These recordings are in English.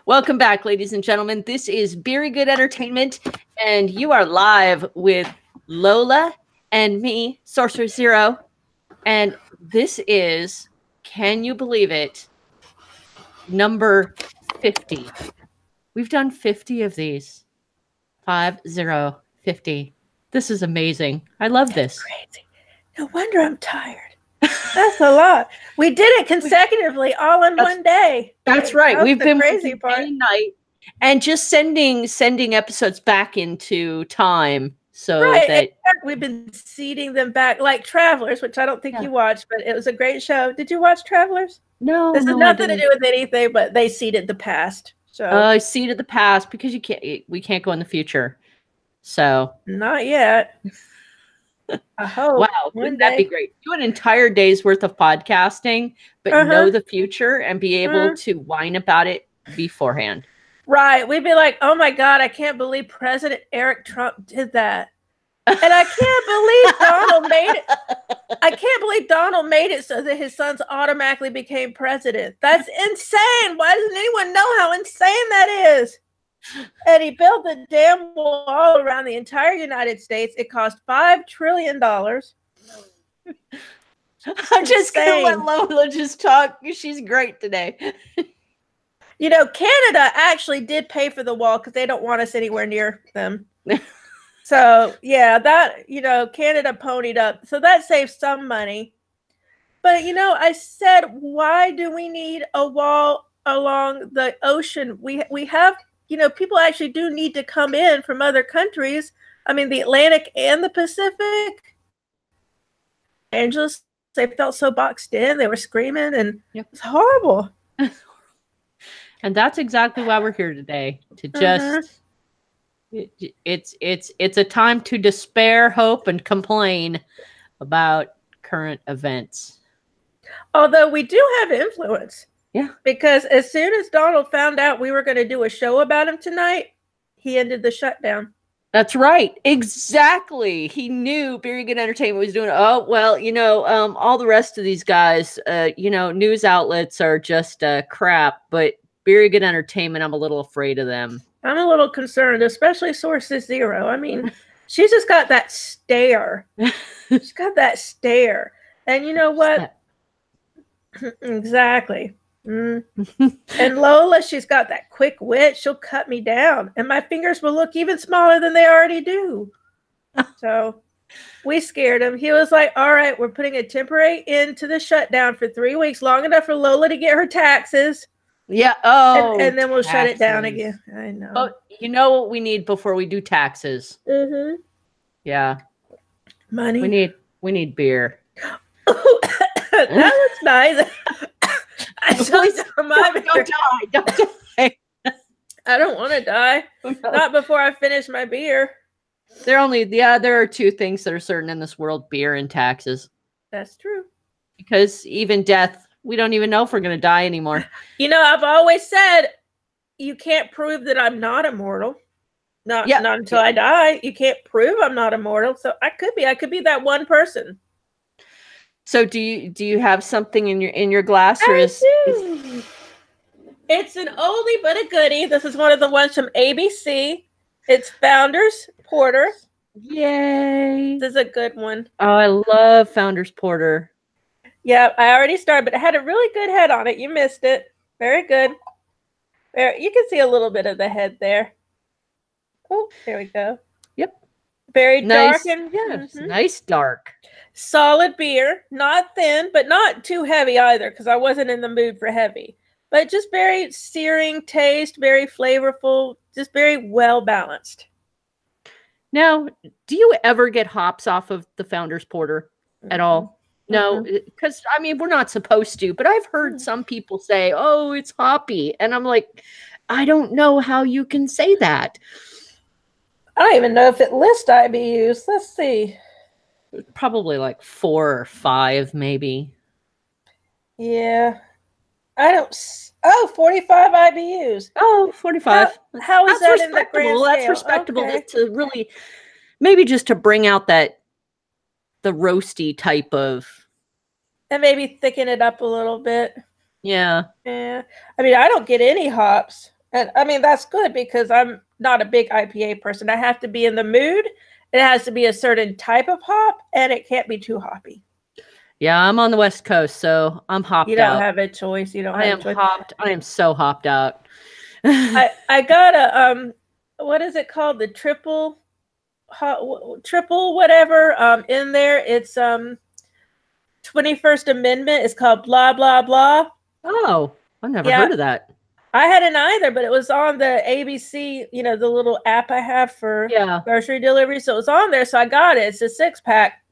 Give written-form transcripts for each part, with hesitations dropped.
Welcome back, ladies and gentlemen. This is Beery Good Entertainment, and you are live with Lola and me, S0rceress0. And this is, can you believe it, number 50. We've done 50 of these. 50. This is amazing. I love this. Crazy. No wonder I'm tired. That's a lot. We did it consecutively all in one day. That's right. We've been crazy part. Day and night, and just sending episodes back into time so that we've been seeding them back like Travelers, which I don't think you watched, but it was a great show. Did you watch Travelers? No. This has nothing to do with anything, but they seeded the past. So seeded the past because we can't go in the future. So not yet. I hope. Wow, wouldn't that be great? Do an entire day's worth of podcasting, but know the future and be able to whine about it beforehand. Right. We'd be like, oh my God, I can't believe President Eric Trump did that. And I can't believe Donald made it. I can't believe Donald made it so that his sons automatically became president. That's insane. Why doesn't anyone know how insane that is? And he built the damn wall around the entire United States. It cost $5 trillion. I'm just going to let Lola just talk. She's great today. You know, Canada actually did pay for the wall because they don't want us anywhere near them. So, yeah, that, you know, Canada ponied up. So that saves some money. But, you know, I said, why do we need a wall along the ocean? We have... You know, people actually do need to come in from other countries. I mean, the Atlantic and the Pacific. Angeles, they felt so boxed in. They were screaming, and it was horrible. And that's exactly why we're here today. To just, it's a time to despair, hope, and complain about current events. Although we do have influence. Yeah. Because as soon as Donald found out we were going to do a show about him tonight, he ended the shutdown. That's right. Exactly. He knew Beery Good Entertainment was doing, oh, well, you know, all the rest of these guys, you know, news outlets are just crap, but Beery Good Entertainment, I'm a little afraid of them. I'm a little concerned, especially S0rceress0. I mean, she's just got that stare. She's got that stare. And you know what? Exactly. And Lola, she's got that quick wit. She'll cut me down, and my fingers will look even smaller than they already do. So we scared him. He was like, all right, we're putting a temporary end to the shutdown for 3 weeks, long enough for Lola to get her taxes. Yeah. Oh, and then we'll shut it down again. I know. But you know what we need before we do taxes? Yeah. Money. We need beer. That looks nice. Don't die. I don't want to die. Oh, no. Not before I finish my beer. There are two things that are certain in this world: beer and taxes. That's true. Because even death, we don't even know if we're going to die anymore. You know, I've always said you can't prove that I'm not immortal. Not until I die. You can't prove I'm not immortal. So I could be that one person. So do you have something in your glass, or it's an oldie but a goodie. This is one of the ones from ABC. It's Founders Porter. Yay! This is a good one. Oh, I love Founders Porter. Yeah, I already started, but it had a really good head on it. You missed it. Very good. There, you can see a little bit of the head there. Oh, there we go. Yep. Very nice. Dark and nice dark. Solid beer, not thin, but not too heavy either, because I wasn't in the mood for heavy. But just very searing taste, very flavorful, just very well balanced. Now, do you ever get hops off of the Founders Porter at all? No, because I mean, we're not supposed to, but I've heard some people say, oh, it's hoppy. And I'm like, I don't know how you can say that. I don't even know if it lists IBUs. Let's see. Probably like 4 or 5, maybe. Yeah. I don't... Oh, 45 IBUs. Oh, 45. How is that in the grand scale? That's respectable. Okay. To really... Maybe just to bring out the roasty type of... And maybe thicken it up a little bit. Yeah. Yeah. I mean, I don't get any hops. And I mean, that's good because I'm not a big IPA person. I have to be in the mood. It has to be a certain type of hop, and it can't be too hoppy. Yeah, I'm on the West Coast, so I'm hopped out. You don't have a choice. You don't I have am a choice. hopped. I am so hopped out. I got a what is it called? The triple whatever in there. It's 21st Amendment. It's called blah blah blah. Oh, I've never heard of that. I hadn't either, but it was on the ABC, you know, the little app I have for grocery delivery. So it was on there. So I got it. It's a 6-pack.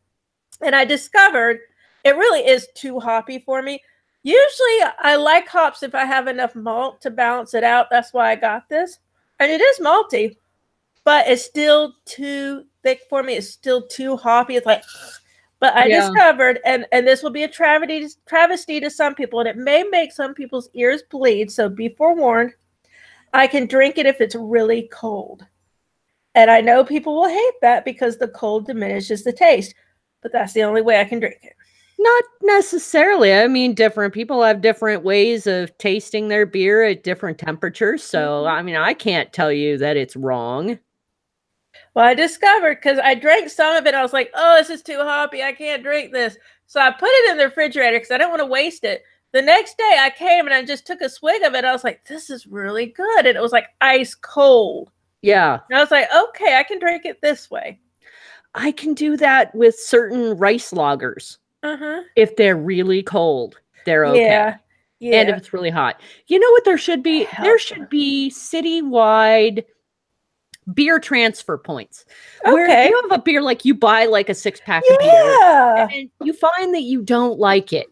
And I discovered it really is too hoppy for me. Usually I like hops if I have enough malt to balance it out. That's why I got this. And it is malty, but it's still too thick for me. It's still too hoppy. It's like, but I discovered, and this will be a travesty to some people, and it may make some people's ears bleed, so be forewarned. I can drink it if it's really cold. And I know people will hate that because the cold diminishes the taste, but that's the only way I can drink it. Not necessarily. I mean, different people have different ways of tasting their beer at different temperatures. So, I mean, I can't tell you that it's wrong. Well, I discovered because I drank some of it. I was like, oh, this is too hoppy. I can't drink this. So I put it in the refrigerator because I didn't want to waste it. The next day I came and I just took a swig of it. I was like, this is really good. And it was like ice cold. Yeah. And I was like, okay, I can drink it this way. I can do that with certain rice lagers. If they're really cold, they're okay. Yeah. And if it's really hot. You know what there should be? There should be citywide beer transfer points. Where if you have a beer, like you buy like a 6-pack of beer and you find that you don't like it,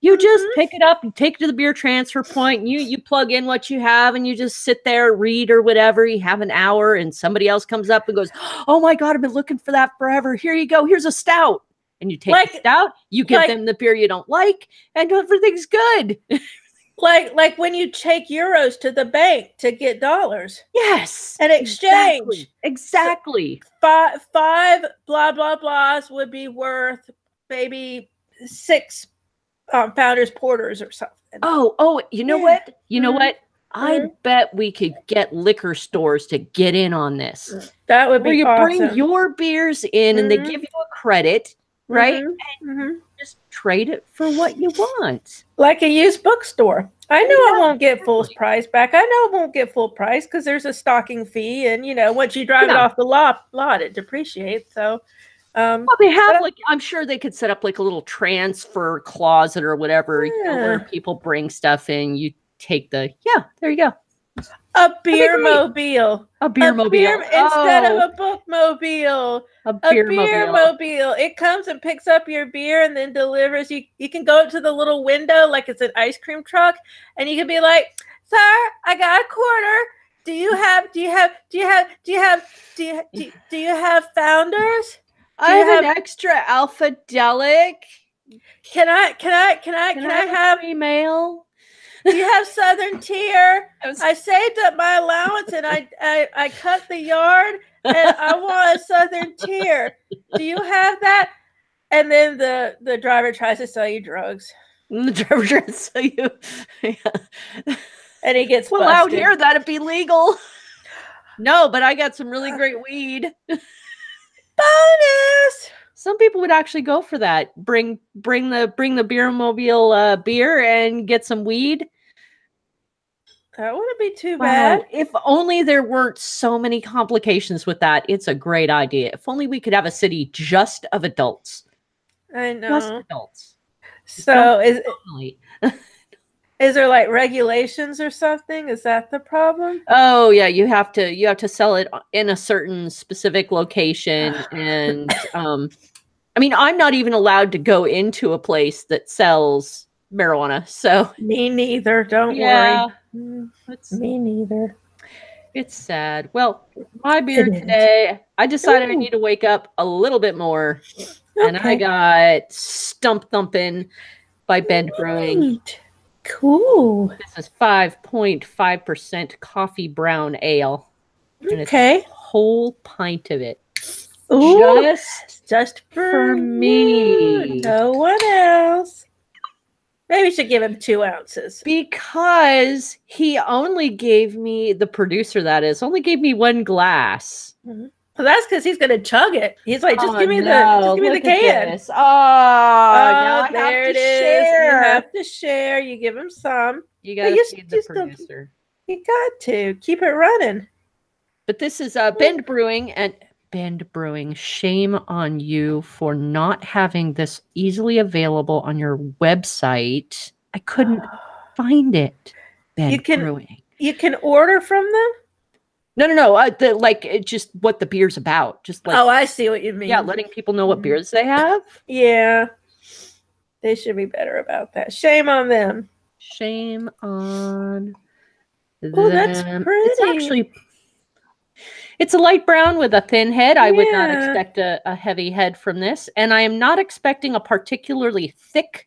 you just pick it up and take it to the beer transfer point and you plug in what you have and you just sit there, read or whatever. You have an hour and somebody else comes up and goes, oh my God, I've been looking for that forever. Here you go. Here's a stout. And you take the stout, you give them the beer you don't like, and everything's good. Like when you take euros to the bank to get dollars. Yes. And exchange. Exactly. So five blah, blah, blahs would be worth maybe 6 Founders Porters or something. Oh, you know what? You know what? I bet we could get liquor stores to get in on this. That would be awesome. Bring your beers in and they give you a credit. Right? And just trade it for what you want. Like a used bookstore. I know I won't get full price back. I know I won't get full price because there's a stocking fee. And, you know, once you drive it off the lot, it depreciates. So, well, they have I'm sure they could set up like a little transfer closet or whatever, you know, where people bring stuff in. You take there you go. A beer mobile. A beer mobile. Instead of a bookmobile. A beer mobile. It comes and picks up your beer and then delivers. You can go up to the little window like it's an ice cream truck, and you can be like, "Sir, I got a quarter. Do you have Founders? I have an extra Alpha-Delic. Can I have email? Do you have Southern Tier? I saved up my allowance and I cut the yard and I want a Southern Tier. Do you have that? And then the driver tries to sell you drugs. And the driver tries to sell you. And he gets busted. Out here, that'd be legal. No, but I got some really great weed. Bonus. Some people would actually go for that. Bring the beer mobile beer and get some weed. That wouldn't be too bad. If only there weren't so many complications with that. It's a great idea. If only we could have a city just of adults. I know. Just adults. So is there like regulations or something? Is that the problem? Oh yeah, you have to sell it in a certain specific location, and I mean, I'm not even allowed to go into a place that sells marijuana. So me neither. Don't worry. Me neither. It's sad. Well, my beer today, I decided I need to wake up a little bit more, and I got Stump Thumpin' by Bend Brewing. Cool. This is 5.5% coffee brown ale. And it's a whole pint of it. Ooh, just for me. No one else. Maybe we should give him 2 ounces. Because he only gave me, the producer that is, only gave me 1 glass. Well, that's because he's gonna chug it. He's like, just give me the can. This. Now I there have to it is. share. You have to share. You give him some. You gotta feed the producer. You got to keep it running. But this is Bend Brewing, and Bend Brewing, shame on you for not having this easily available on your website. I couldn't find it. Bend Brewing. You can order from them? No. Just what the beer's about. Just like, oh, I see what you mean. Yeah, letting people know what beers they have. Yeah. They should be better about that. Shame on them. Shame on them. Oh, that's pretty. It's a light brown with a thin head. I would not expect a heavy head from this. And I am not expecting a particularly thick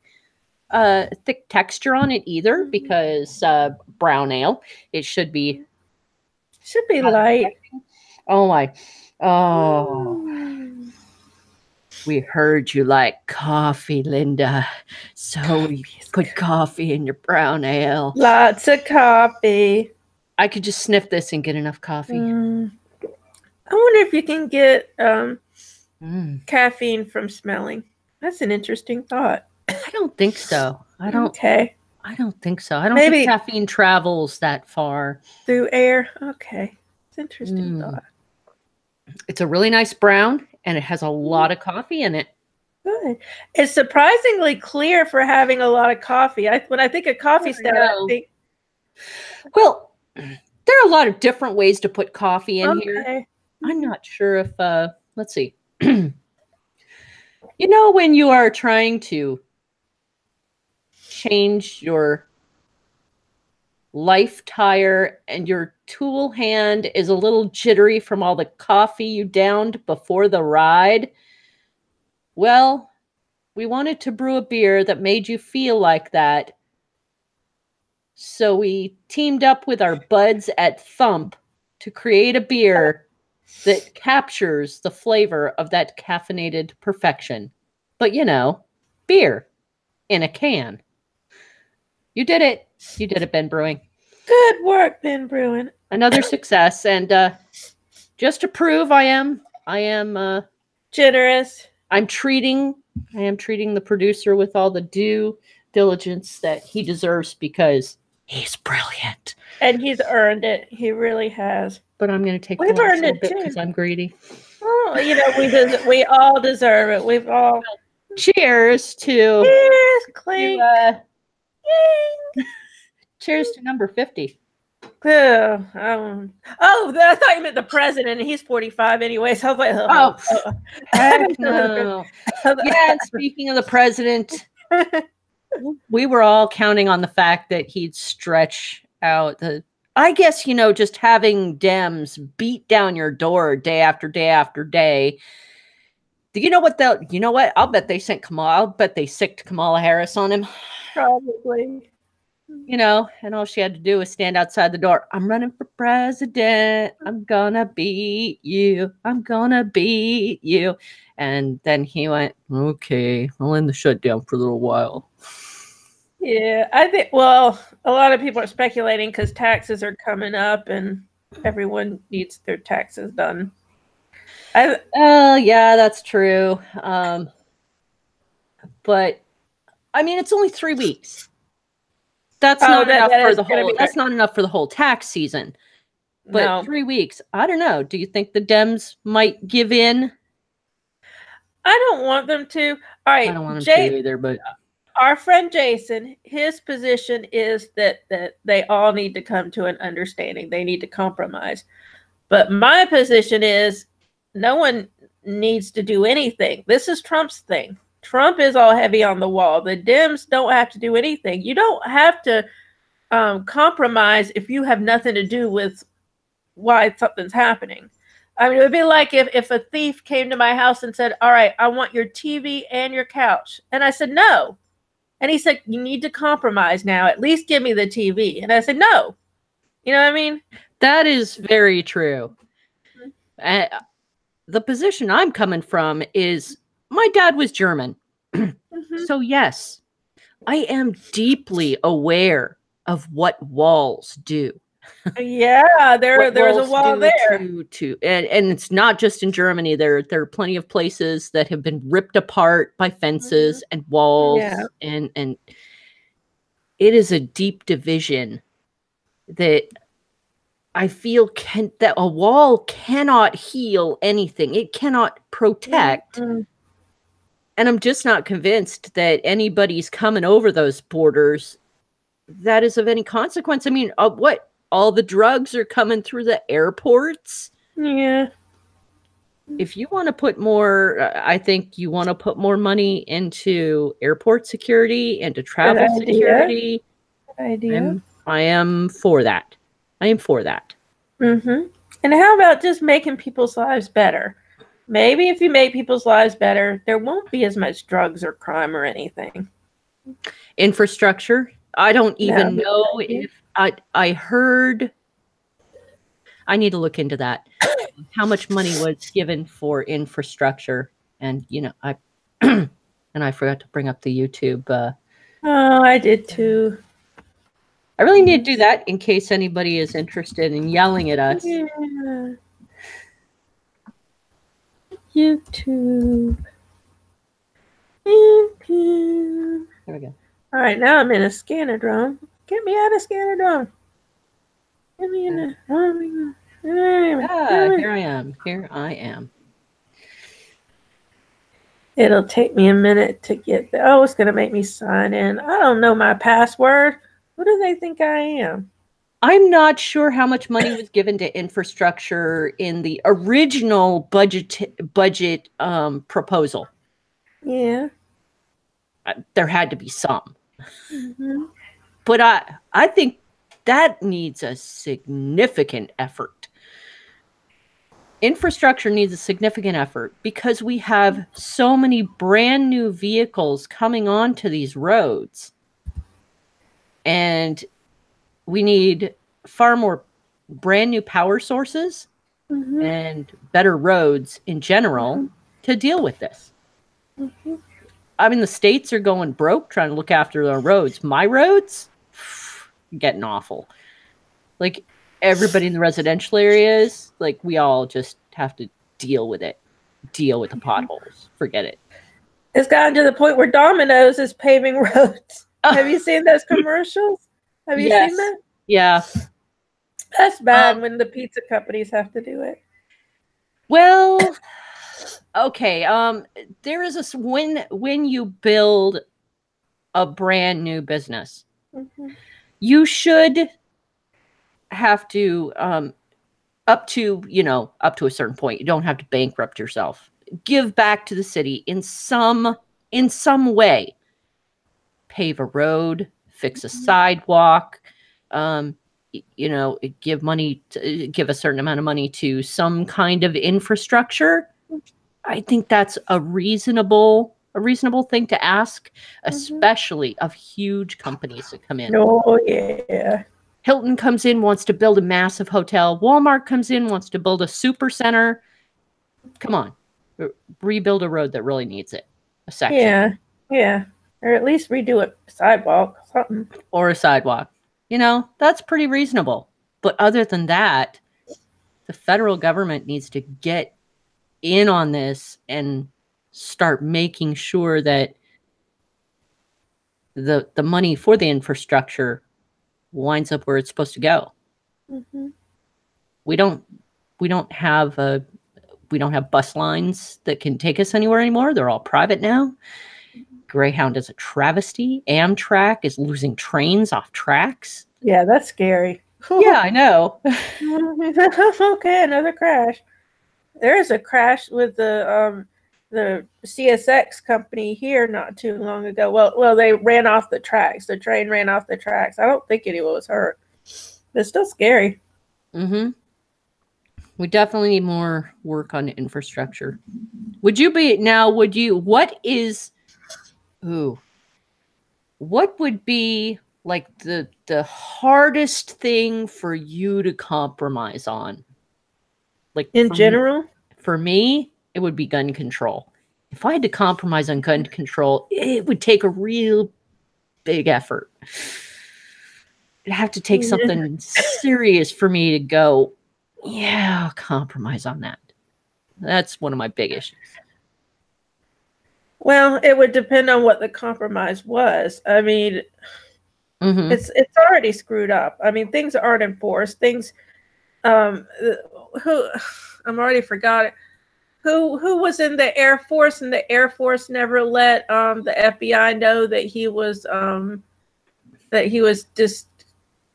texture on it either, because brown ale. It should be light. Oh my. Oh. We heard you like coffee, Linda. So we put coffee in your brown ale. Lots of coffee. I could just sniff this and get enough coffee. I wonder if you can get caffeine from smelling. That's an interesting thought. I don't think so. I don't think so. I don't think caffeine travels that far. Through air? Okay. It's an interesting thought. It's a really nice brown, and it has a lot of coffee in it. Good. It's surprisingly clear for having a lot of coffee. When I think of coffee stout, I think... Well, there are a lot of different ways to put coffee in here. I'm not sure if, let's see. You know, when you are trying to change your life tire and your tool hand is a little jittery from all the coffee you downed before the ride? Well, we wanted to brew a beer that made you feel like that. So we teamed up with our buds at Thump to create a beer that captures the flavor of that caffeinated perfection. But, you know, beer in a can. You did it. You did it, Ben Brewing. Good work, Ben Brewing. Another success. And just to prove I am generous. I am treating the producer with all the due diligence that he deserves, because he's brilliant. And he's earned it. He really has. But I'm going to take We've earned it too, because I'm greedy. Oh, you know, we all deserve it. We've all. Cheers to. Cheers, clink. Cheers to number 50. I thought you meant the president, and he's 45 anyway. So I was like, heck no. Yeah, and speaking of the president, we were all counting on the fact that he'd stretch out I guess, you know, just having Dems beat down your door day after day after day. You know what? I'll bet they sicked Kamala Harris on him. Probably. You know, and all she had to do was stand outside the door. I'm running for president. I'm gonna beat you. I'm gonna beat you. And then he went, okay, I'll end the shutdown for a little while. Yeah, I think, well, a lot of people are speculating because taxes are coming up and everyone needs their taxes done. Yeah, that's true. But I mean, it's only 3 weeks. That's not enough for the whole. That's not enough for the whole tax season. But 3 weeks, I don't know. Do you think the Dems might give in? I don't want them to. All right, I don't want them to either. But our friend Jason, his position is that they all need to come to an understanding. They need to compromise. But my position is no one needs to do anything. This is Trump's thing. Trump is all heavy on the wall. The Dems don't have to do anything. You don't have to compromise if you have nothing to do with why something's happening. I mean, it would be like if a thief came to my house and said, all right, I want your TV and your couch. And I said, no. And he said, you need to compromise now. At least give me the TV. And I said, no. You know what I mean? That is very true. The position I'm coming from is my dad was German. So yes, I am deeply aware of what walls do. Yeah, there's a Walls wall do there. and it's not just in Germany. There are plenty of places that have been ripped apart by fences and walls, and it is a deep division that I feel that a wall cannot heal anything. It cannot protect. Mm-hmm. And I'm just not convinced that anybody's coming over those borders that is of any consequence. I mean, what? All the drugs are coming through the airports? Yeah. If you want to put more, I think you want to put more money into airport security, into travel security. Good idea. I am for that. I am for that. Mm-hmm. And how about just making people's lives better? Maybe if you make people's lives better, there won't be as much drugs or crime or anything. Infrastructure. I don't even know if I heard. I need to look into that. How much money was given for infrastructure? And I and I forgot to bring up the YouTube. Oh, I did too. I really need to do that in case anybody is interested in yelling at us. Yeah. YouTube. There we go. All right, now I'm in a Scanadrome. Get me out of Scanadrome. Get me in the. Here I am. Here I am. It'll take me a minute to get there. Oh, it's going to make me sign in. I don't know my password. Who do they think I am? I'm not sure how much money was given to infrastructure in the original budget proposal. Yeah. There had to be some. Mm-hmm. But I think that needs a significant effort. Infrastructure needs a significant effort because we have so many brand new vehicles coming onto these roads. And we need far more brand new power sources and better roads in general to deal with this. I mean, the states are going broke trying to look after their roads. My roads, getting awful. Like, everybody in the residential areas, like, we all just have to deal with it. Deal with the potholes. Forget it. It's gotten to the point where Domino's is paving roads. Have you seen those commercials? Have you seen that? Yeah. That's bad when the pizza companies have to do it. Well, okay. There is when you build a brand new business, you should have to up to a certain point. You don't have to bankrupt yourself. Give back to the city in some way. Pave a road, fix a sidewalk, give a certain amount of money to some kind of infrastructure. I think that's a reasonable thing to ask, especially of huge companies that come in. Oh, yeah. Hilton comes in, wants to build a massive hotel. Walmart comes in, wants to build a super center. Come on. Rebuild a road that really needs it. A section. Yeah. Or at least redo a sidewalk, something. Or a sidewalk. That's pretty reasonable. But other than that, the federal government needs to get in on this and start making sure that the money for the infrastructure winds up where it's supposed to go. We don't have bus lines that can take us anywhere anymore. They're all private now. Greyhound is a travesty. Amtrak is losing trains off tracks. Yeah, that's scary. Yeah, I know. Okay, another crash. There is a crash with the CSX company here not too long ago. Well, they ran off the tracks. The train ran off the tracks. I don't think anyone was hurt. But it's still scary. We definitely need more work on infrastructure. What would be like the hardest thing for you to compromise on? Like in general? For me, it would be gun control. If I had to compromise on gun control, it would take a real big effort. It'd have to take something serious for me to go, yeah, I'll compromise on that. That's one of my big issues. Well, it would depend on what the compromise was. I mean, it's already screwed up. I mean, things aren't enforced. Things, who, I'm already forgot it. Who was in the Air Force, and the Air Force never let the FBI know that he was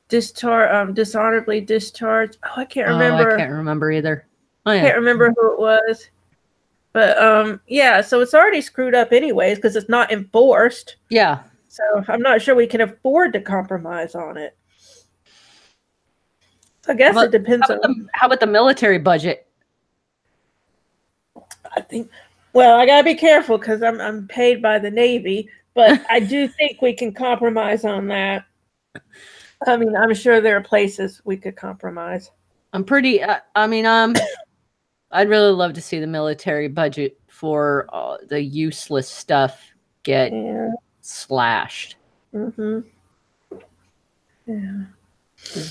dishonorably discharged. Oh, I can't remember. I can't remember either. Oh, yeah. I can't remember who it was. But yeah, so it's already screwed up anyways because it's not enforced. Yeah. So I'm not sure we can afford to compromise on it. So I guess it depends on how about the military budget? I think. Well, I gotta be careful because I'm paid by the Navy, but I do think we can compromise on that. I mean, I'm sure there are places we could compromise. I'm pretty. I'd really love to see the military budget for the useless stuff get slashed. Yeah.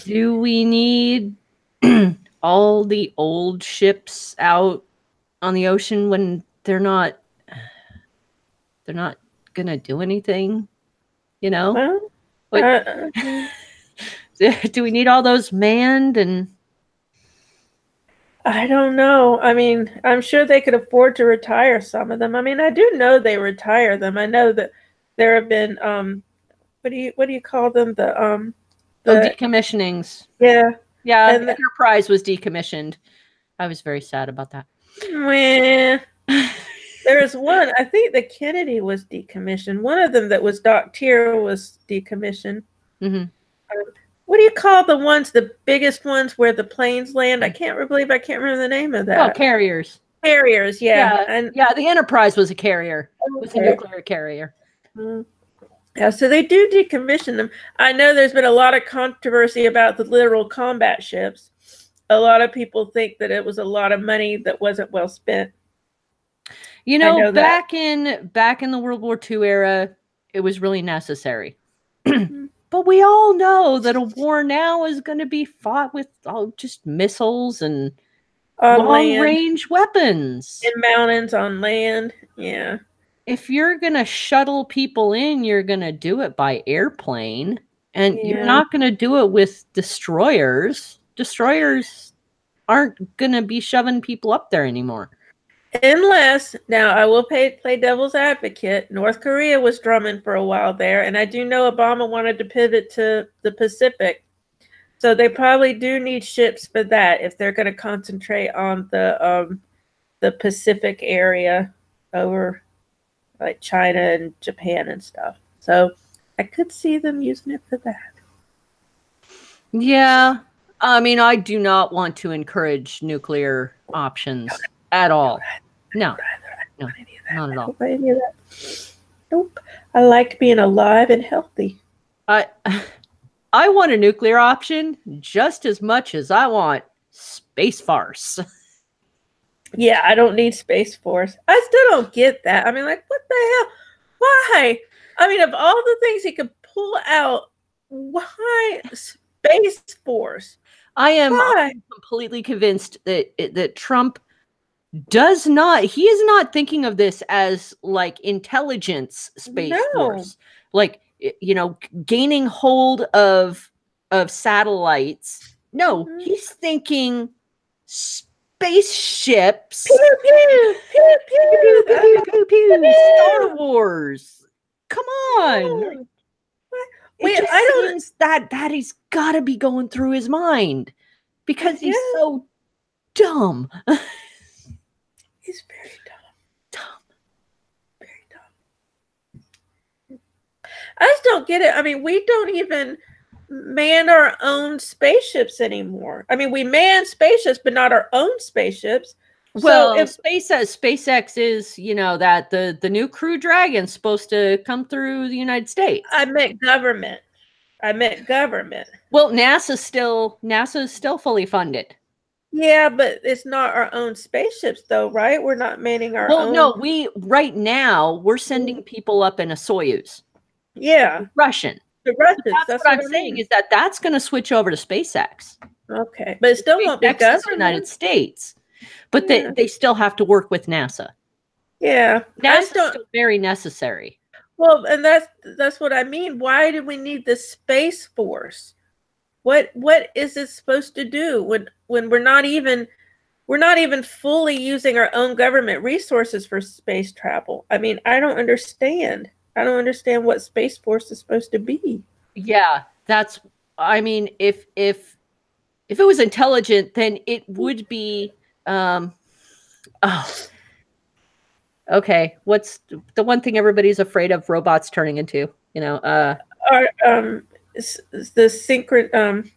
Do we need all the old ships out on the ocean when they're not gonna do anything? You know? Well, do we need all those manned? And I don't know. I mean, I'm sure they could afford to retire some of them. I mean, I do know they retire them. I know that there have been what do you call them? The decommissionings. Yeah. And the Enterprise was decommissioned. I was very sad about that. Well, there's one, I think the Kennedy was decommissioned. One of them that was docked here was decommissioned. What do you call the ones, the biggest ones where the planes land? I can't remember the name of that. Oh, carriers. Carriers, yeah. The Enterprise was a carrier. It was a nuclear carrier. Yeah, so they do decommission them. I know there's been a lot of controversy about the literal combat ships. A lot of people think that it was a lot of money that wasn't well spent. You know back in the World War II era, it was really necessary. But we all know that a war now is going to be fought with just missiles and long-range weapons. In mountains, on land, yeah. If you're going to shuttle people in, you're going to do it by airplane. And you're not going to do it with destroyers. Destroyers aren't going to be shoving people up there anymore. Unless, now I will play devil's advocate, North Korea was drumming for a while there, and I do know Obama wanted to pivot to the Pacific. So they probably do need ships for that if they're going to concentrate on the Pacific area over like China and Japan and stuff. So I could see them using it for that. Yeah. I mean, I do not want to encourage nuclear options at all. No, not at all. Nope. I like being alive and healthy. I want a nuclear option just as much as I want space farce. Yeah, I don't need Space Force. I still don't get that. I mean, like, what the hell? Why? I mean, of all the things he could pull out, why Space Force? I'm completely convinced that Trump does not, he is not thinking of this as like intelligence Space Force. Like, you know, gaining hold of satellites. No, he's thinking spaceships. Pew, pew, pew, pew, pew, pew, pew, Star Wars. Come on. Wait, that he's got to be going through his mind because he's so dumb. He's very dumb. Very dumb. I just don't get it. I mean, we don't even man our own spaceships anymore. I mean, we man spaceships, but not our own spaceships. Well, if SpaceX is, you know, that the new Crew Dragon's supposed to come through the United States. I meant government. Well, NASA's still fully funded. Yeah, but it's not our own spaceships, though, right? We're not manning our own. Well, no, right now we're sending people up in a Soyuz. Yeah. Russian. The Russians. That's what I'm saying is that that's going to switch over to SpaceX. Okay, but it still won't be government. The United States, but they still have to work with NASA. Yeah, NASA's still very necessary. Well, and that's what I mean. Why do we need the Space Force? What is it supposed to do when we're not even fully using our own government resources for space travel? I mean, I don't understand. I don't understand what Space Force is supposed to be. Yeah, that's. I mean, if it was intelligent, then it would be. Okay, what's the one thing everybody's afraid of robots turning into? You know, the synchron.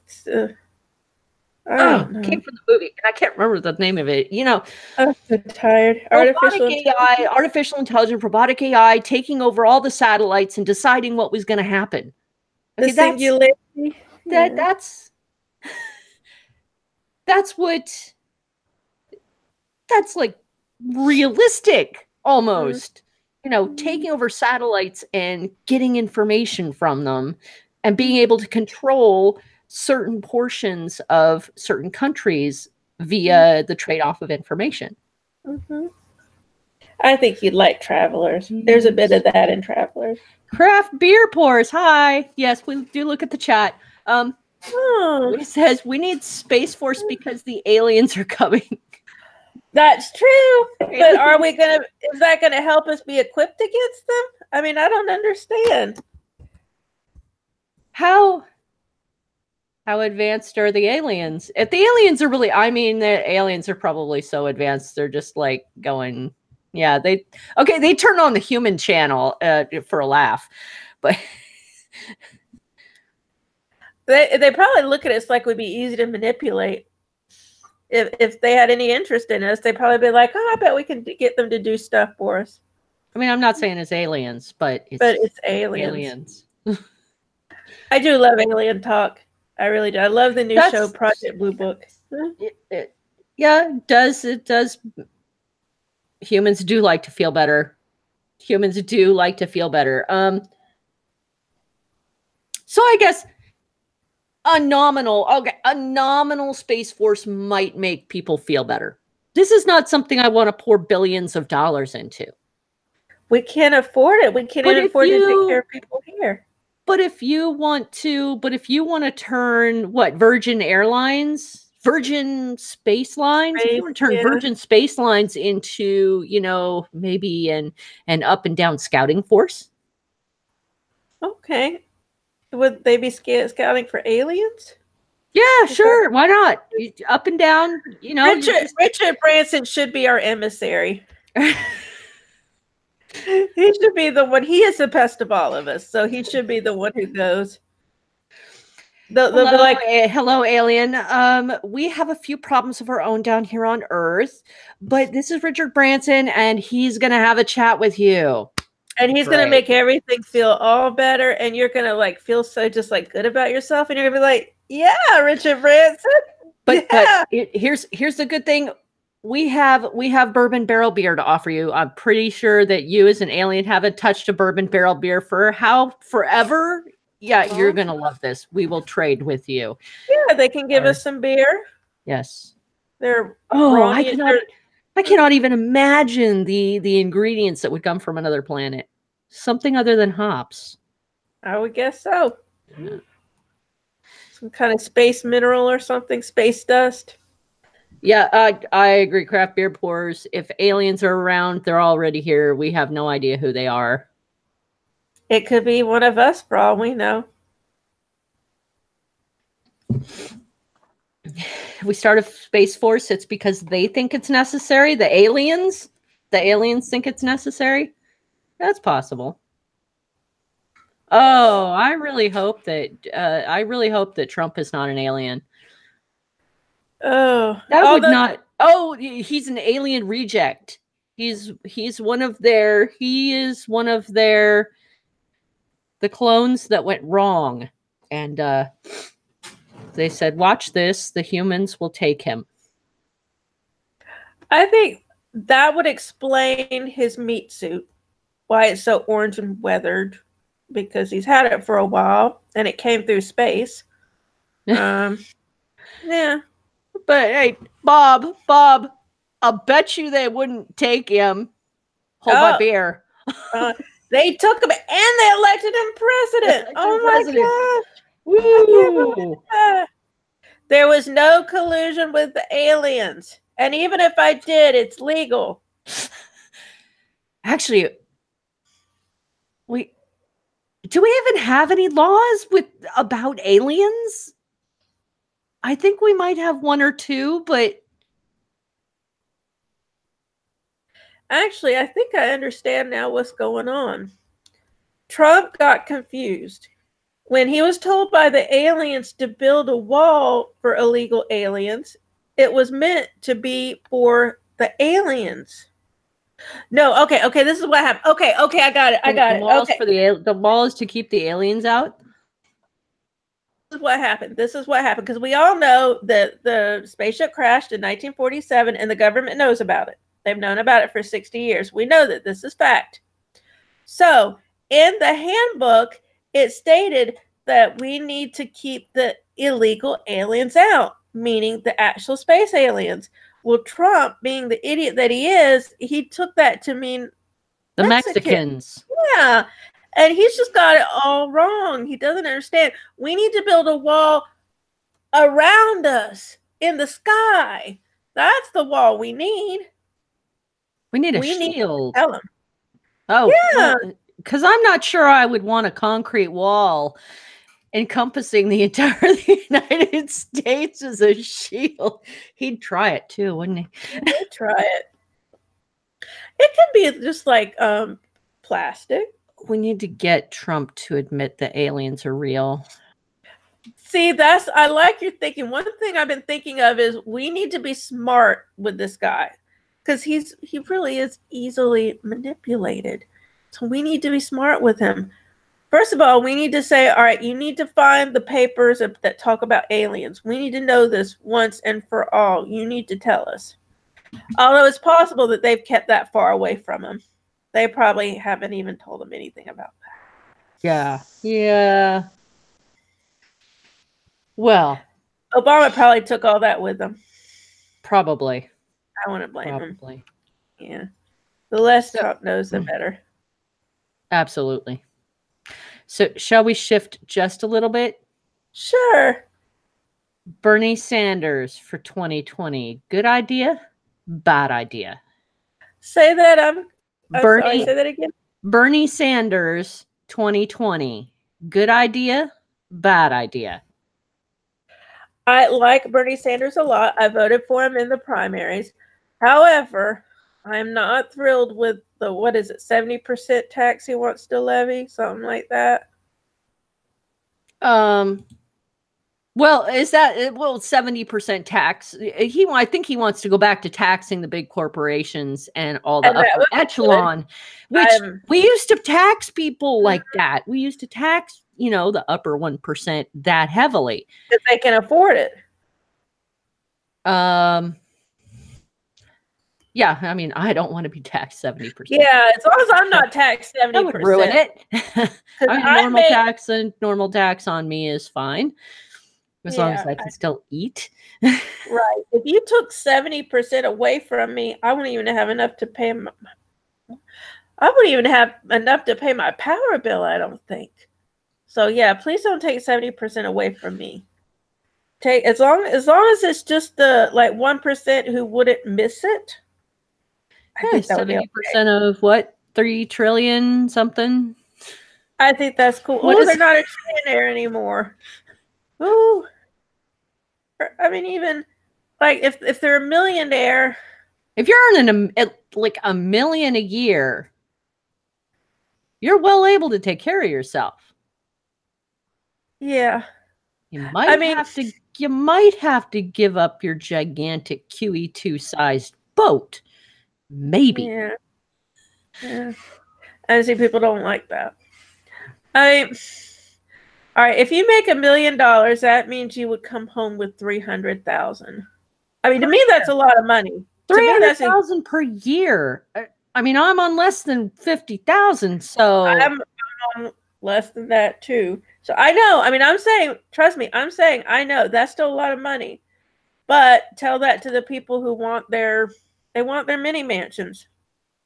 Came from the movie, and I can't remember the name of it. You know, I'm so tired. Artificial intelligence, robotic AI taking over all the satellites and deciding what was going to happen. Okay, the singularity. That's like realistic almost. You know, taking over satellites and getting information from them and being able to control certain portions of certain countries via the trade-off of information. I think you'd like Travelers. There's a bit of that in Travelers. Craft Beer Pours. Hi. Yes, we do look at the chat. It says we need Space Force because the aliens are coming. That's true. But is that gonna help us be equipped against them? I mean, I don't understand. How advanced are the aliens? If the aliens are really, I mean, the aliens are probably so advanced, they're just like going, yeah, they turn on the human channel for a laugh. But they probably look at us like we'd be easy to manipulate. If they had any interest in us, they'd probably be like, "Oh, I bet we can get them to do stuff for us." I mean, I'm not saying it's aliens, but it's aliens. I do love alien talk. I really do. I love the new show, Project Blue Book. Yeah, it does. Humans do like to feel better. Humans do like to feel better. So I guess a nominal Space Force might make people feel better. This is not something I want to pour billions of dollars into. We can't afford it. We can't even afford to take care of people here. But if you want to turn Virgin Airlines, Virgin Space Lines, if you want to turn Virgin Space Lines into, you know, maybe an up and down scouting force. Okay. Would they be scouting for aliens? Yeah, sure. Why not? Up and down, you know. Richard Branson should be our emissary. He should be the one. He is the best of all of us, so he should be the one who goes. They'll be like, "Hello, alien. We have a few problems of our own down here on Earth, but this is Richard Branson, and he's gonna have a chat with you, and he's gonna make everything feel all better, and you're gonna like feel so just like good about yourself, and you're gonna be like, yeah, Richard Branson. But here's the good thing. We have bourbon barrel beer to offer you. I'm pretty sure that you as an alien haven't touched a bourbon barrel beer for forever. Yeah, you're going to love this. We will trade with you. Yeah, they can give us some beer. Yes. I cannot even imagine the ingredients that would come from another planet. Something other than hops. I would guess so. Yeah. Some kind of space mineral or something, space dust. Yeah, I agree. Craft Beer Pours. If aliens are around, they're already here. We have no idea who they are. It could be one of us for all we know. If we start a Space Force, it's because they think it's necessary. The aliens think it's necessary. That's possible. Oh, I really hope that Trump is not an alien. Oh, that would not. Oh, he's an alien reject. He's one of their. He is one of their. The clones that went wrong, and they said, "Watch this. The humans will take him." I think that would explain his meat suit, why it's so orange and weathered. because he's had it for a while and it came through space. Yeah. But hey, Bob, I'll bet you they wouldn't take him. Hold my beer. They took him and they elected him president. Oh my gosh. Woo! There was no collusion with the aliens. And even if I did, it's legal. Actually, do we even have any laws about aliens? I think we might have one or two, but actually, I think I understand now what's going on. Trump got confused. When he was told by the aliens to build a wall for illegal aliens, it was meant to be for the aliens. No, okay, this is what happened. Okay, I got it. Okay. The wall is to keep the aliens out. This is what happened because we all know that the spaceship crashed in 1947 and the government knows about it. They've known about it for 60 years. We know that this is fact. So in the handbook, it stated that we need to keep the illegal aliens out, meaning the actual space aliens. Well, Trump, being the idiot that he is, he took that to mean the Mexicans. Yeah. And he's just got it all wrong. He doesn't understand. We need to build a wall around us in the sky. That's the wall we need. We need a shield. Tell him. Oh, yeah. Because I'm not sure I would want a concrete wall encompassing the entire United States as a shield. He'd try it too, wouldn't he? He'd try it. It could be just like plastic. We need to get Trump to admit the aliens are real. See, I like your thinking. One thing I've been thinking of is we need to be smart with this guy because he really is easily manipulated. So we need to be smart with him. First of all, we need to say, all right, you need to find the papers that talk about aliens. We need to know this once and for all. You need to tell us. Although it's possible that they've kept that far away from him. They probably haven't even told him anything about that. Yeah. Well, Obama probably took all that with him. Probably. I wouldn't blame him. Yeah. The less Trump knows, the better. Absolutely. So shall we shift just a little bit? Sure. Bernie Sanders for 2020. Good idea? Bad idea? Say that. Sorry, say that again. Bernie Sanders 2020. Good idea? Bad idea? I like Bernie Sanders a lot. I voted for him in the primaries. However, I'm not thrilled with the, 70% tax he wants to levy? Something like that. Well, 70% tax. I think he wants to go back to taxing the big corporations and all the upper echelon, which we used to tax people like that. We used to tax, the upper 1% that heavily. If they can afford it. Yeah, I mean, I don't want to be taxed 70%. Yeah, as long as I'm not taxed 70%. That would ruin it. Normal tax on me is fine. As long as I can still eat. Right. If you took 70% away from me, I wouldn't even have enough to pay my power bill, I don't think. So yeah, please don't take 70% away from me. As long as it's just the 1% who wouldn't miss it. I think 70% of what? 3 trillion something? I think that's cool. They're not a trillionaire anymore. Ooh. I mean, even if they're a millionaire, if you're earning a million a year, you're well able to take care of yourself. Yeah, you might have to give up your gigantic QE2 sized boat, maybe. Yeah. I see people don't like that. All right, if you make $1 million, that means you would come home with $300,000. I mean, to me, that's a lot of money. $300,000 per year. I mean, I'm on less than $50,000, so I'm on less than that too. So I know. I mean, I'm saying, trust me, I'm saying I know that's still a lot of money. But tell that to the people who they want their mini mansions.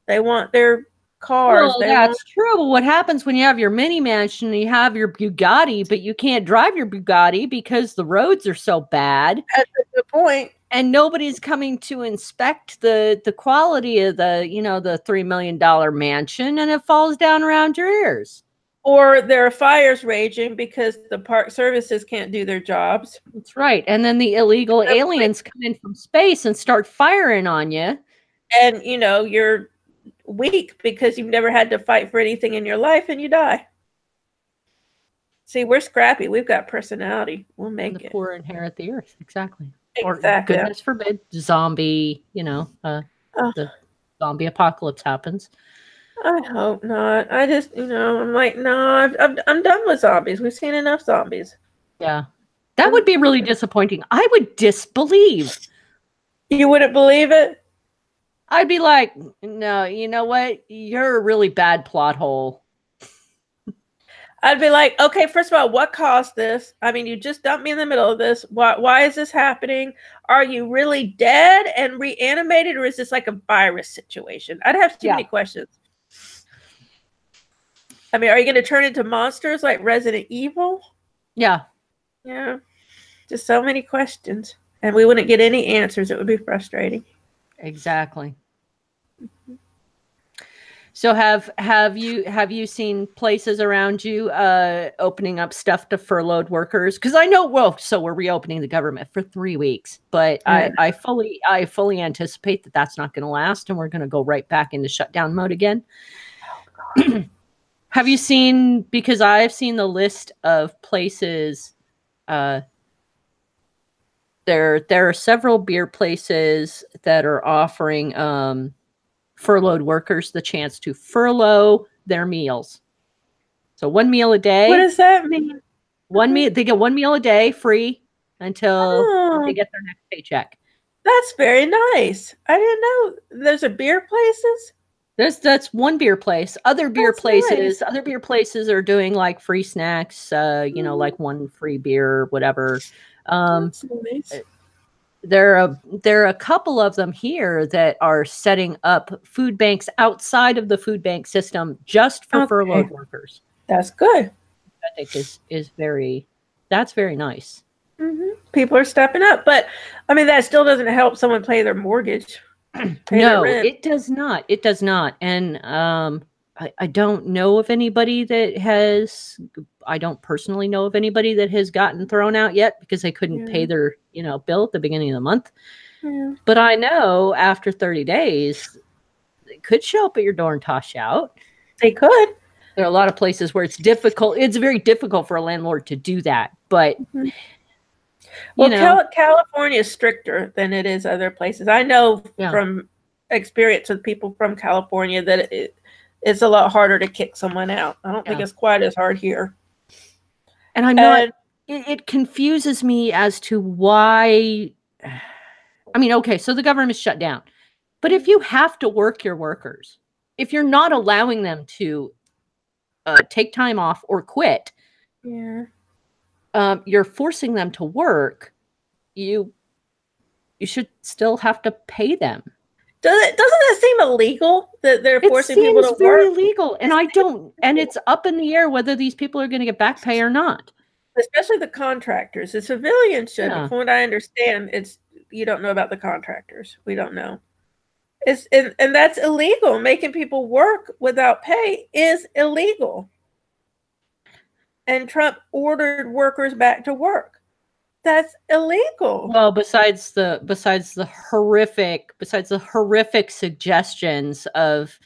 They want their cars. Well, that's true. But what happens when you have your mini mansion and you have your Bugatti, but you can't drive your Bugatti because the roads are so bad? That's a good point. And nobody's coming to inspect the quality of the $3 million mansion, and it falls down around your ears. Or there are fires raging because the park services can't do their jobs. That's right. And then the illegal aliens come in from space and start firing on you. And you're weak because you've never had to fight for anything in your life, and you die. See, we're scrappy. We've got personality. We'll make it. The poor inherit the earth. Exactly. Exactly. Or goodness forbid, zombie, the zombie apocalypse happens. I hope not. I just, I'm like, no, I'm done with zombies. We've seen enough zombies. Yeah. That would be really disappointing. I would disbelieve. You wouldn't believe it? I'd be like, no, you know what? You're a really bad plot hole. I'd be like, okay, first of all, what caused this? I mean, you just dumped me in the middle of this. Why is this happening? Are you really dead and reanimated, or is this like a virus situation? I'd have too many questions. I mean, are you going to turn into monsters like Resident Evil? Yeah. Yeah. Just so many questions. And we wouldn't get any answers. It would be frustrating. Exactly. So have you seen places around you opening up stuff to furloughed workers? Because I know, so we're reopening the government for 3 weeks, but I fully anticipate that that's not going to last, and we're going to go right back into shutdown mode again. Oh, have you seen? Because I've seen the list of places. There are several beer places that are offering furloughed workers the chance to furlough their meals. So 1 meal a day. What does that mean? They get 1 meal a day free until they get their next paycheck. That's very nice. I didn't know there's a beer places. That's one beer place. Other beer places are doing like free snacks, like 1 free beer, whatever. That's nice. There are a couple of them here that are setting up food banks outside of the food bank system just for furloughed workers. That's good. I think that's very nice. Mm-hmm. People are stepping up, but I mean that still doesn't help someone pay their mortgage. No, it does not. It does not. And I don't know of anybody that has. I don't personally know of anybody that has gotten thrown out yet because they couldn't pay their bill at the beginning of the month. Yeah. But I know after 30 days, they could show up at your door and toss you out. They could. There are a lot of places where it's difficult. It's very difficult for a landlord to do that. But California is stricter than it is other places. I know from experience with people from California that it's a lot harder to kick someone out. I don't think it's quite as hard here. And I'm not. It confuses me as to why. I mean, okay, so the government is shut down, but if you have to work your workers, if you're not allowing them to take time off or quit, you're forcing them to work. You should still have to pay them. Doesn't it seem illegal that they're forcing people to work? It's very illegal, and it's up in the air whether these people are going to get back pay or not. Especially the contractors. The civilians should. From what I understand, you don't know about the contractors. We don't know. And that's illegal. Making people work without pay is illegal. And Trump ordered workers back to work. That's illegal. Well, besides the horrific suggestions of,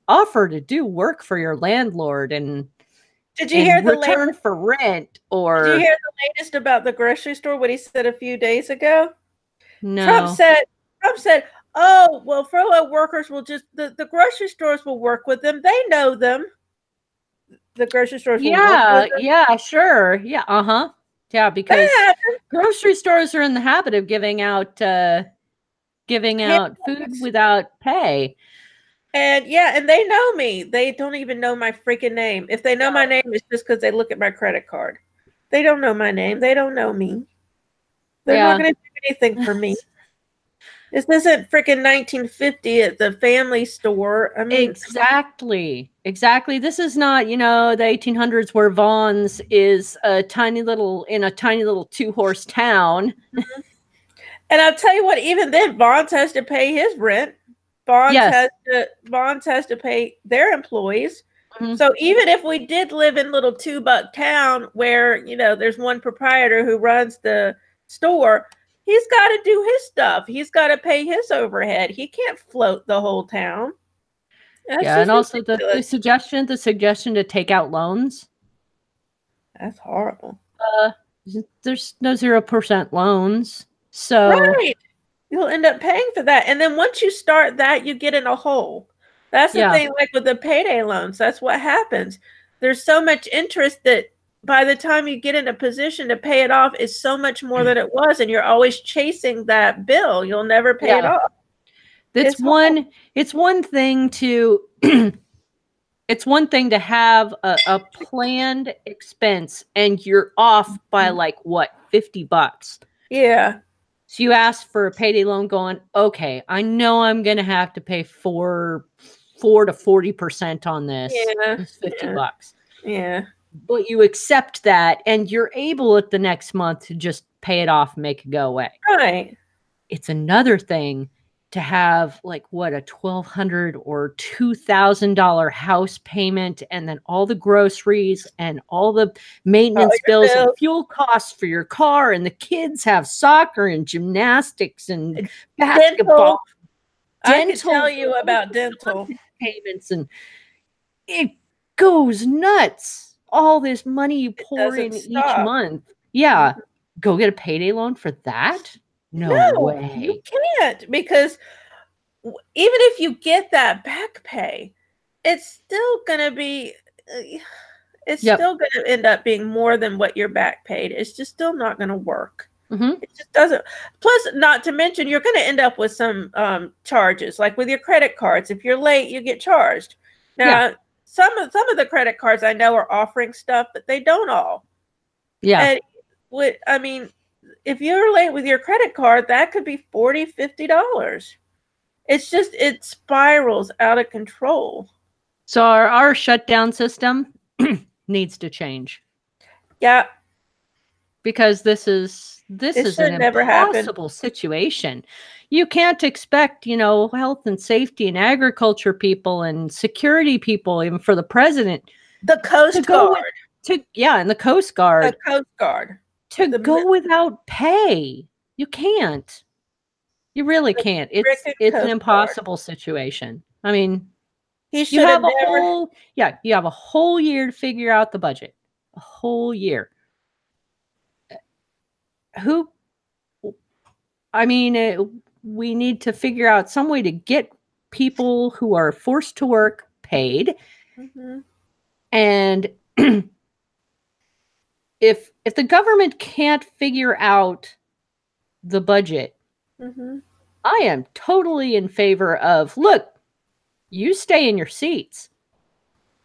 offer to do work for your landlord and did you hear the return for rent? Or did you hear the latest about the grocery store? What he said a few days ago? No. Trump said, "Oh, well, furloughed workers will just the grocery stores will work with them. They know them. The grocery stores will work with them." Yeah, sure. Yeah, Yeah, because grocery stores are in the habit of giving out food without pay. And yeah, and they know me. They don't even know my freaking name. If they know my name, it's just because they look at my credit card. They don't know my name. They don't know me. They're not going to do anything for me. This isn't freaking 1950 at the family store. I mean, exactly. This is not, the 1800s where Vaughn's is a tiny little 2-horse town. And I'll tell you what, even then, Vaughn's has to pay his rent. Vaughn's has to pay their employees. So even if we did live in little $2 town where, there's one proprietor who runs the store, he's got to do his stuff. He's got to pay his overhead. He can't float the whole town. That's and also the suggestion to take out loans. That's horrible. There's no 0% loans. So right. You'll end up paying for that. And then once you start that, you get in a hole. That's the thing, like with the payday loans, that's what happens. There's so much interest that by the time you get in a position to pay it off, it's so much more than it was. And you're always chasing that bill. You'll never pay it off. It's one thing to it's one thing to have a planned expense and you're off by like what, $50. Yeah. So you ask for a payday loan going, okay, I know I'm going to have to pay 4 to 40% on this. Yeah. It's $50. Yeah. But you accept that and you're able at the next month to just pay it off and make it go away. Right. It's another thing to have like what, a $1,200 or $2,000 house payment and then all the groceries and all the maintenance bills and fuel costs for your car, and the kids have soccer and gymnastics and basketball. I can tell you about dental payments, and it goes nuts. All this money you pour in each month. Yeah. Go get a payday loan for that? No way. You can't, because even if you get that back pay, it's still going to be, still going to end up being more than what you're back paid. It's just still not going to work. It just doesn't. Plus, not to mention, you're going to end up with some charges, like with your credit cards. If you're late, you get charged. Now, some of the credit cards I know are offering stuff, but they don't all. Yeah. And if you're late with your credit card, that could be $40, $50. It's just, it spirals out of control. So our shutdown system needs to change. Yeah. Because this is an impossible situation. You can't expect, health and safety and agriculture people and security people, even for the president. The Coast Guard. And the Coast Guard. The Coast Guard. To go without pay. You can't. You really can't. It's an impossible situation. I mean, you have a whole year to figure out the budget. A whole year. We need to figure out some way to get people who are forced to work paid. And if the government can't figure out the budget, I am totally in favor of, look, you stay in your seats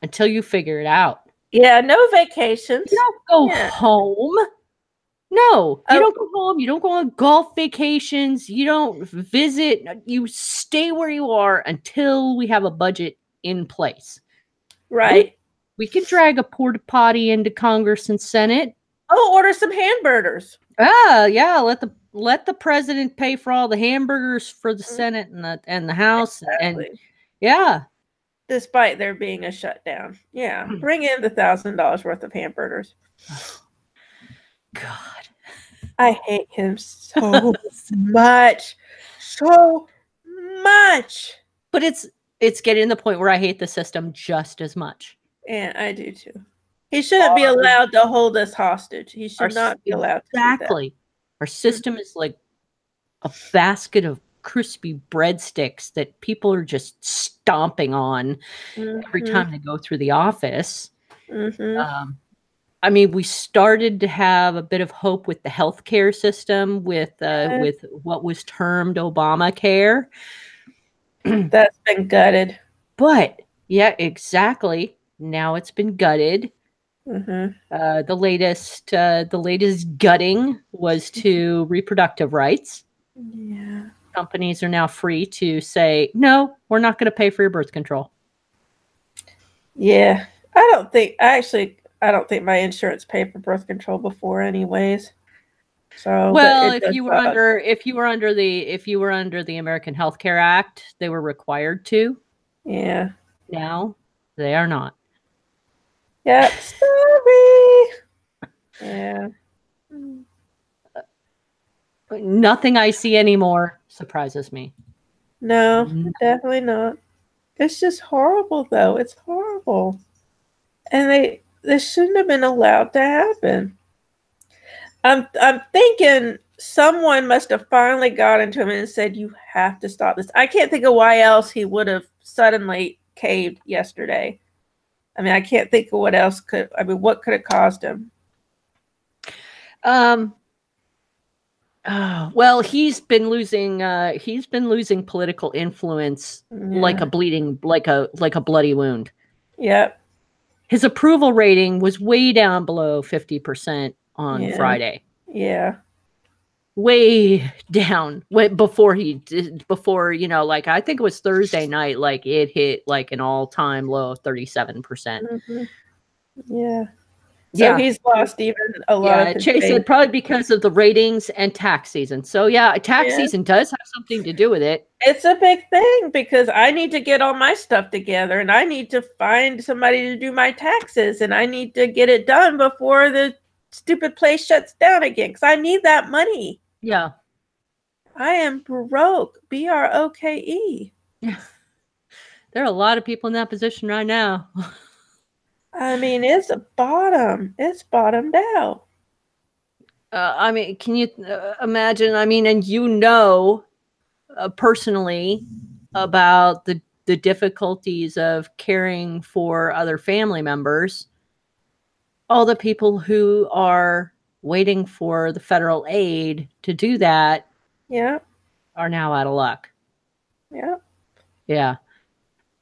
until you figure it out. Yeah, no vacations. You don't go home. No, you don't go home. You don't go on golf vacations. You don't visit. You stay where you are until we have a budget in place. Right. We can drag a porta potty into Congress and Senate. Oh, order some hamburgers. Yeah. Let the president pay for all the hamburgers for the Senate and the House. Exactly. And yeah. Despite there being a shutdown. Yeah. Bring in the $1,000 worth of hamburgers. God. I hate him so much. So much. But it's getting to the point where I hate the system just as much. And I do too. He shouldn't be allowed to hold us hostage. He should not be allowed to do that. Exactly. Our system is like a basket of crispy breadsticks that people are just stomping on every time they go through the office. We started to have a bit of hope with the healthcare system with what was termed Obamacare. That's been gutted. But yeah, exactly. Now it's been gutted. The latest gutting was to reproductive rights. Yeah. Companies are now free to say, no, we're not going to pay for your birth control. Yeah. I don't think my insurance paid for birth control before anyways. So, well, but if you were under the American Health Care Act, they were required to. Yeah. Now they are not. Yep. Sorry. Yeah. Nothing I see anymore surprises me. No, definitely not. It's just horrible, though. It's horrible, and this shouldn't have been allowed to happen. I'm thinking someone must have finally got into him and said, "You have to stop this." I can't think of why else he would have suddenly caved yesterday. I mean, I can't think of what else could. I mean, what could have caused him? Well, he's been losing political influence like a bloody wound. Yep. His approval rating was way down below 50% on Friday. Yeah. Way down before like I think it was Thursday night, like it hit like an all-time low of 37%. Yeah. So he's lost even a lot of his Chase said probably because of the ratings and tax season. So tax season does have something to do with it. It's a big thing because I need to get all my stuff together and I need to find somebody to do my taxes and I need to get it done before the stupid place shuts down again because I need that money. Yeah. I am broke. BROKE. Yeah. There are a lot of people in that position right now. I mean, it's a bottom. It's bottomed out. I mean, can you imagine? I mean, and personally about the difficulties of caring for other family members. All the people who are waiting for the federal aid to do that are now out of luck. Yeah.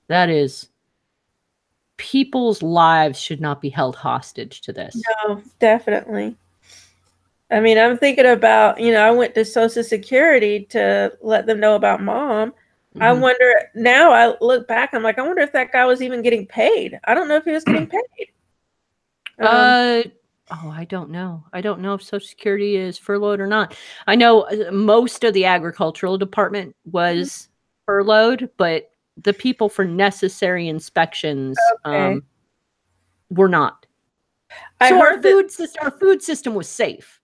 That is, people's lives should not be held hostage to this. No, definitely. I mean, I'm thinking about, I went to Social Security to let them know about Mom. I wonder, now I look back, I'm like, I wonder if that guy was even getting paid. I don't know if he was getting paid. I don't know. I don't know if Social Security is furloughed or not. I know most of the agricultural department was furloughed, but the people for necessary inspections were not. So our food system was safe.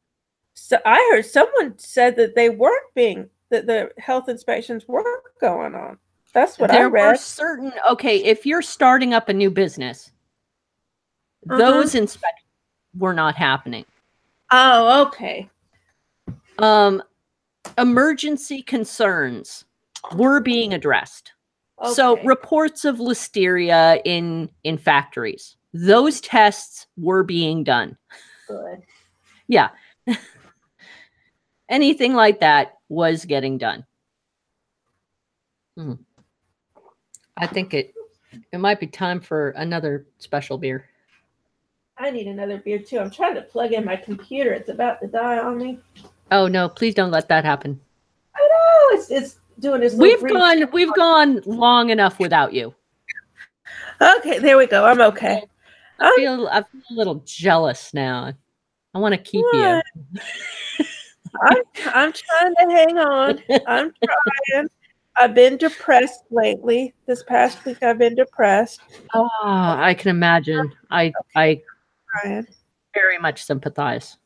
So I heard someone said that they weren't that the health inspections weren't going on. That's what I read. There were certain, if you're starting up a new business, those inspections were not happening. Oh, okay. Emergency concerns were being addressed. Okay. So reports of listeria in factories, those tests were being done. Good. Yeah. Anything like that was getting done. I think it might be time for another special beer. I need another beer too. I'm trying to plug in my computer. It's about to die on me. Oh no, please don't let that happen. I know, it's doing this. We've gone long enough without you. Okay, there we go. I'm okay. I feel a little jealous now. I want to keep you. I'm trying to hang on. I'm trying. I've been depressed lately. This past week, I've been depressed. Oh, I can imagine. I very much sympathize.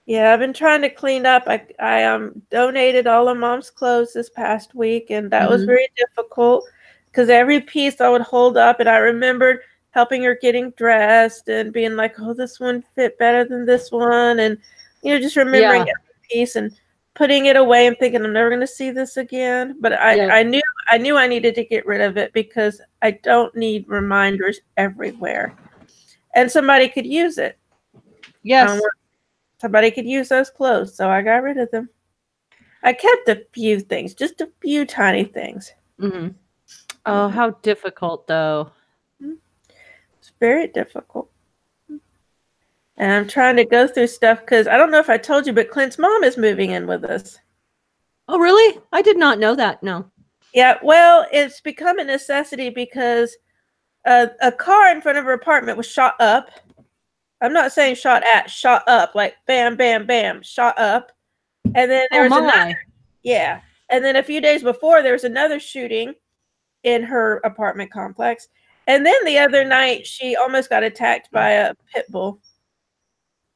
Yeah, I've been trying to clean up. I donated all of Mom's clothes this past week, and that was very difficult because every piece I would hold up, and I remembered helping her getting dressed and being like, "Oh, this one fit better than this one," and just remembering every piece and putting it away and thinking I'm never going to see this again. But I knew I needed to get rid of it because I don't need reminders everywhere, and somebody could use it. Yes. Somebody could use those clothes, so I got rid of them. I kept a few things, just a few tiny things. Oh, how difficult, though. It's very difficult. And I'm trying to go through stuff because I don't know if I told you, but Clint's mom is moving in with us. Oh, really? I did not know that. No. Yeah, well, it's become a necessity because a car in front of her apartment was shot up. I'm not saying shot at, shot up, like bam, bam, bam, shot up. And then there was another. Yeah. And then a few days before, there was another shooting in her apartment complex. And then the other night, she almost got attacked by a pit bull.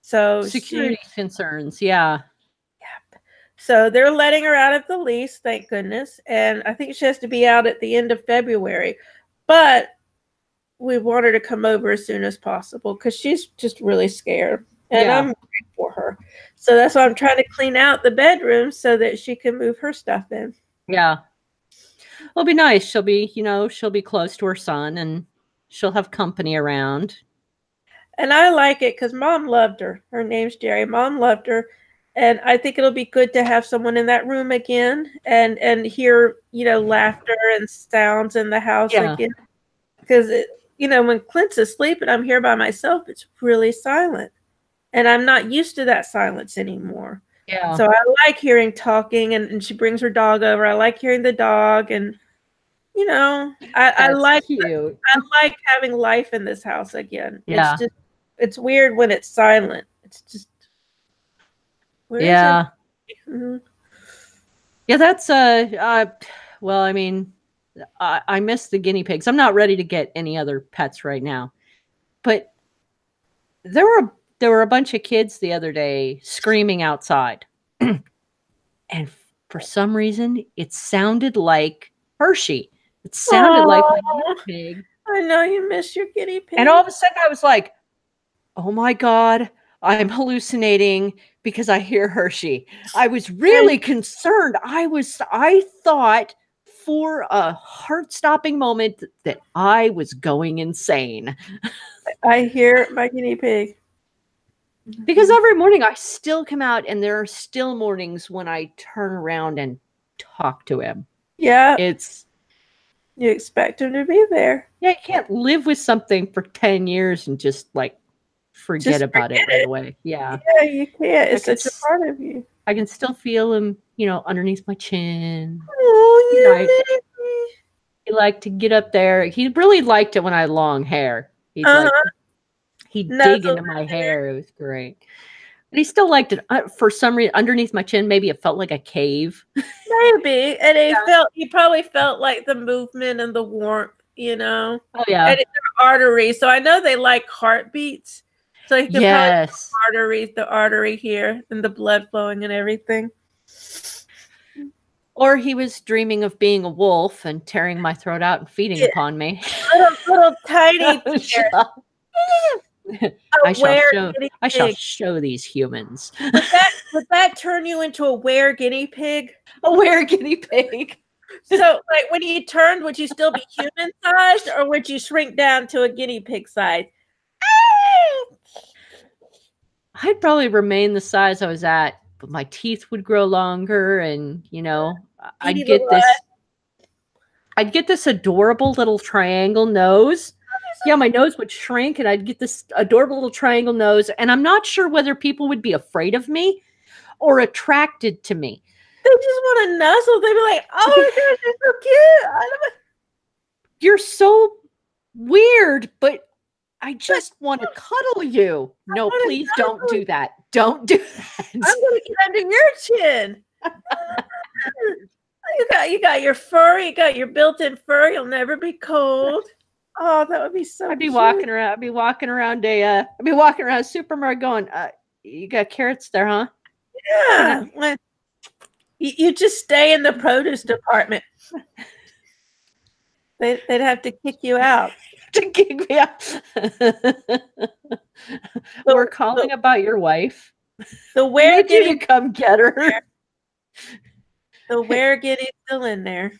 So security concerns, yeah. So they're letting her out of the lease, thank goodness. And I think she has to be out at the end of February. But we want her to come over as soon as possible because she's just really scared. And I'm worried for her. So that's why I'm trying to clean out the bedroom so that she can move her stuff in. Yeah. It'll be nice. She'll be, she'll be close to her son and she'll have company around. And I like it because Mom loved her. Her name's Jerry. Mom loved her. And I think it'll be good to have someone in that room again and hear, laughter and sounds in the house again. Because, when Clint's asleep and I'm here by myself, it's really silent. And I'm not used to that silence anymore. Yeah. So I like hearing talking and she brings her dog over. I like hearing the dog and, I like having life in this house again. Yeah. It's weird when it's silent. It's just. Yeah. Mm-hmm. Yeah, that's well, I mean, I miss the guinea pigs. I'm not ready to get any other pets right now. But there were a bunch of kids the other day screaming outside. And for some reason, it sounded like Hershey. It sounded like my guinea pig. I know you miss your guinea pig. And all of a sudden I was like, oh my God, I'm hallucinating because I hear Hershey. I was really concerned. I thought for a heart-stopping moment that I was going insane. I hear my guinea pig. Because every morning I still come out and there are still mornings when I turn around and talk to him. Yeah. You expect him to be there. Yeah, you can't live with something for 10 years and just forget about it right away. Yeah. Yeah, you can't. It's such a part of you. I can still feel him, underneath my chin. Oh, he liked to get up there. He really liked it when I had long hair. He'd dig into my hair. It was great. But he still liked it. For some reason, underneath my chin, maybe it felt like a cave. Maybe. And he probably felt like the movement and the warmth, Oh, yeah. And it's an artery. So I know they like heartbeats. So he could probably the artery here and the blood flowing and everything. Or he was dreaming of being a wolf and tearing my throat out and feeding upon me. Little tiny I shall show these humans. Would that turn you into a were guinea pig? A were guinea pig. So, when you turned, would you still be human sized, or would you shrink down to a guinea pig size? I'd probably remain the size I was at, but my teeth would grow longer, and I'd get this adorable little triangle nose. Yeah, my nose would shrink and I'd get this adorable little triangle nose. And I'm not sure whether people would be afraid of me or attracted to me. They just want to nuzzle. They'd be like, oh my gosh, you're so cute. You're so weird, but I just want to cuddle you. No, please don't do that. Don't do that. I'm going to get under your chin. You got your fur. You got your built-in fur. You'll never be cold. Oh, that would be so. I'd be walking around a supermarket going, "You got carrots there, huh?" Yeah. You just stay in the produce department. They'd have to kick you out. To kick me out. We're calling about your wife. The were guinea, come get her. The were guinea still in there.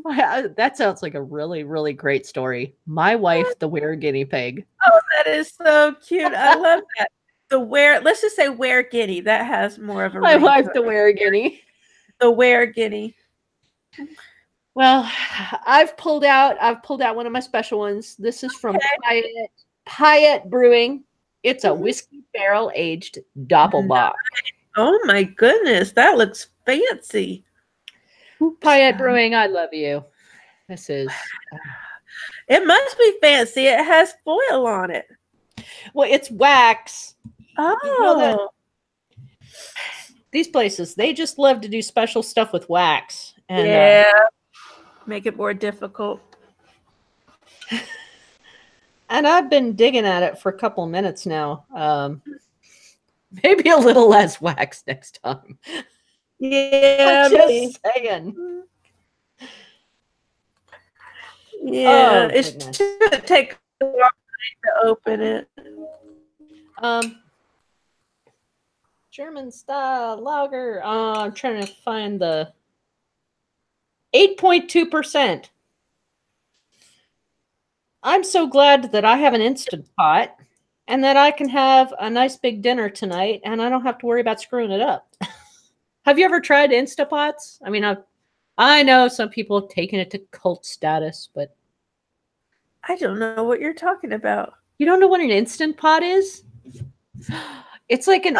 That sounds like a really, really great story. My wife, the were guinea pig. Oh, that is so cute. I love that. Let's just say were guinea. That has more of a. My wife, the were guinea. The were guinea. Well, I've pulled out one of my special ones. This is from Pyatt Brewing. It's a whiskey barrel aged Doppelbock. Oh my goodness, that looks fancy. Pyatt Brewing, I love you. This is. It must be fancy. It has foil on it. Well, it's wax. Oh. You know that these places, they just love to do special stuff with wax. And, yeah. Make it more difficult. And I've been digging at it for a couple of minutes now. Maybe a little less wax next time. Yeah, I'm just saying. Yeah, it should take a long time to open it. German style lager. I'm trying to find the 8.2%. I'm so glad that I have an Instant Pot and that I can have a nice big dinner tonight and I don't have to worry about screwing it up. Have you ever tried Instapots? I mean, I know some people have taken it to cult status, but I don't know what you're talking about. You don't know what an Instant Pot is? It's like an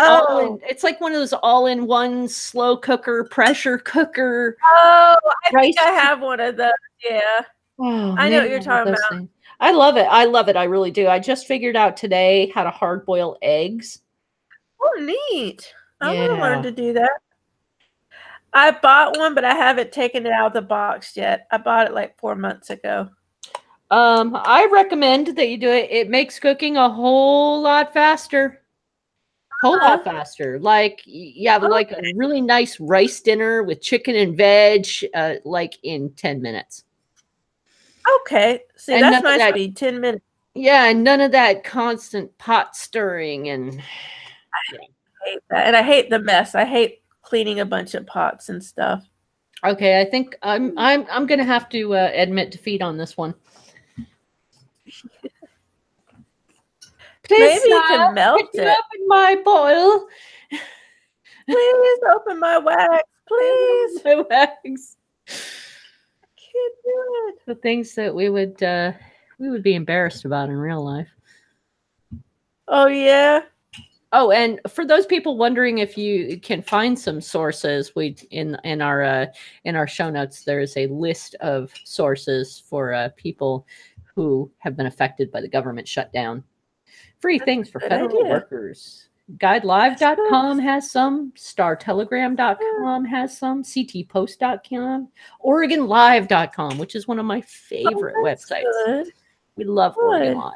it's like one of those all-in-one slow cooker, pressure cooker. Oh, I think I have one of those. Yeah. Oh, I know what you're talking about. Things. I love it. I love it. I really do. I just figured out today how to hard boil eggs. Oh, neat. I want to learn to do that. I bought one, but I haven't taken it out of the box yet. I bought it like 4 months ago. I recommend that you do it. It makes cooking a whole lot faster. Whole lot faster. Like you have like a really nice rice dinner with chicken and veg, like in 10 minutes. Okay. See, and that's nice to be 10 minutes. Yeah, and none of that constant pot stirring and I hate that. And I hate the mess. I hate cleaning a bunch of pots and stuff. Okay, I think I'm gonna have to admit defeat on this one. Please, maybe you can melt it. Open my boil. Please open my wax. Please. My wax. I can't do it. The things that we would be embarrassed about in real life. Oh yeah. Oh, and for those people wondering if you can find some sources, we in our show notes there is a list of sources for people who have been affected by the government shutdown. Free things for federal workers. GuideLive.com has some. StarTelegram.com has some. CTPost.com. OregonLive.com, which is one of my favorite websites. Good. We love Oregon Live.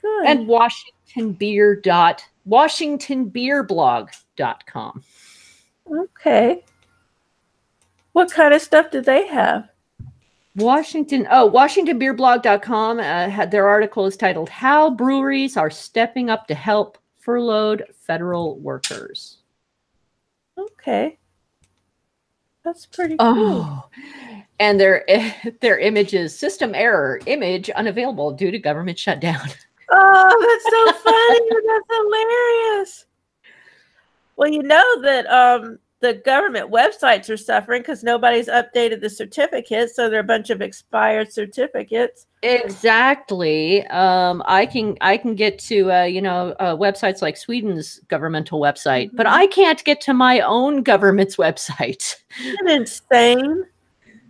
Good. And WashingtonBeerblog.com. Okay. What kind of stuff do they have? WashingtonBeerblog.com had their article is titled "How Breweries Are Stepping Up to Help Furloughed Federal Workers." Okay, that's pretty cool. And their images: system error, image unavailable due to government shutdown. Oh, that's so funny! That's hilarious. Well, you know that the government websites are suffering because nobody's updated the certificates, so there are a bunch of expired certificates. Exactly. I can get to websites like Sweden's governmental website, but I can't get to my own government's website. Isn't it insane?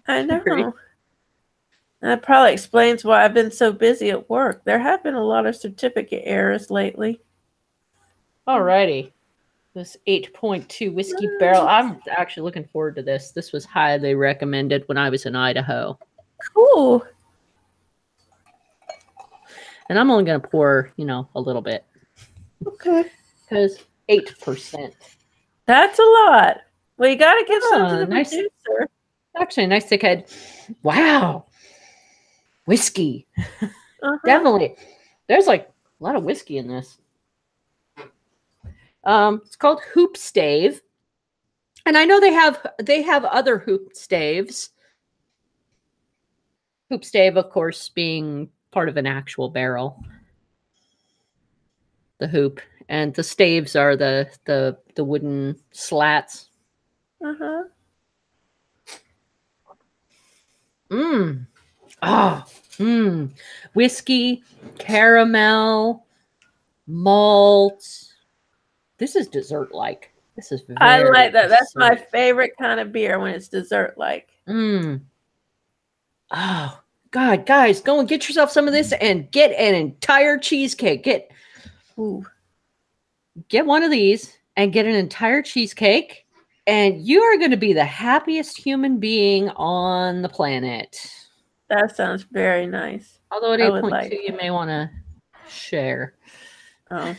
I know. That probably explains why I've been so busy at work. There have been a lot of certificate errors lately. Alrighty. This 8.2 whiskey barrel. I'm actually looking forward to this. This was highly recommended when I was in Idaho. Cool. And I'm only going to pour, a little bit. Okay. Because 8%. That's a lot. Well, you got to give some to the producer. Actually, a nice thick head. Wow. Whiskey. Definitely. There's like a lot of whiskey in this. It's called Hoop Stave, and I know they have other hoop staves. Hoop stave, of course, being part of an actual barrel. The hoop and the staves are the wooden slats. Mmm. Oh. Mmm. Whiskey, caramel, malt. This is dessert-like. This is I like very that. That's my dessert. favorite kind of beer when it's dessert-like. Mmm. Oh, God, guys, go and get yourself some of this and get an entire cheesecake. Ooh. Get one of these and get an entire cheesecake, and you are going to be the happiest human being on the planet. That sounds very nice. Although at I would 8.2, like you may want to share. Oh.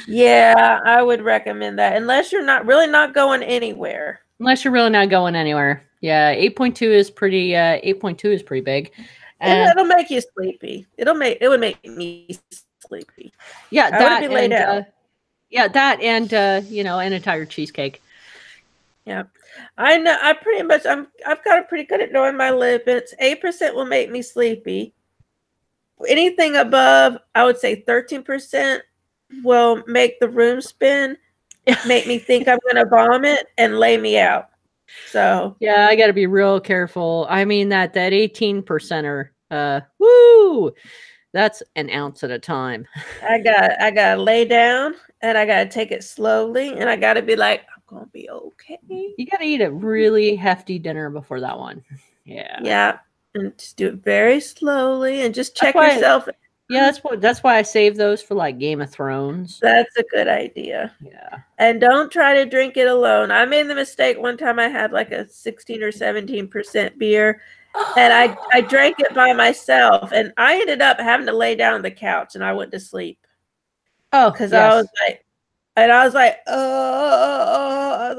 Yeah, I would recommend that unless you're not going anywhere. Unless you're really not going anywhere. Yeah, 8.2 is pretty 8.2 is pretty big. And It'll make you sleepy. It would make me sleepy. yeah, I would be laid out. Yeah, that and an entire cheesecake. Yeah. I know I've got it pretty good at knowing my limits. 8% will make me sleepy. Anything above, I would say 13% will make the room spin, make me think I'm gonna vomit and lay me out. So yeah, I got to be real careful. I mean that 18%er, woo, that's an ounce at a time. I gotta lay down and I gotta take it slowly and I gotta be like, I'm gonna be okay. You got to eat a really hefty dinner before that one. Yeah. Yeah, and just do it very slowly and just check That's why- yourself. Yeah, that's why I save those for like Game of Thrones. That's a good idea. Yeah. And don't try to drink it alone. I made the mistake one time. I had like a 16 or 17% beer, and I drank it by myself, and I ended up having to lay down on the couch, and I went to sleep. Oh, because yes. I was like, I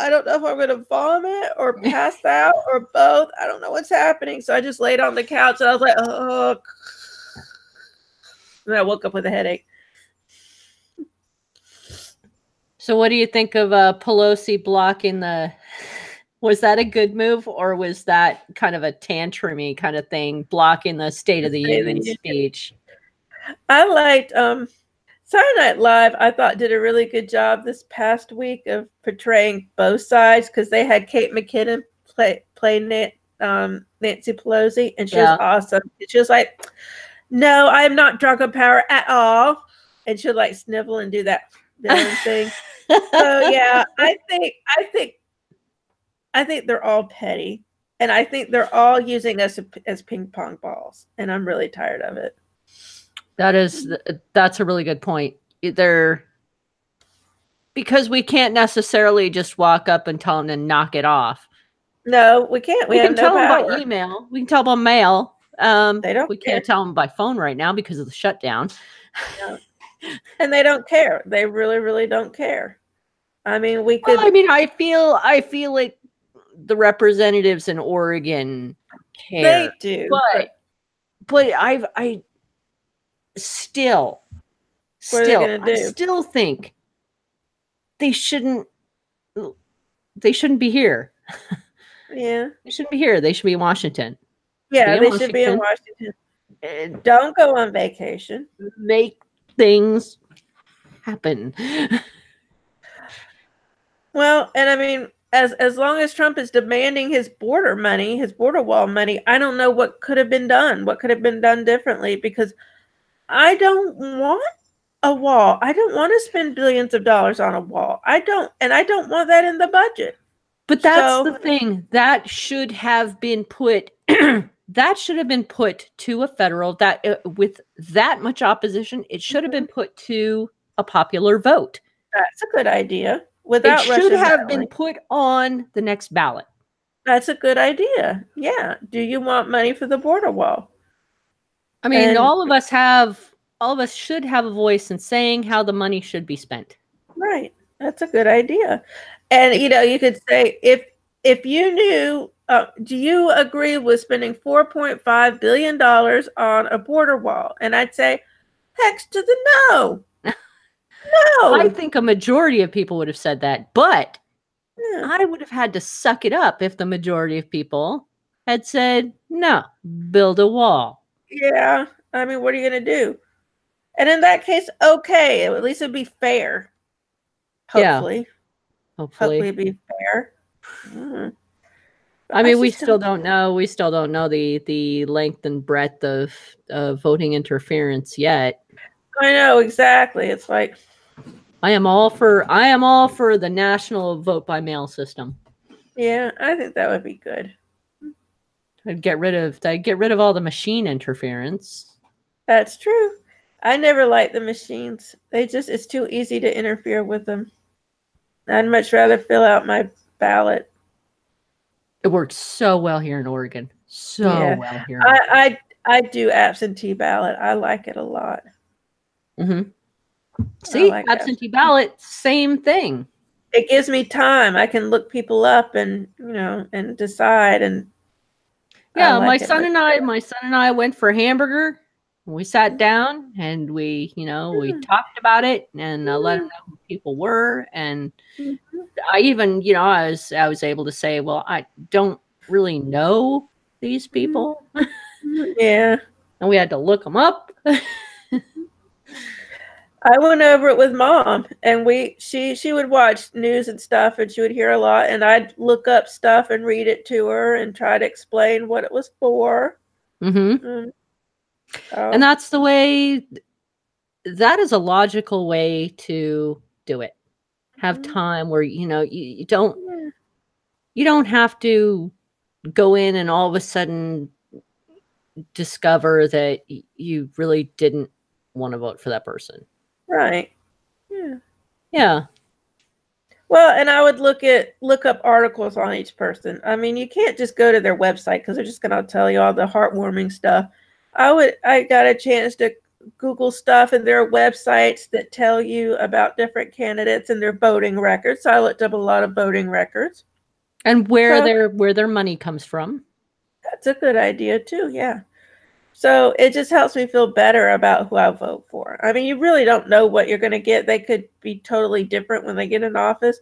don't know if I'm gonna vomit or pass out or both. I don't know what's happening. So I just laid on the couch, and I was like, oh. And I woke up with a headache. So what do you think of Pelosi blocking the... Was that a good move, or was that kind of a tantrumy kind of thing, blocking the State of the Union speech? I liked Saturday Night Live, I thought, did a really good job this past week of portraying both sides, because they had Kate McKinnon play Nancy Pelosi, and she was awesome. She was like, no, I am not drunk on power at all. And she'll like snivel and do that villain thing. So yeah, I think they're all petty, and I think they're all using us as ping pong balls, and I'm really tired of it. That's a really good point. Because we can't necessarily just walk up and tell them to knock it off. No, we can't. We can tell them by email. We can tell them by mail. We can't tell them by phone right now because of the shutdown. No. And they don't care. They really, really don't care. I mean, we could. Well, I mean, I feel like the representatives in Oregon care. They do, but I still think they shouldn't be here. Yeah, they shouldn't be here. They should be in Washington. Yeah, they should be in Washington. And don't go on vacation. Make things happen. Well, and I mean, as long as Trump is demanding his border money, his border wall money, I don't know what could have been done. What could have been done differently? Because I don't want a wall. I don't want to spend billions of dollars on a wall. I don't want that in the budget. But that's the thing. That should have been put that should have been put to a federal with that much opposition, it should have been put to a popular vote. That's a good idea. It should have been put on the next ballot. That's a good idea. Yeah. Do you want money for the border wall? I mean, all of us should have a voice in saying how the money should be spent. Right. That's a good idea. And you could say, if you knew, do you agree with spending $4.5 billion on a border wall? And I'd say, heck to the no. No. I think a majority of people would have said that, but I would have had to suck it up if the majority of people had said, no, build a wall. Yeah. I mean, what are you going to do? And in that case, okay, at least it'd be fair. Hopefully. Yeah. Hopefully it'd be fair. I mean, we still don't know. We still don't know the length and breadth of voting interference yet. I know, exactly. It's like I am all for the national vote by mail system. Yeah, I think that would be good. I'd get rid of all the machine interference. That's true. I never liked the machines. It's too easy to interfere with them. I'd much rather fill out my ballot. It works so well here in Oregon. Well here. I do absentee ballot. I like it a lot. Mm-hmm. See, like absentee ballot, same thing. It gives me time. I can look people up and and decide. And yeah, my son and I went for a hamburger. We sat down and we talked about it and let them know who people were. And I even, I was able to say, well, I don't really know these people. Yeah. And we had to look them up. I went over it with Mom, and she would watch news and stuff, and she would hear a lot, and I'd look up stuff and read it to her and try to explain what it was for. Mm-hmm. And that's the way. That is a logical way to do it. Have time where you don't have to go in and all of a sudden discover that you really didn't want to vote for that person. Right. Yeah. Yeah. Well, and I would look up articles on each person. I mean, you can't just go to their website because they're just going to tell you all the heartwarming stuff. I got a chance to Google stuff, and there are websites that tell you about different candidates and their voting records. So I looked up a lot of voting records. And where their money comes from. That's a good idea too, yeah. So it just helps me feel better about who I vote for. I mean, you really don't know what you're going to get. They could be totally different when they get in office,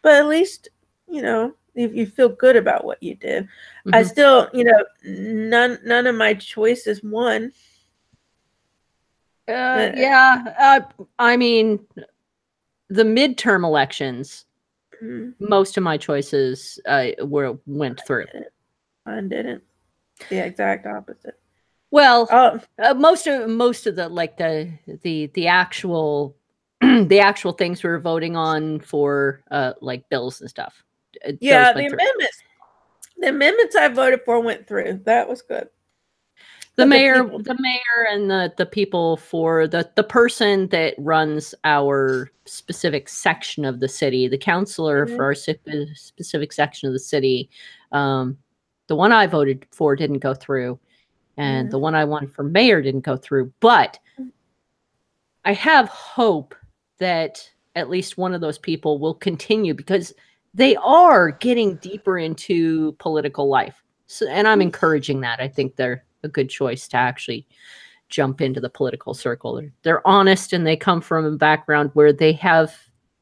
but at least, if you feel good about what you did. Mm-hmm. I still, none of my choices won. Yeah. I mean, the midterm elections, most of my choices went through. Mine didn't. The exact opposite. Well, most of the actual the actual things we were voting on for like bills and stuff. Yeah, the amendments I voted for went through. That was good. The mayor and the people for the person that runs our specific section of the city, the counselor for our specific section of the city, the one I voted for didn't go through. And the one I wanted for mayor didn't go through. But I have hope that at least one of those people will continue because they are getting deeper into political life. So, and I'm encouraging that. I think they're a good choice to actually jump into the political circle. They're honest and they come from a background where they've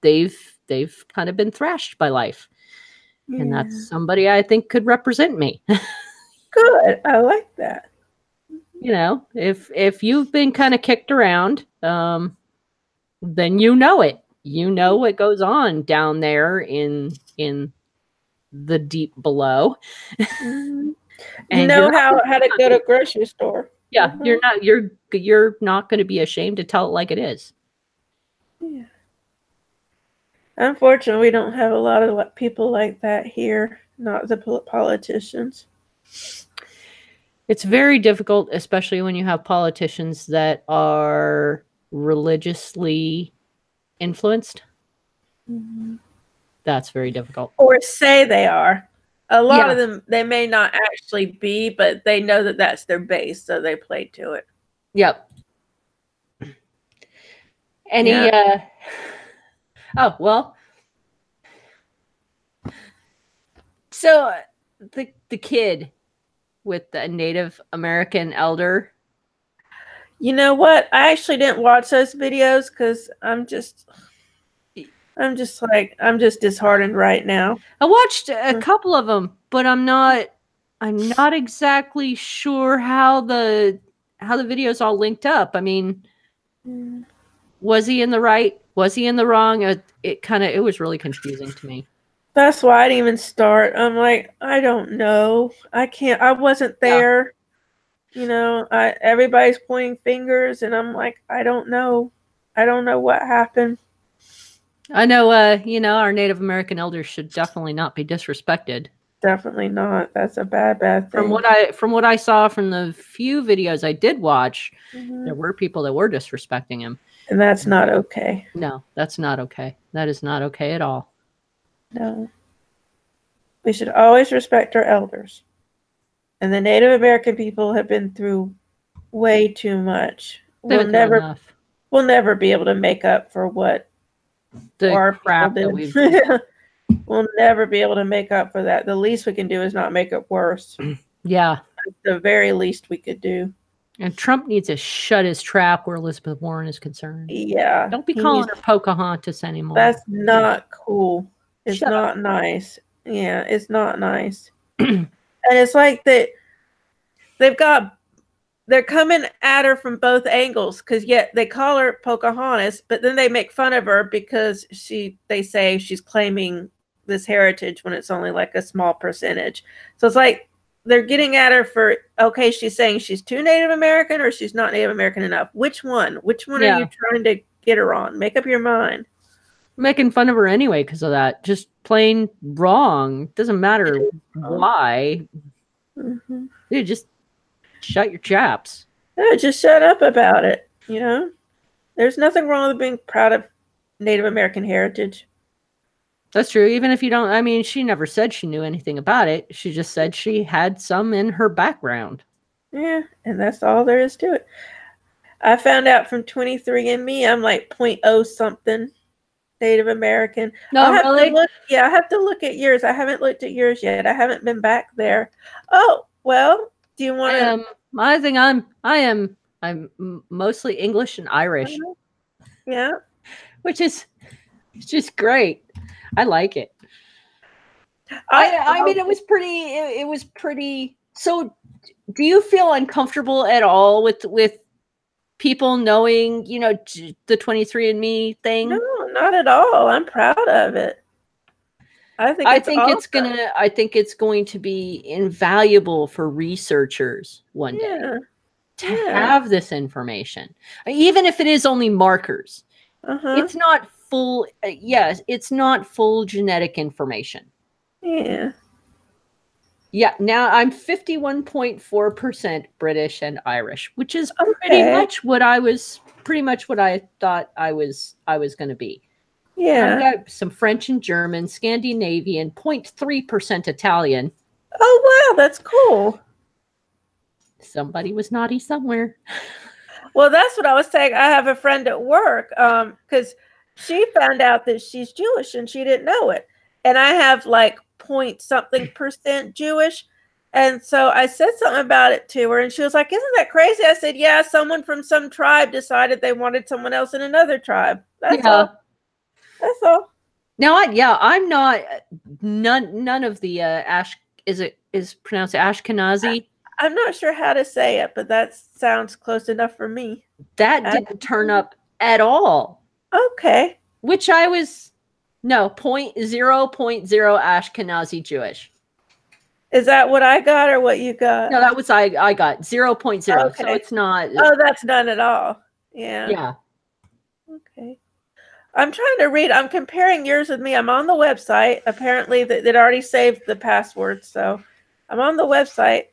kind of been thrashed by life. Yeah. And that's somebody I think could represent me. Good. I like that. If you've been kind of kicked around, then it. You know what goes on down there in the deep below. And you know how to go to a grocery store. Yeah, you're not going to be ashamed to tell it like it is. Yeah. Unfortunately, we don't have a lot of people like that here, not the politicians. It's very difficult, especially when you have politicians that are religiously influenced. Mm-hmm. That's very difficult. Or say they are. A lot of them, they may not actually be, but they know that that's their base, so they play to it. Yep. Oh, well. So the kid with the Native American elder. You know what? I actually didn't watch those videos because I'm just disheartened right now. I watched a couple of them, but I'm not exactly sure how the videos all linked up. I mean, was he in the right? Was he in the wrong? It was really confusing to me. That's why I didn't even start. I'm like, I don't know. I can't. I wasn't there. You know, everybody's pointing fingers, and I'm like, I don't know. I don't know what happened. I know, our Native American elders should definitely not be disrespected. Definitely not. That's a bad From thing. what I saw from the few videos I did watch, Mm-hmm. there were people that were disrespecting him. And that's not okay. No, that's not okay. That is not okay at all. No. We should always respect our elders. And the Native American people have been through way too much. We'll never be able to make up for what our crap that we've done. We'll never be able to make up for that. The least we can do is not make it worse. Yeah. That's the very least we could do. And Trump needs to shut his trap where Elizabeth Warren is concerned. Yeah. Don't be calling her Pocahontas anymore. That's not cool. It's not nice. Yeah, it's not nice. And it's like they're coming at her from both angles, because yet they call her Pocahontas, but then they make fun of her because they say she's claiming this heritage when it's only like a small percentage. So it's like they're getting at her for, okay, she's saying she's too Native American or she's not Native American enough. Which one? Which one are you trying to get her on? Make up your mind. Making fun of her anyway because of that. Just plain wrong. Doesn't matter why. Mm-hmm. Dude, just shut your chaps. No, just shut up about it. You know, there's nothing wrong with being proud of Native American heritage. That's true. Even if you don't, I mean, she never said she knew anything about it. She just said she had some in her background. Yeah, and that's all there is to it. I found out from 23andMe, I'm like 0.0 something Native American. No, really? I have to look at yours. I haven't looked at yours yet. I haven't been back there. Oh, well, do you want to? I think I'm mostly English and Irish. Yeah. Which is just great. I like it. I mean, it was pretty. So, do you feel uncomfortable at all with people knowing, the 23andMe thing? No, not at all. I'm proud of it. I think it's going to be invaluable for researchers one day to have this information, even if it is only markers. It's not full. Yes, it's not full genetic information. Yeah. Yeah. Now I'm 51.4% British and Irish, which is pretty much what I thought I was going to be. Yeah. I got some French and German, Scandinavian, 0.3% Italian. Oh, wow. That's cool. Somebody was naughty somewhere. Well, that's what I was saying. I have a friend at work because she found out that she's Jewish and she didn't know it. And I have like .something% Jewish. And so I said something about it to her and she was like, isn't that crazy? I said, yeah, someone from some tribe decided they wanted someone else in another tribe. That's all. That's all. Now, I'm not none of the is pronounced Ashkenazi. I'm not sure how to say it, but that sounds close enough for me. That didn't turn up at all. Okay. Which I was 0.0 Ashkenazi Jewish. Is that what I got or what you got? No, that was I got 0.0. Okay. So it's not. Oh, that's none at all. Yeah. Yeah. Okay. I'm trying to read. I'm comparing yours with me. I'm on the website. Apparently, that already saved the password. So I'm on the website.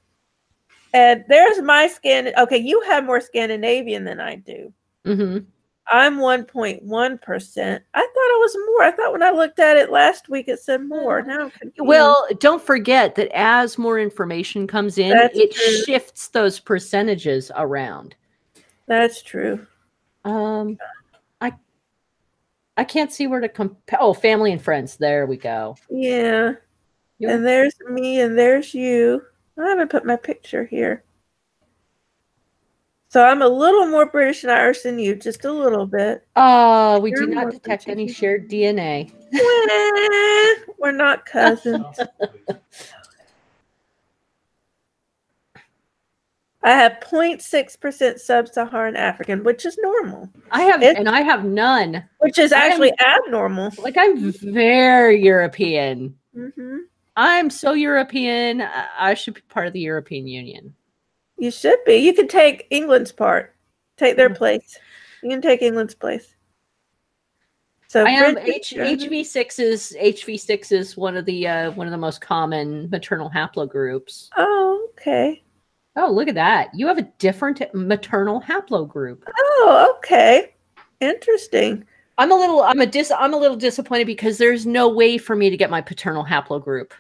And there's my scan. Okay, you have more Scandinavian than I do. Mm-hmm. I'm 1.1%. I thought it was more. I thought when I looked at it last week, it said more. Now I'm confused. Well, don't forget that as more information comes in, it shifts those percentages around. That's true. I can't see where to compare. Oh, family and friends. There we go. Yeah. And there's me and there's you. I haven't put my picture here. So I'm a little more British and Irish than you, just a little bit. We do not detect any shared DNA. We're not cousins. I have 0.6% sub-Saharan African, which is normal. I have none. Which is actually abnormal. Like, I'm very European. Mm-hmm. I'm so European. I should be part of the European Union. You should be. You could take England's part. Take their place. You can take England's place. So I am HV6 is one of the most common maternal haplogroups. Oh, okay. Oh, look at that. You have a different maternal haplogroup. Oh, okay. Interesting. I'm a little disappointed because there's no way for me to get my paternal haplogroup.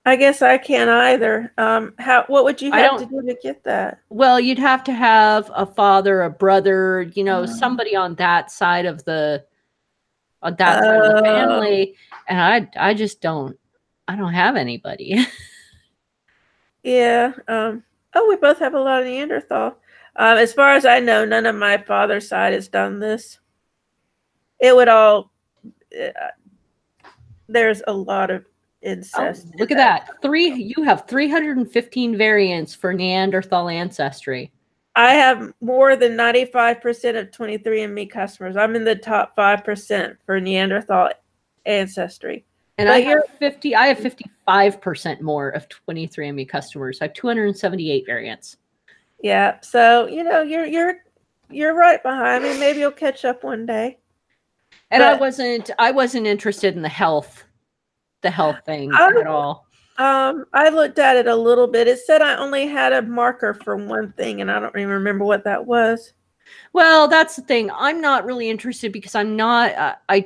I guess I can't either. What would you have to do to get that? Well, you'd have to have a father, a brother, somebody on that side of the family, and I just don't have anybody. Yeah. We both have a lot of Neanderthal. As far as I know, none of my father's side has done this. It would all. There's a lot of incest. Oh, look at that. You have 315 variants for Neanderthal ancestry. I have more than 95% of 23andMe customers. I'm in the top 5% for Neanderthal ancestry. And I have 55% more of 23andMe customers. I have 278 variants. Yeah, so you're right behind me. Maybe you'll catch up one day. And I wasn't interested in the health thing at all. I looked at it a little bit. It said I only had a marker for one thing, and I don't even remember what that was. Well, that's the thing. I'm not really interested because I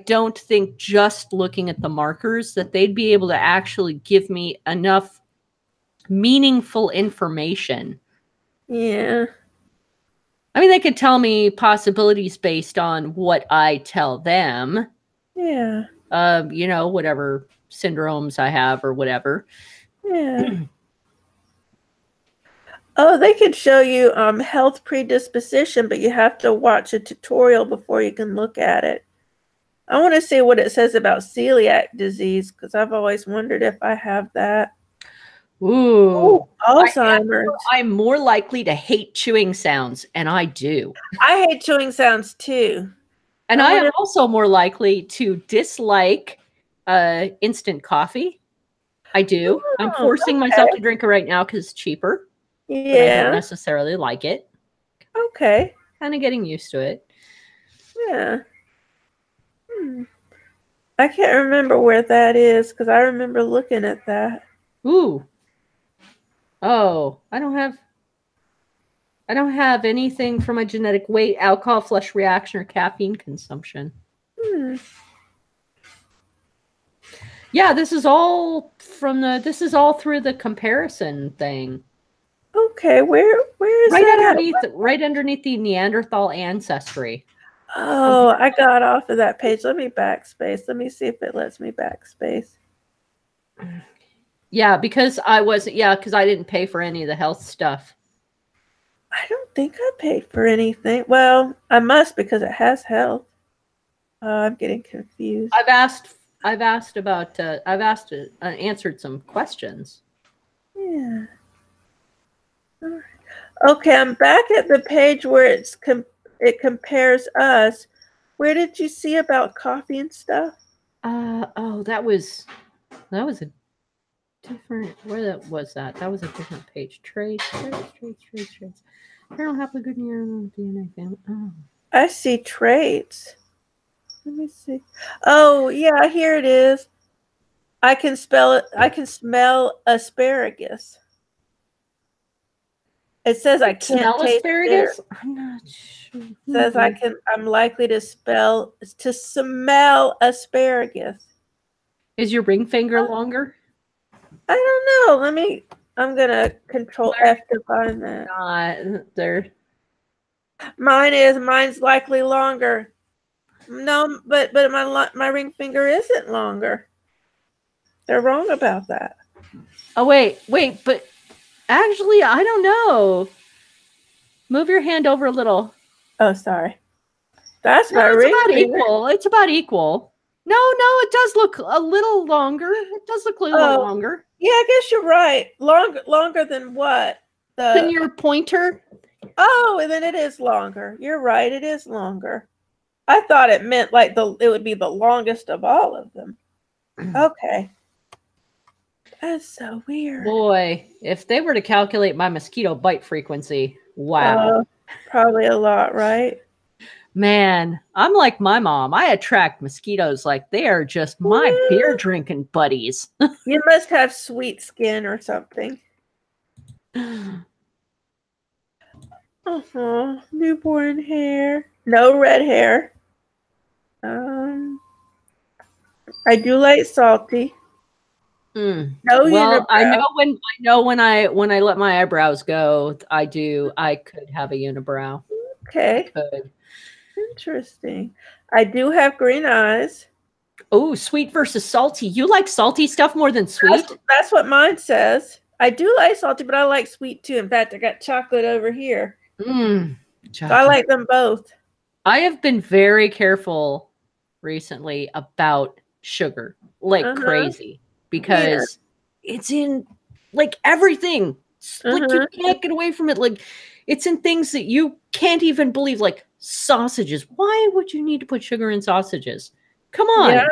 don't think just looking at the markers that they'd be able to actually give me enough meaningful information. Yeah. I mean, they could tell me possibilities based on what I tell them. Yeah. Whatever syndromes I have or whatever. Yeah. Oh, they could show you health predisposition, but you have to watch a tutorial before you can look at it. I want to see what it says about celiac disease because I've always wondered if I have that. Ooh, Alzheimer's. I'm more likely to hate chewing sounds, and I do. I hate chewing sounds too. And I am also more likely to dislike instant coffee. I do. Oh, I'm forcing myself to drink it right now because it's cheaper. Yeah. But I don't necessarily like it. Okay. Kind of getting used to it. Yeah. I can't remember where that is because I remember looking at that. Ooh. Oh, I don't have anything for my genetic weight, alcohol, flush reaction, or caffeine consumption. Yeah, this is all through the comparison thing. Okay, where is that? Right underneath the Neanderthal ancestry. Oh, I got off of that page. Let me backspace. Let me see if it lets me backspace. Yeah, because I didn't pay for any of the health stuff. I don't think I paid for anything. Well, I must because it has health. I'm getting confused. I've answered some questions. Yeah. All right. Okay, I'm back at the page where it compares us. Where did you see about coffee and stuff? That was a different. Where was that? That was a different page. Traits. Colonel Happily Good DNA family. Oh. I see traits. Let me see. Oh, yeah, here it is. I can spell it. I can smell asparagus. It says I can't smell taste asparagus. It. I'm not sure. It says I'm likely to smell asparagus. Is your ring finger longer? I don't know. I'm gonna control F to find that. Not there. Mine's likely longer. No, but my ring finger isn't longer. They're wrong about that. Oh wait, but actually, I don't know. Move your hand over a little. Oh, sorry. That's my ring finger. Equal. It's about equal. No, it does look a little longer. It does look a little longer. Yeah, I guess you're right. Longer than what? Couldn't your pointer? Oh, and then it is longer. You're right. It is longer. I thought it meant like it would be the longest of all of them. Okay. That's so weird. Boy, if they were to calculate my mosquito bite frequency, wow. Probably a lot, right? Man, I'm like my mom. I attract mosquitoes like they are just my beer drinking buddies. You must have sweet skin or something. Newborn hair. No red hair. I do like salty. No, well, unibrow. I know when I let my eyebrows go, I could have a unibrow. Okay. I could. Interesting. I do have green eyes. Oh, sweet versus salty. You like salty stuff more than sweet? That's what mine says. I do like salty, but I like sweet too. In fact, I got chocolate over here. So I like them both. I have been very careful recently about sugar, like crazy, because it's in like everything. Like you can't get away from it. Like it's in things that you can't even believe, like sausages. Why would you need to put sugar in sausages? Come on. Yeah.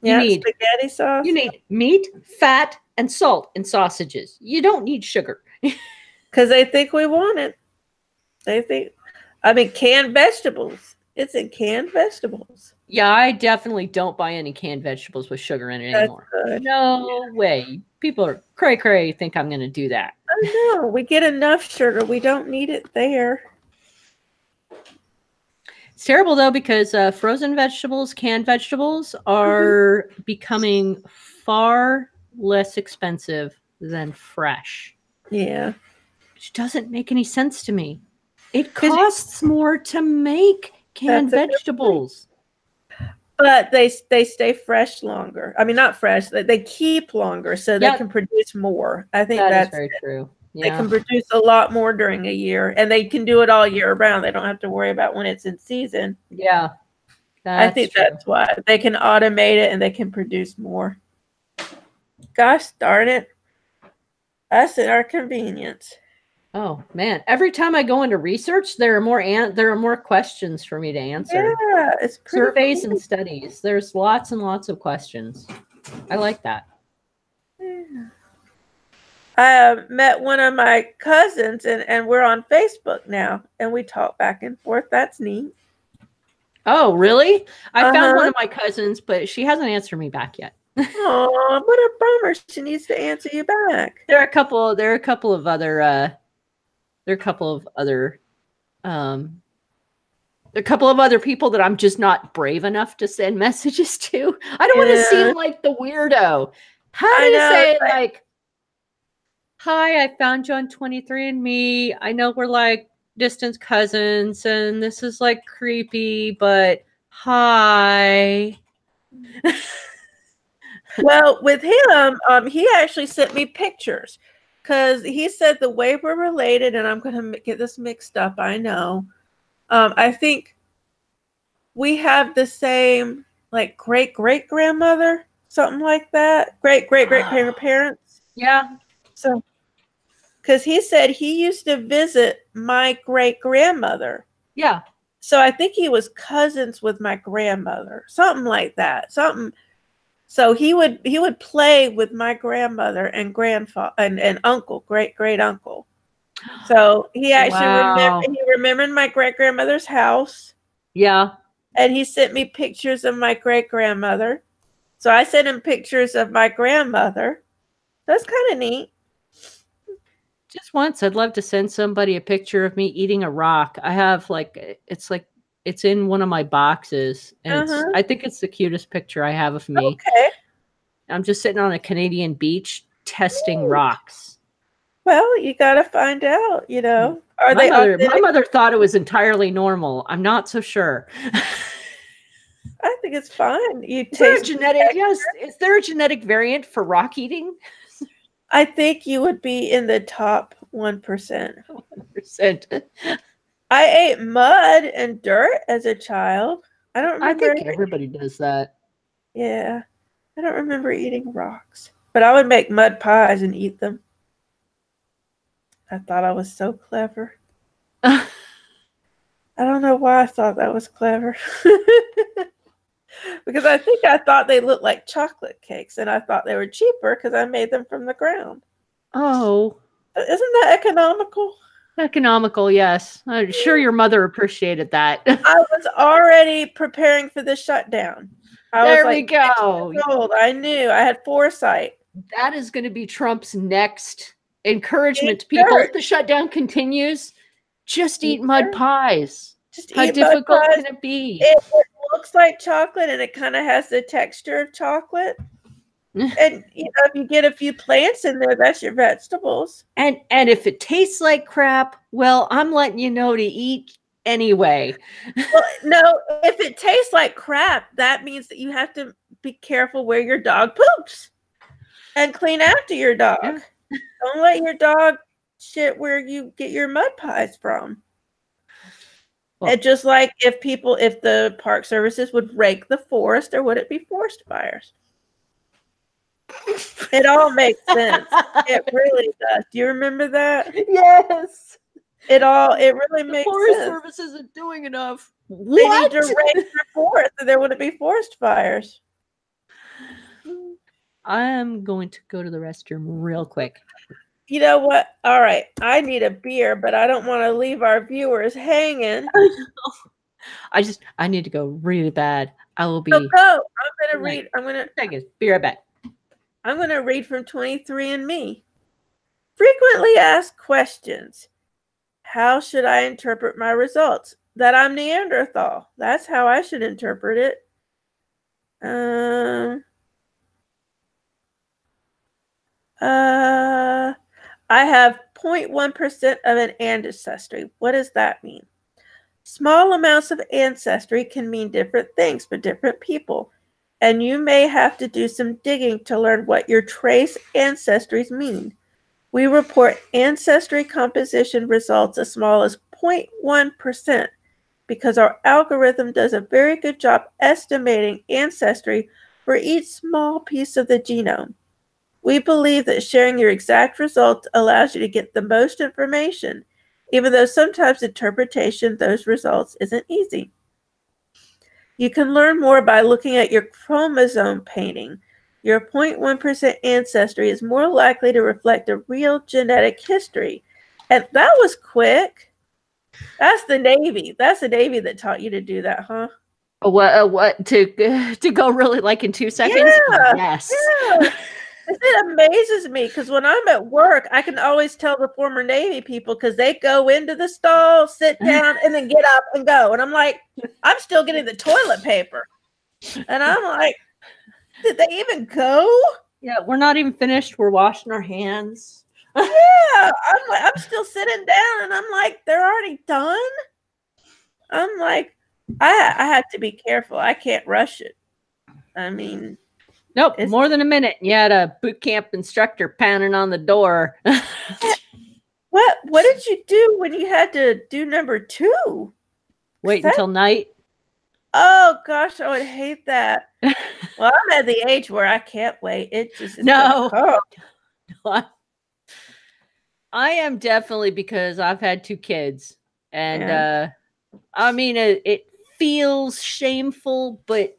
You need spaghetti sauce. You need meat, fat, and salt in sausages. You don't need sugar. Because they think we want it. They think, I mean, canned vegetables. It's in canned vegetables. Yeah, I definitely don't buy any canned vegetables with sugar in it anymore. No way. People are cray-cray think I'm going to do that. I know. We get enough sugar. We don't need it there. It's terrible, though, because frozen vegetables, canned vegetables are becoming far less expensive than fresh. Yeah. Which doesn't make any sense to me. It costs more to make canned vegetables. But they stay fresh longer. I mean, not fresh. They keep longer, so they can produce more. I think that's very true. Yeah. They can produce a lot more during a year, and they can do it all year round. They don't have to worry about when it's in season. Yeah. I think that's why. They can automate it, and they can produce more. Gosh darn it. Us at our convenience. Oh man! Every time I go into research, there are more questions for me to answer. Yeah, it's surveys and studies. There's lots and lots of questions. I like that. Yeah. I met one of my cousins, and we're on Facebook now, and we talk back and forth. That's neat. Oh, really? I found one of my cousins, but she hasn't answered me back yet. Oh, what a bummer! She needs to answer you back. There are a couple of other people that I'm just not brave enough to send messages to. I don't want to seem like the weirdo. How do you say it? Like, hi, I found you on 23andMe. I know we're like distant cousins, and this is like creepy, but hi. Well, with him, he actually sent me pictures. Because he said the way we're related, and I'm going to get this mixed up, I know. I think we have the same, like, great-great-grandmother, something like that. Great-great-great-grandparents. Yeah. So, because he said he used to visit my great-grandmother. Yeah. So I think he was cousins with my grandmother. Something like that. So he would play with my grandmother and grandfather and uncle, great uncle. So he actually remembered my great grandmother's house. Yeah. And he sent me pictures of my great grandmother. So I sent him pictures of my grandmother. That's kind of neat. Just once, I'd love to send somebody a picture of me eating a rock. I have it's in one of my boxes, and I think it's the cutest picture I have of me. Okay. I'm just sitting on a Canadian beach testing rocks. Well, you got to find out, you know. My mother thought it was entirely normal. I'm not so sure. I think it's fine. Is there a genetic variant for rock eating? I think you would be in the top 1%. 1%. I ate mud and dirt as a child. I don't remember. I think everybody does that. Yeah. I don't remember eating rocks. But I would make mud pies and eat them. I thought I was so clever. I don't know why I thought that was clever. Because I think I thought they looked like chocolate cakes, and I thought they were cheaper because I made them from the ground. Oh. Isn't that economical? Economical, yes. I'm sure your mother appreciated that. I was already preparing for the shutdown. There we go. I knew. I had foresight. That is going to be Trump's next encouragement to people. If the shutdown continues, just eat mud pies. Just How difficult can it be? It looks like chocolate, and it kind of has the texture of chocolate. And if you get a few plants in there, that's your vegetables. And if it tastes like crap, well, I'm letting you know to eat anyway. Well, no, if it tastes like crap, that means that you have to be careful where your dog poops and clean after your dog. Yeah. Don't let your dog shit where you get your mud pies from. Well, and just like if the park services would rake the forest, or would it be forest fires? It all makes sense. It really does. Do you remember that? Yes. It really makes sense. Forest Service isn't doing enough. They need to rake the forest, so there wouldn't be forest fires. I'm going to go to the restroom real quick. You know what? All right. I need a beer, but I don't want to leave our viewers hanging. I need to go really bad. I will be. So go. I'm going to be right back. I'm going to read from 23andMe. Frequently asked questions. How should I interpret my results? That I'm Neanderthal. That's how I should interpret it. I have 0.1% of an ancestry. What does that mean? Small amounts of ancestry can mean different things for different people, and you may have to do some digging to learn what your trace ancestries mean. We report ancestry composition results as small as 0.1% because our algorithm does a very good job estimating ancestry for each small piece of the genome. We believe that sharing your exact results allows you to get the most information, even though sometimes interpretation of those results isn't easy. You can learn more by looking at your chromosome painting. Your 0.1% ancestry is more likely to reflect a real genetic history. And that was quick. That's the Navy. That's the Navy that taught you to do that, huh? What to go really like in 2 seconds? Yeah, yes. Yeah. It amazes me because when I'm at work, I can always tell the former Navy people because they go into the stall, sit down, and then get up and go. And I'm like, I'm still getting the toilet paper. And I'm like, did they even go? Yeah, we're not even finished. We're washing our hands. Yeah, I'm still sitting down, and I'm like, they're already done. I'm like, I have to be careful. I can't rush it. I mean. Nope, more than a minute. You had a boot camp instructor pounding on the door. What did you do when you had to do number 2? Wait until night. Oh gosh, I would hate that. Well, I'm at the age where I can't wait. It just is no. I am definitely, because I've had 2 kids, and I mean it feels shameful, but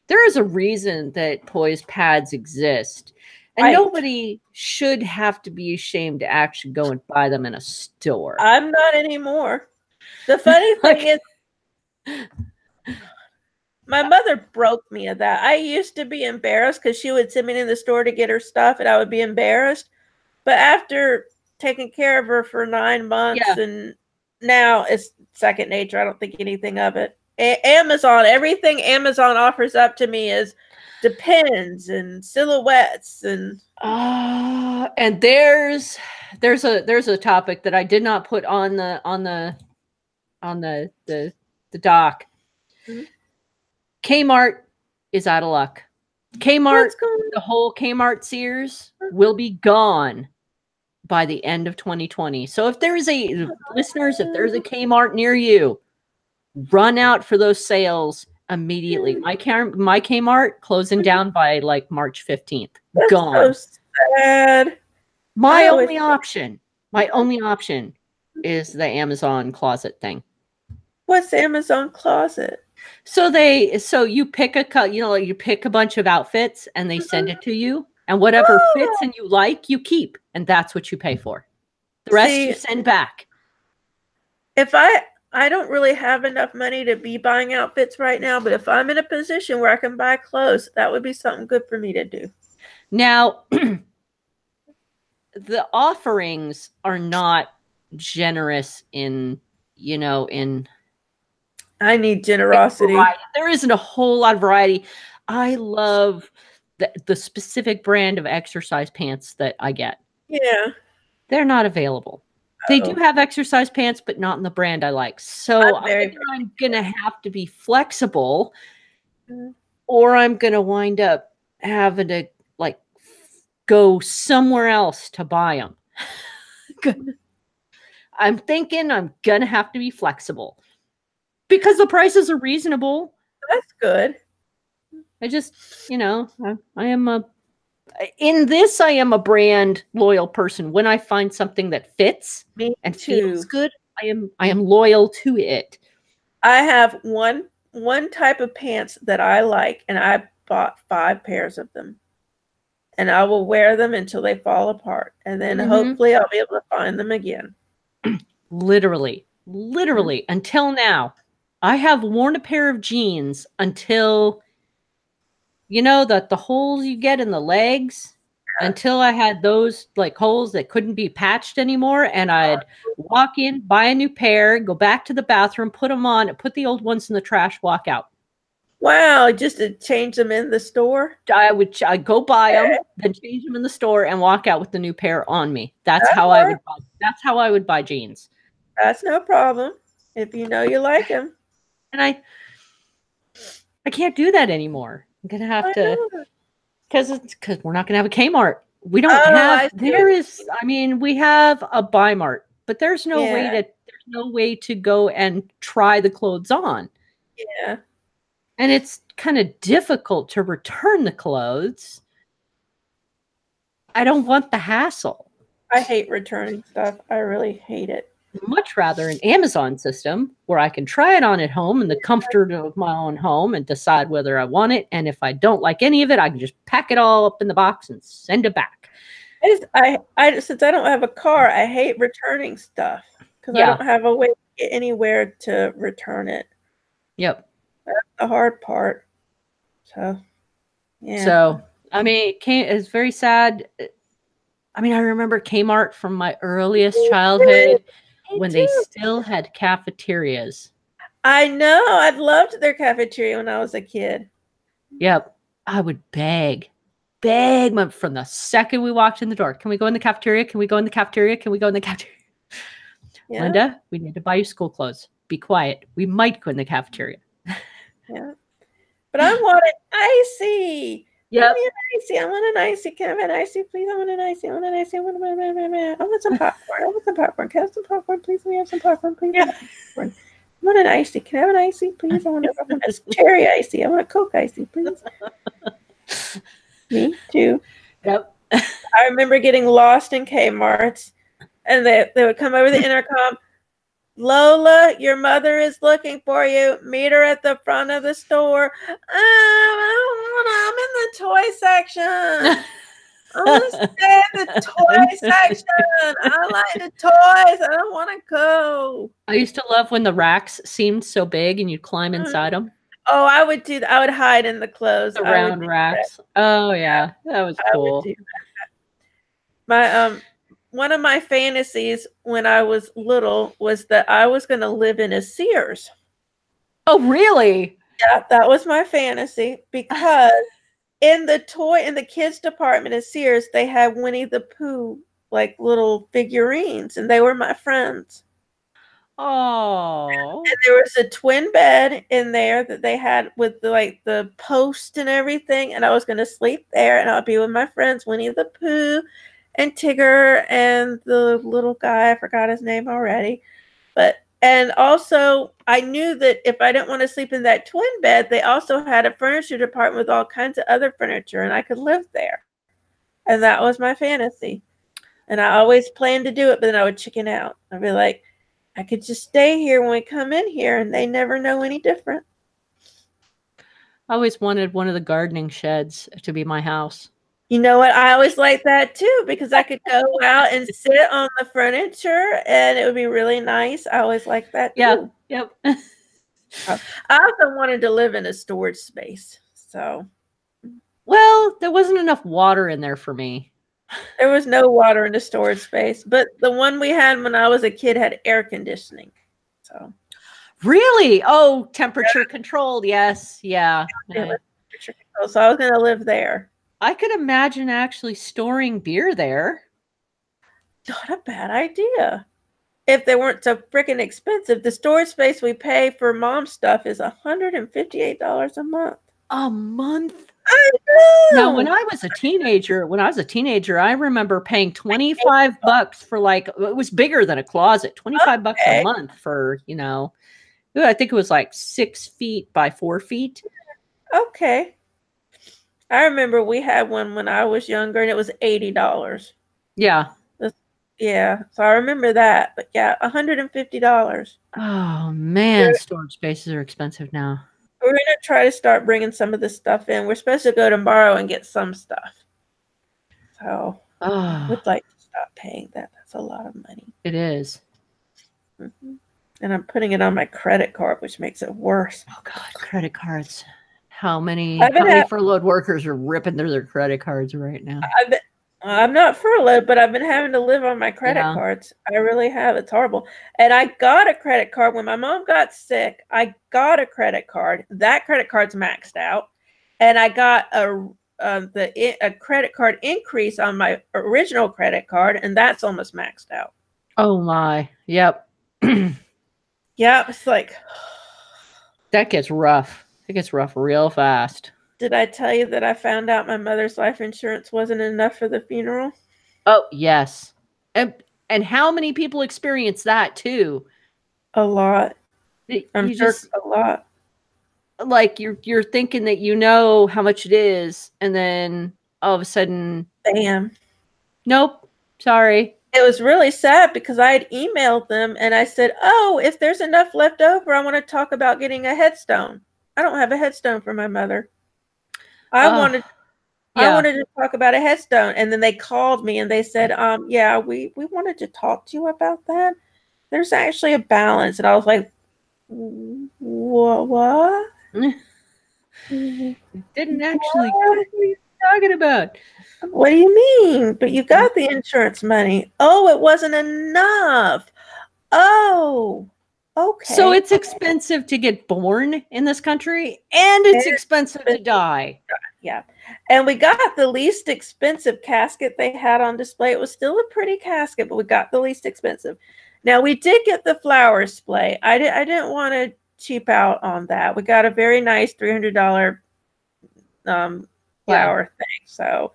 there is a reason that poise pads exist, and nobody should have to be ashamed to actually go and buy them in a store. I'm not anymore. The funny thing is, my mother broke me of that. I used to be embarrassed because she would send me in the store to get her stuff, and I would be embarrassed. But after taking care of her for 9 months, and now it's second nature. I don't think anything of it. Amazon, everything Amazon offers up to me is depends and silhouettes and there's a topic that I did not put on the doc. Mm-hmm. Kmart is out of luck. Kmart, the whole Kmart Sears will be gone by the end of 2020. So if there's listeners, if there's a Kmart near you, run out for those sales immediately. My Kmart closing down by like March 15th. That's gone. So sad. My only option My only option is the Amazon closet thing. What's Amazon closet? So you pick you pick a bunch of outfits and they send it to you, and whatever fits Oh, and you like, you keep, and that's what you pay for. The rest you see, send back. if I don't really have enough money to be buying outfits right now, but if I'm in a position where I can buy clothes, that would be something good for me to do. Now, the offerings are not generous in, in I need generosity. variety. There isn't a whole lot of variety. I love the specific brand of exercise pants that I get. Yeah. They're not available. They do Oh, have exercise pants, but not in the brand I like. So I'm very I'm going to have to be flexible, particular. or I'm going to wind up having to like go somewhere else to buy them. I'm thinking I'm going to have to be flexible because the prices are reasonable. That's good. I just, I am I am a brand loyal person. When I find something that fits Me and too. feels good, I am loyal to it. I have one type of pants that I like, and I bought 5 pairs of them. And I will wear them until they fall apart. And then hopefully I'll be able to find them again. Literally, until now, I have worn a pair of jeans until, the holes you get in the legs, until I had those like holes that couldn't be patched anymore. And I'd walk in, buy a new pair, go back to the bathroom, put them on, put the old ones in the trash, walk out. Wow, just to change them in the store? I'd go buy them, then change them in the store and walk out with the new pair on me. That's how I would buy jeans. That's no problem if you know you like them. And I can't do that anymore. I'm gonna have to, because we're not gonna have a Kmart. We don't have. We have a Bimart, but there's no way to go and try the clothes on. Yeah. And it's kind of difficult to return the clothes. I don't want the hassle. I hate returning stuff. I really hate it. Much rather an Amazon system where I can try it on at home in the comfort of my own home and decide whether I want it. And if I don't like any of it, I can just pack it all up in the box and send it back. Since I don't have a car, I hate returning stuff because I don't have a way to get anywhere to return it. Yep. That's the hard part. So, yeah. So, I mean, it's very sad. I mean, I remember Kmart from my earliest childhood when they still had cafeterias. I know. I loved their cafeteria when I was a kid. Yep. I would beg from the second we walked in the door. Can we go in the cafeteria? Can we go in the cafeteria? Can we go in the cafeteria? Yeah. Linda, we need to buy you school clothes. Be quiet. We might go in the cafeteria. Yeah. But I want an icy. Yep. Give me an icy. I want an icy. Can I have an icy, please? I want an icy. I want an icy. I want some popcorn. I want some popcorn. Can I have some popcorn, please? Can we have some popcorn, please? Yeah. I want an icy. Can I have an icy, please? I want a cherry icy. I want a Coke icy, please. Me too. Yep. I remember getting lost in Kmart's, and they would come over the intercom. Lola, your mother is looking for you. Meet her at the front of the store. I'm in the toy section. I want to stay in the toy section. I like the toys. I don't want to go. I used to love when the racks seemed so big and you'd climb inside them. Oh, I would do that. I would hide in the clothes. The round racks. Oh, yeah. That was cool. One of my fantasies when I was little was that I was going to live in a Sears. Oh, really? Yeah, that was my fantasy because in the kids department at Sears, they had Winnie the Pooh, like little figurines, and they were my friends. Oh. And there was a twin bed in there that they had with the post and everything, and I was going to sleep there, and I'll be with my friends, Winnie the Pooh, and Tigger and the little guy, I forgot his name already. And also I knew that if I didn't want to sleep in that twin bed, they also had a furniture department with all kinds of other furniture and I could live there. And that was my fantasy. And I always planned to do it, but then I would chicken out. I'd be like, I could just stay here when we come in here, and they never know any different. I always wanted one of the gardening sheds to be my house. You know what? I always liked that too, because I could go out and sit on the furniture and it would be really nice. I always liked that too. Yep. I also wanted to live in a storage space. So, well, there wasn't enough water in there for me. There was no water in the storage space, but the one we had when I was a kid had air conditioning. So, really? Oh, temperature controlled. Yes. Yeah. Temperature control. So I was going to live there. I could imagine actually storing beer there. Not a bad idea. If they weren't so freaking expensive. The storage space we pay for mom's stuff is $158 a month. A month? I know. Now, when I was a teenager, I remember paying $25 for like, it was bigger than a closet, $25 a month for, you know, I think it was like 6 feet by 4 feet. Okay. I remember we had one when I was younger and it was $80. Yeah. Yeah. So I remember that. But yeah, $150. Oh, man. Storage spaces are expensive now. We're going to try to start bringing some of this stuff in. We're supposed to go tomorrow and get some stuff. So I would like to stop paying that. That's a lot of money. It is. Mm-hmm. And I'm putting it on my credit card, which makes it worse. Oh, God. Credit cards. How many furloughed workers are ripping through their credit cards right now? I'm not furloughed, but I've been having to live on my credit cards. I really have. It's horrible. And I got a credit card when my mom got sick. I got a credit card. That credit card's maxed out. And I got a credit card increase on my original credit card, and that's almost maxed out. Oh, my. Yep. Yeah, it's like... That gets rough. It gets rough real fast. Did I tell you that I found out my mother's life insurance wasn't enough for the funeral? Oh, yes. And how many people experience that too? A lot. I'm sure a lot. Like you're thinking that you know how much it is, and then all of a sudden, bam. Nope. Sorry. It was really sad because I had emailed them and I said, oh, if there's enough left over, I want to talk about getting a headstone. I don't have a headstone for my mother. I wanted to talk about a headstone. And then they called me and they said, yeah, we wanted to talk to you about that. There's actually a balance. And I was like, what? Didn't actually. What are you talking about? What do you mean? But you got the insurance money. Oh, it wasn't enough. Oh. Okay. So it's expensive to get born in this country, and it's expensive to die. Yeah. And we got the least expensive casket they had on display. It was still a pretty casket, but we got the least expensive. Now, we did get the flower display. I didn't want to cheap out on that. We got a very nice $300 flower thing. So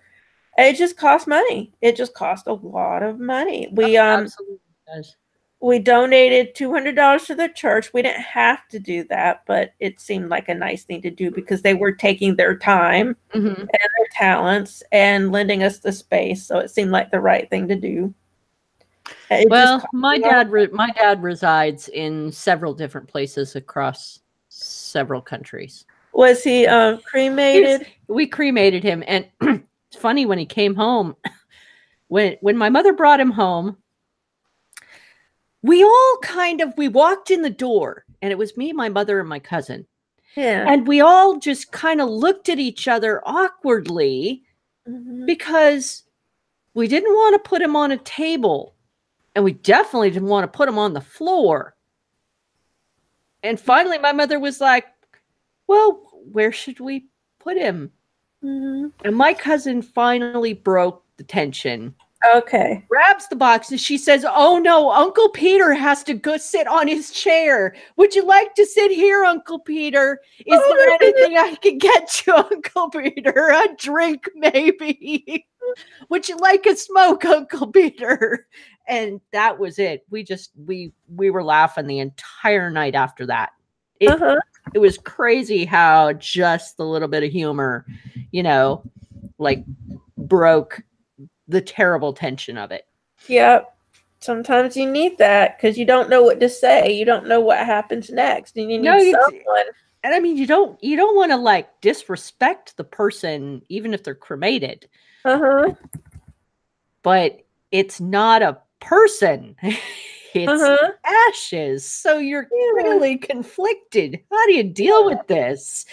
it just cost money. It just cost a lot of money. We absolutely does. We donated $200 to the church. We didn't have to do that, but it seemed like a nice thing to do because they were taking their time and their talents and lending us the space. So it seemed like the right thing to do. Well, my dad resides in several different places across several countries. Was he cremated? We cremated him, and it's funny when he came home. When my mother brought him home, we walked in the door, and it was me, my mother, and my cousin. Yeah. And we all just kind of looked at each other awkwardly because we didn't want to put him on a table, and we definitely didn't want to put him on the floor. And finally, my mother was like, well, where should we put him? And my cousin finally broke the tension. Okay. Grabs the box and she says, oh no, Uncle Peter has to go sit on his chair. Would you like to sit here, Uncle Peter? Is there anything I can get you, Uncle Peter? A drink, maybe. Would you like a smoke, Uncle Peter? And that was it. We were laughing the entire night after that. It was crazy how just the little bit of humor, like broke the terrible tension of it. Yep. Sometimes you need that because you don't know what to say. You don't know what happens next, and you No, need someone. and I mean, you don't want to like disrespect the person, even if they're cremated. Uh-huh. But it's not a person. It's Uh-huh. ashes. So you're Yeah. really conflicted. How do you deal with this?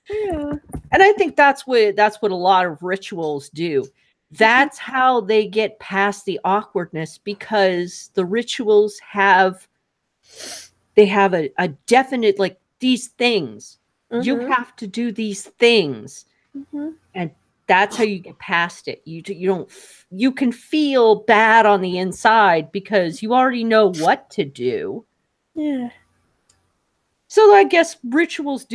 Yeah. And I think that's what a lot of rituals do. That's how they get past the awkwardness, because the rituals have a definite, like, these things. You Mm-hmm. have to do these things. Mm-hmm. And that's how you get past it. You can feel bad on the inside because you already know what to do. Yeah. So I guess religious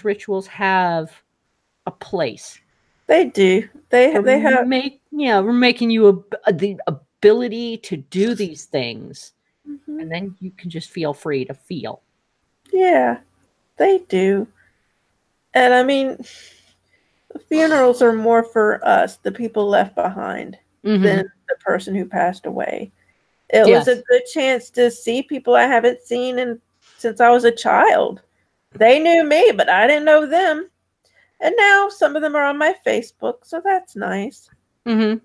rituals have a place. They do. They have. We're making you the ability to do these things, Mm-hmm. and then you can just feel free to feel. Yeah, they do. And I mean, funerals are more for us, the people left behind, than the person who passed away. It was a Yes. good chance to see people I haven't seen since I was a child. They knew me, but I didn't know them. And now some of them are on my Facebook, so that's nice. Mm-hmm.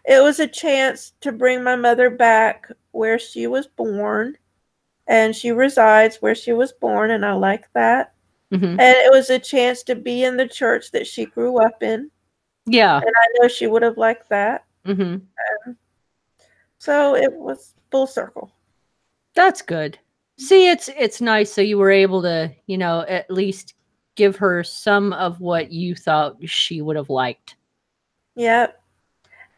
It was a chance to bring my mother back where she was born, and she resides where she was born, and I like that. Mm-hmm. And it was a chance to be in the church that she grew up in, Yeah. and I know she would have liked that. Mm-hmm. So it was full circle. That's good. See, it's nice that you were able to, at least give her some of what you thought she would have liked. Yep.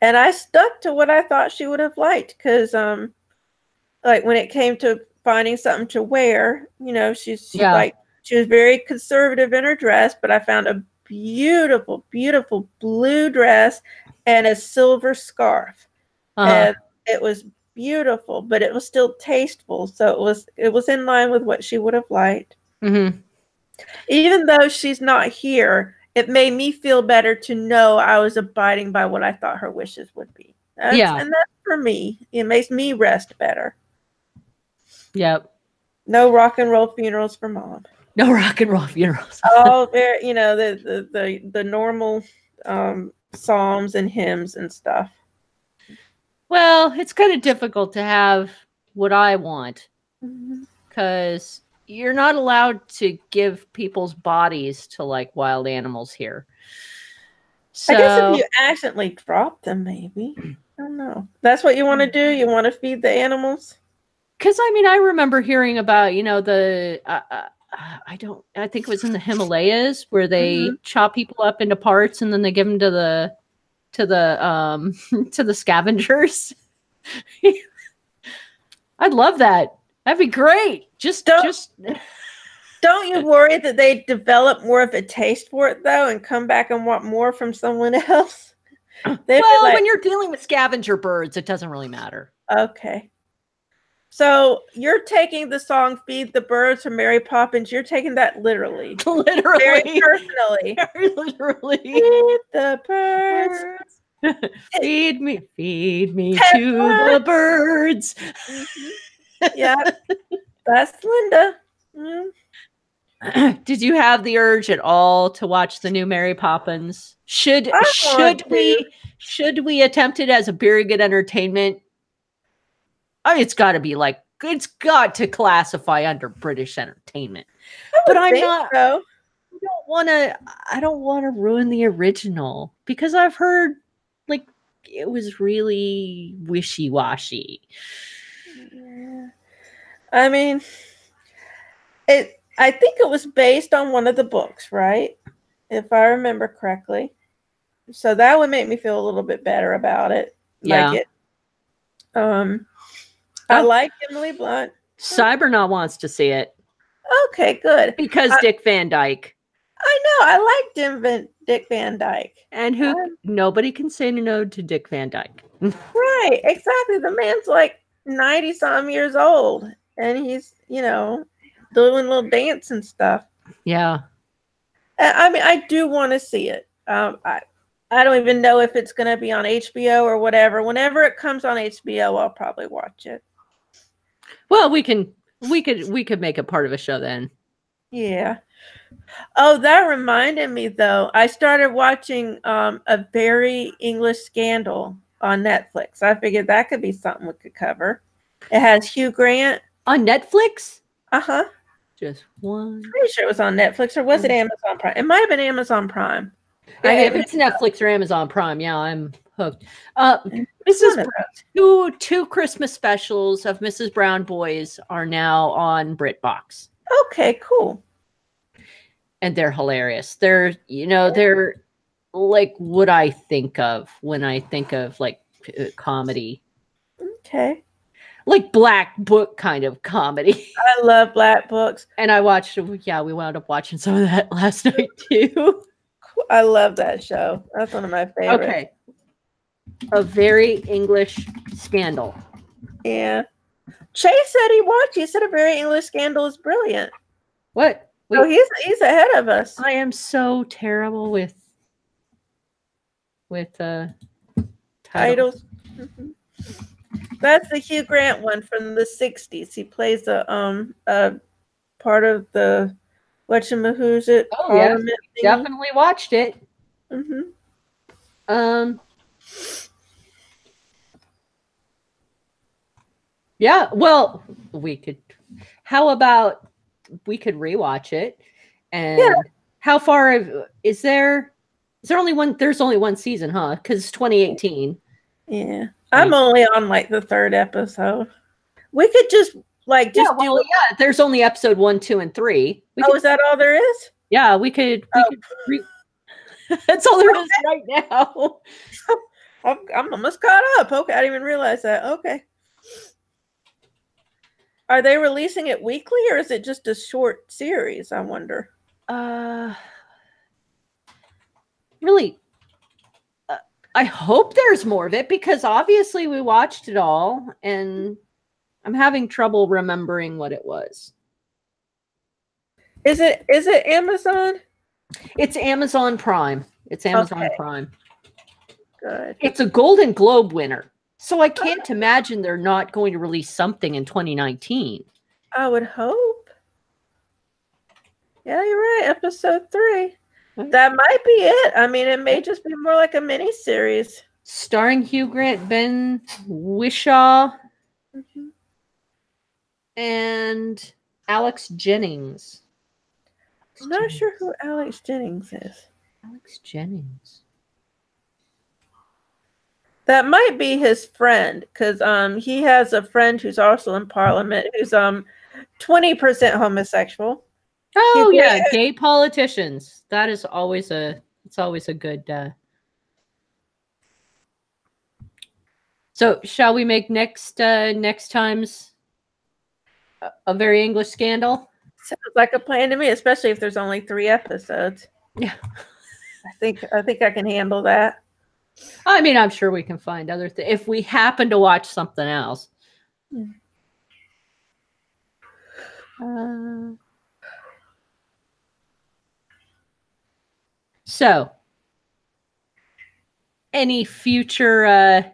And I stuck to what I thought she would have liked because, like when it came to finding something to wear, Yeah. she was very conservative in her dress, but I found a beautiful, beautiful blue dress and a silver scarf, Uh-huh. and it was beautiful, but it was still tasteful. So it was in line with what she would have liked. Mm-hmm. Even though she's not here, it made me feel better to know I was abiding by what I thought her wishes would be. Yeah. And that's for me. It makes me rest better. Yep. No rock and roll funerals for mom. No rock and roll funerals. All very, the normal psalms and hymns and stuff. Well, it's kind of difficult to have what I want, because you're not allowed to give people's bodies to like wild animals here. So I guess if you accidentally drop them, maybe. I don't know. That's what you want to do? You want to feed the animals? Because I mean, I remember hearing about I think it was in the Himalayas where they chop people up into parts and then they give them to the to the scavengers. I'd love that. That'd be great. Don't you worry that they develop more of a taste for it though and come back and want more from someone else? Well, when you're dealing with scavenger birds, it doesn't really matter. Okay. So you're taking the song Feed the Birds from Mary Poppins, you're taking that literally. Literally. Very personally. Very literally. Feed the birds. Feed me to the birds. Yeah. That's Linda. Did you have the urge at all to watch the new Mary Poppins? Should we attempt it as a Beery Good Entertainment? It's got to classify under British entertainment. But I'm not. So. I don't want to ruin the original because I've heard like it was really wishy-washy. Yeah. I mean, I think it was based on one of the books, right? If I remember correctly. So that would make me feel a little bit better about it. Yeah. Like it. I like Emily Blunt. Cybernaut wants to see it. Okay, good. Because Dick Van Dyke. I know. I like Dick Van Dyke. And nobody can say no to Dick Van Dyke. Right, exactly. The man's like 90-some years old. And he's, doing little dance and stuff. Yeah. I mean, I do want to see it. I don't even know if it's going to be on HBO or whatever. Whenever it comes on HBO, I'll probably watch it. Well, we could make it part of a show then. Yeah. Oh, that reminded me though. I started watching a Very English Scandal on Netflix. I figured that could be something we could cover. It has Hugh Grant on Netflix. Just one. Pretty sure it was on Netflix, or was it Amazon Prime? It might have been Amazon Prime. If it's Netflix or Amazon Prime, yeah, I'm hooked. Two Christmas specials of Mrs. Brown Boys are now on BritBox. Okay, cool. And they're hilarious. They're like what I think of when I think of like comedy. Okay. Like Black Book kind of comedy. I love Black Books. And I watched, we wound up watching some of that last night too. I love that show. That's one of my favorites. Okay. A Very English Scandal. Yeah. Chase said he watched. He said A Very English Scandal is brilliant. What? Wait. Oh, he's ahead of us. I am so terrible with titles. Mm-hmm. That's the Hugh Grant one from the 60s. He plays a part of the whatchamahoosit. Oh yeah, definitely watched it. Mm-hmm. Yeah, well, how about we could rewatch it? And how far is there? Is there only one? There's only one season, huh? Because it's 2018. Yeah, I'm only on like the 3rd episode. We could just do. There's only episode 1, 2, and 3. Is that all there is? Yeah, we could. That's all there is right now. I'm almost caught up. Okay, I didn't even realize that. Okay. Are they releasing it weekly, or is it just a short series? I wonder. Really, I hope there's more of it, because obviously we watched it all, and I'm having trouble remembering what it was. Is it Amazon? It's Amazon Prime. It's Amazon Prime. Good. It's a Golden Globe winner. So I can't imagine they're not going to release something in 2019. I would hope. Yeah, you're right. Episode 3. That might be it. I mean, it may just be more like a mini series. Starring Hugh Grant, Ben Whishaw, and Alex Jennings. I'm not sure who Alex Jennings is. Alex Jennings. That might be his friend, because he has a friend who's also in Parliament who's 20% homosexual. Oh yeah, gay politicians. That is always a good. So shall we make next time's A Very English Scandal? Sounds like a plan to me, especially if there's only 3 episodes. Yeah, I think I can handle that. I mean, I'm sure we can find other things if we happen to watch something else. So, any future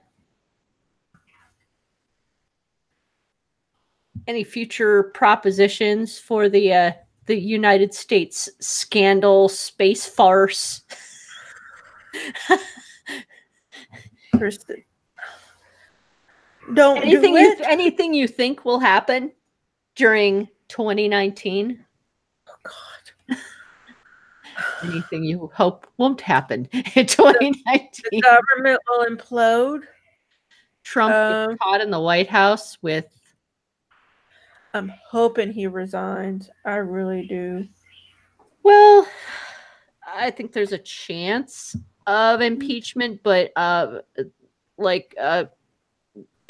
propositions for the United States scandal space farce? Anything you think will happen during 2019? Oh God. Anything you hope won't happen in 2019? The government will implode. Trump gets caught in the White House with. I'm hoping he resigns. I really do. Well, I think there's a chance of impeachment, but the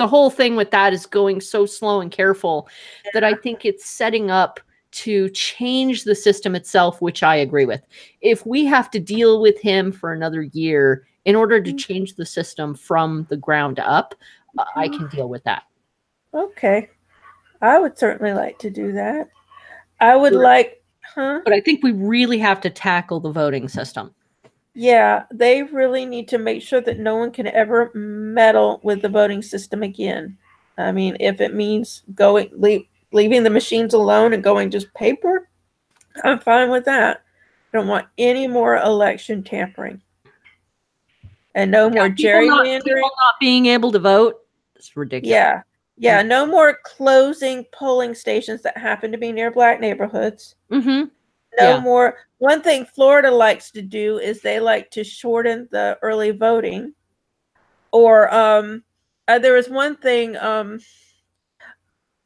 whole thing with that is going so slow and careful that I think it's setting up to change the system itself, which I agree with. If we have to deal with him for another year in order to change the system from the ground up, I can deal with that. Okay. I would certainly like to do that. I would but I think we really have to tackle the voting system. Yeah, they really need to make sure that no one can ever meddle with the voting system again. I mean, if it means leaving the machines alone and going just paper, I'm fine with that. I don't want any more election tampering. And no more gerrymandering. People not being able to vote. It's ridiculous. Yeah. Yeah, no more closing polling stations that happen to be near black neighborhoods. Mm-hmm. No more. One thing Florida likes to do is they like to shorten the early voting. Or there was one thing,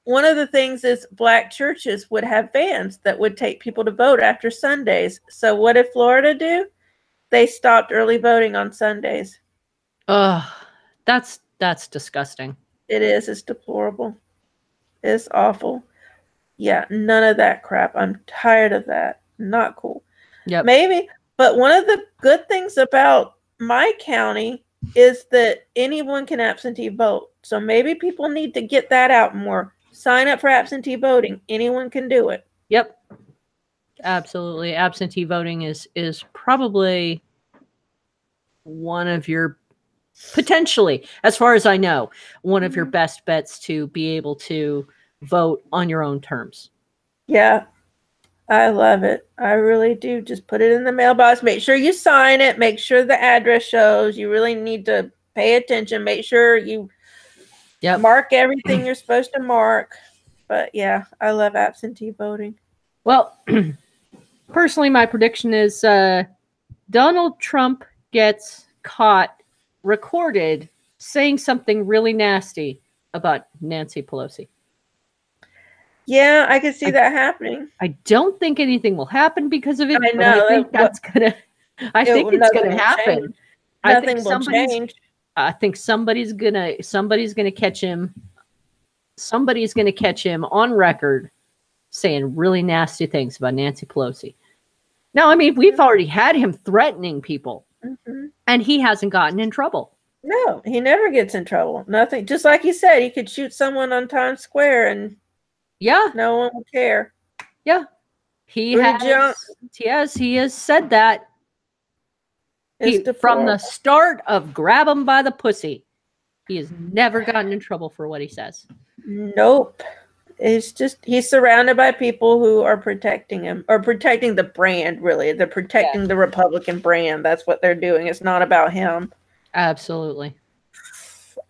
one of the things is black churches would have vans that would take people to vote after Sundays. So what did Florida do? They stopped early voting on Sundays. That's disgusting. It is. It's deplorable. It's awful. Yeah, none of that crap. I'm tired of that. Not cool. Yep. Maybe, but one of the good things about my county is that anyone can absentee vote. So maybe people need to get that out more. Sign up for absentee voting. Anyone can do it. Yep. Absolutely. Absentee voting is probably one of your, potentially, as far as I know, one of your best bets to be able to vote on your own terms. Yeah. I love it. I really do. Just put it in the mailbox. Make sure you sign it. Make sure the address shows. You really need to pay attention. Make sure you mark everything you're supposed to mark. But yeah, I love absentee voting. Well, personally, my prediction is Donald Trump gets caught recorded saying something really nasty about Nancy Pelosi. Yeah, I can see that happening. I don't think anything will happen because of it. I know. I think that's gonna. I think it's gonna happen. Nothing will change. I think somebody's gonna catch him. Somebody's gonna catch him on record saying really nasty things about Nancy Pelosi. Now, I mean, we've already had him threatening people, and he hasn't gotten in trouble. No, he never gets in trouble. Nothing. Just like he said, he could shoot someone on Times Square and no one would care. Yeah. He has said that. From the start of grab him by the pussy, he has never gotten in trouble for what he says. Nope. It's just he's surrounded by people who are protecting him, or protecting the brand, really. They're protecting the Republican brand. That's what they're doing. It's not about him. Absolutely.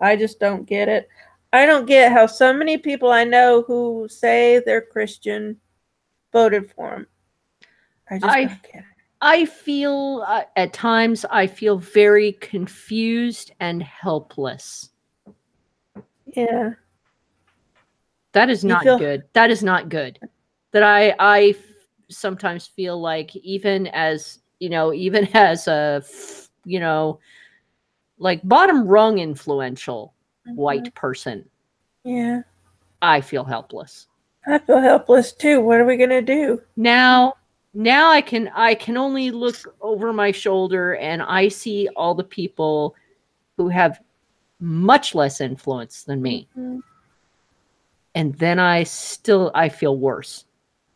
I just don't get it. I don't get how so many people I know who say they're Christian voted for him. I just don't get it. I feel at times I feel very confused and helpless. Yeah. That is not good. That is not good. That I sometimes feel like even as a like bottom rung influential white person. Yeah. I feel helpless. I feel helpless too. What are we going to do? Now I can only look over my shoulder and I see all the people who have much less influence than me. And then I feel worse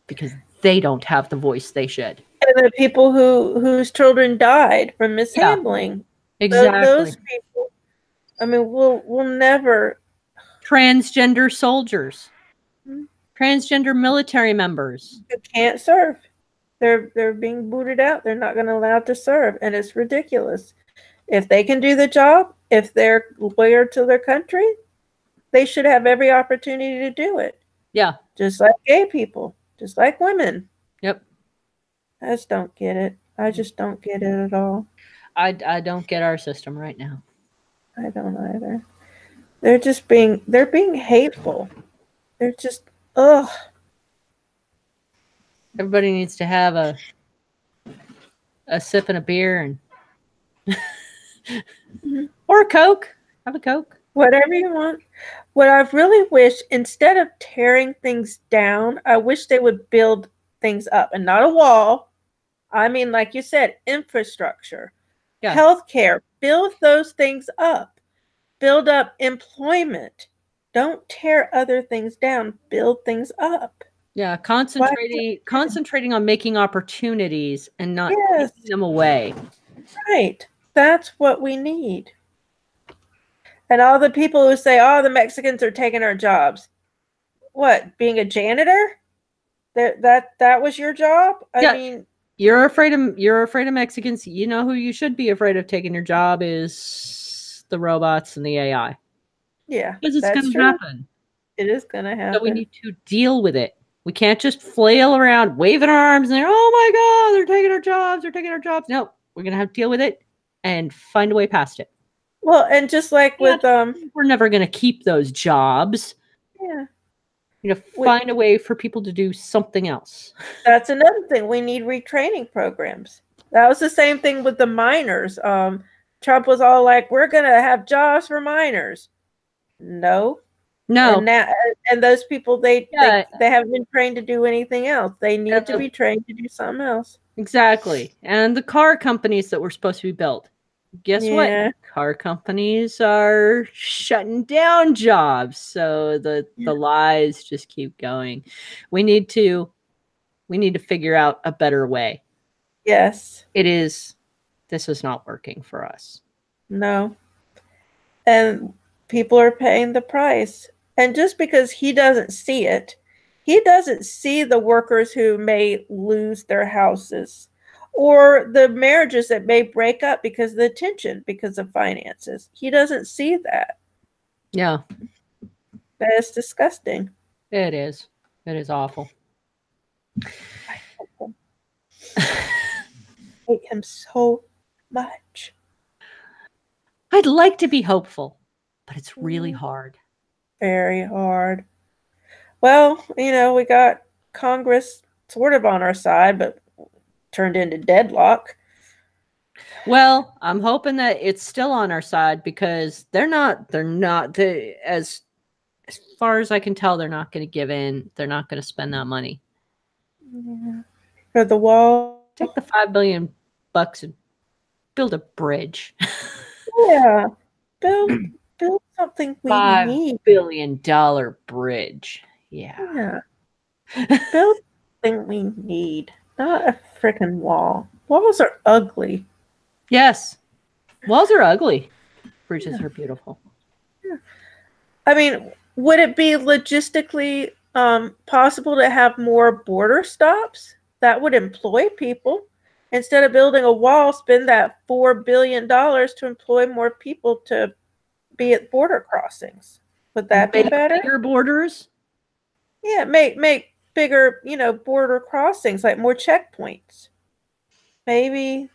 because they don't have the voice they should. And the people whose children died from mishandling. Yeah, exactly. Those people. I mean, we'll never. Transgender soldiers, transgender military members who can't serve. They're being booted out. They're not going to allow to serve, and it's ridiculous. If they can do the job, if they're loyal to their country, they should have every opportunity to do it. Yeah. Just like gay people, just like women. Yep. I just don't get it. I just don't get it at all. I don't get our system right now. I don't either. They're being hateful. They're just, ugh. Everybody needs to have a sip and a beer and or a Coke. Have a Coke. Whatever you want. What I really wish, instead of tearing things down, I wish they would build things up, and not a wall. I mean, like you said, infrastructure, healthcare. Build those things up. Build up employment. Don't tear other things down. Build things up. Yeah, concentrating on making opportunities and not taking them away. Right. That's what we need. And all the people who say, "Oh, the Mexicans are taking our jobs." What? Being a janitor? That was your job? I Yeah. mean, You're afraid of Mexicans. You know who you should be afraid of taking your job is the robots and the AI. yeah, Because it's that's going to true. happen. It is going to So we happen. need to deal with it. We can't just flail around, waving our arms, and they're, oh my God, they're taking our jobs. They're taking our jobs. No, we're going to have to deal with it and find a way past it. Well, and just like with We're never going to keep those jobs. yeah, Find a way for people to do something else. that's another thing. We need retraining programs. That was the same thing with the miners. Trump was all like, "We're going to have jobs for miners." No. No. And those people they haven't been trained to do anything else. They need to be trained to do something else. Exactly. And the car companies that were supposed to be built. Guess what? Car companies are shutting down jobs. So the lies just keep going. We need to figure out a better way. Yes. This is not working for us. No. And people are paying the price. And just because he doesn't see it, he doesn't see the workers who may lose their houses or the marriages that may break up because of the tension, because of finances. He doesn't see that. Yeah. That is disgusting. It is. It is awful. I hate him so much. I'd like to be hopeful, but it's really hard. Very hard. Well, we got Congress sort of on our side, but turned into deadlock. Well, I'm hoping that it's still on our side because as far as I can tell, they're not going to give in. They're not going to spend that money. Yeah. For the wall. Take the $5 billion and build a bridge. Yeah. Build something we need. $5 billion bridge. Yeah. Build something we need. Not a freaking wall. Walls are ugly. Yes. Walls are ugly. Bridges are beautiful. Yeah. I mean, would it be logistically possible to have more border stops? That would employ people. Instead of building a wall, spend that $4 billion to employ more people to be at border crossings. Would that be better? Bigger borders? Yeah, make bigger, border crossings, like more checkpoints. Maybe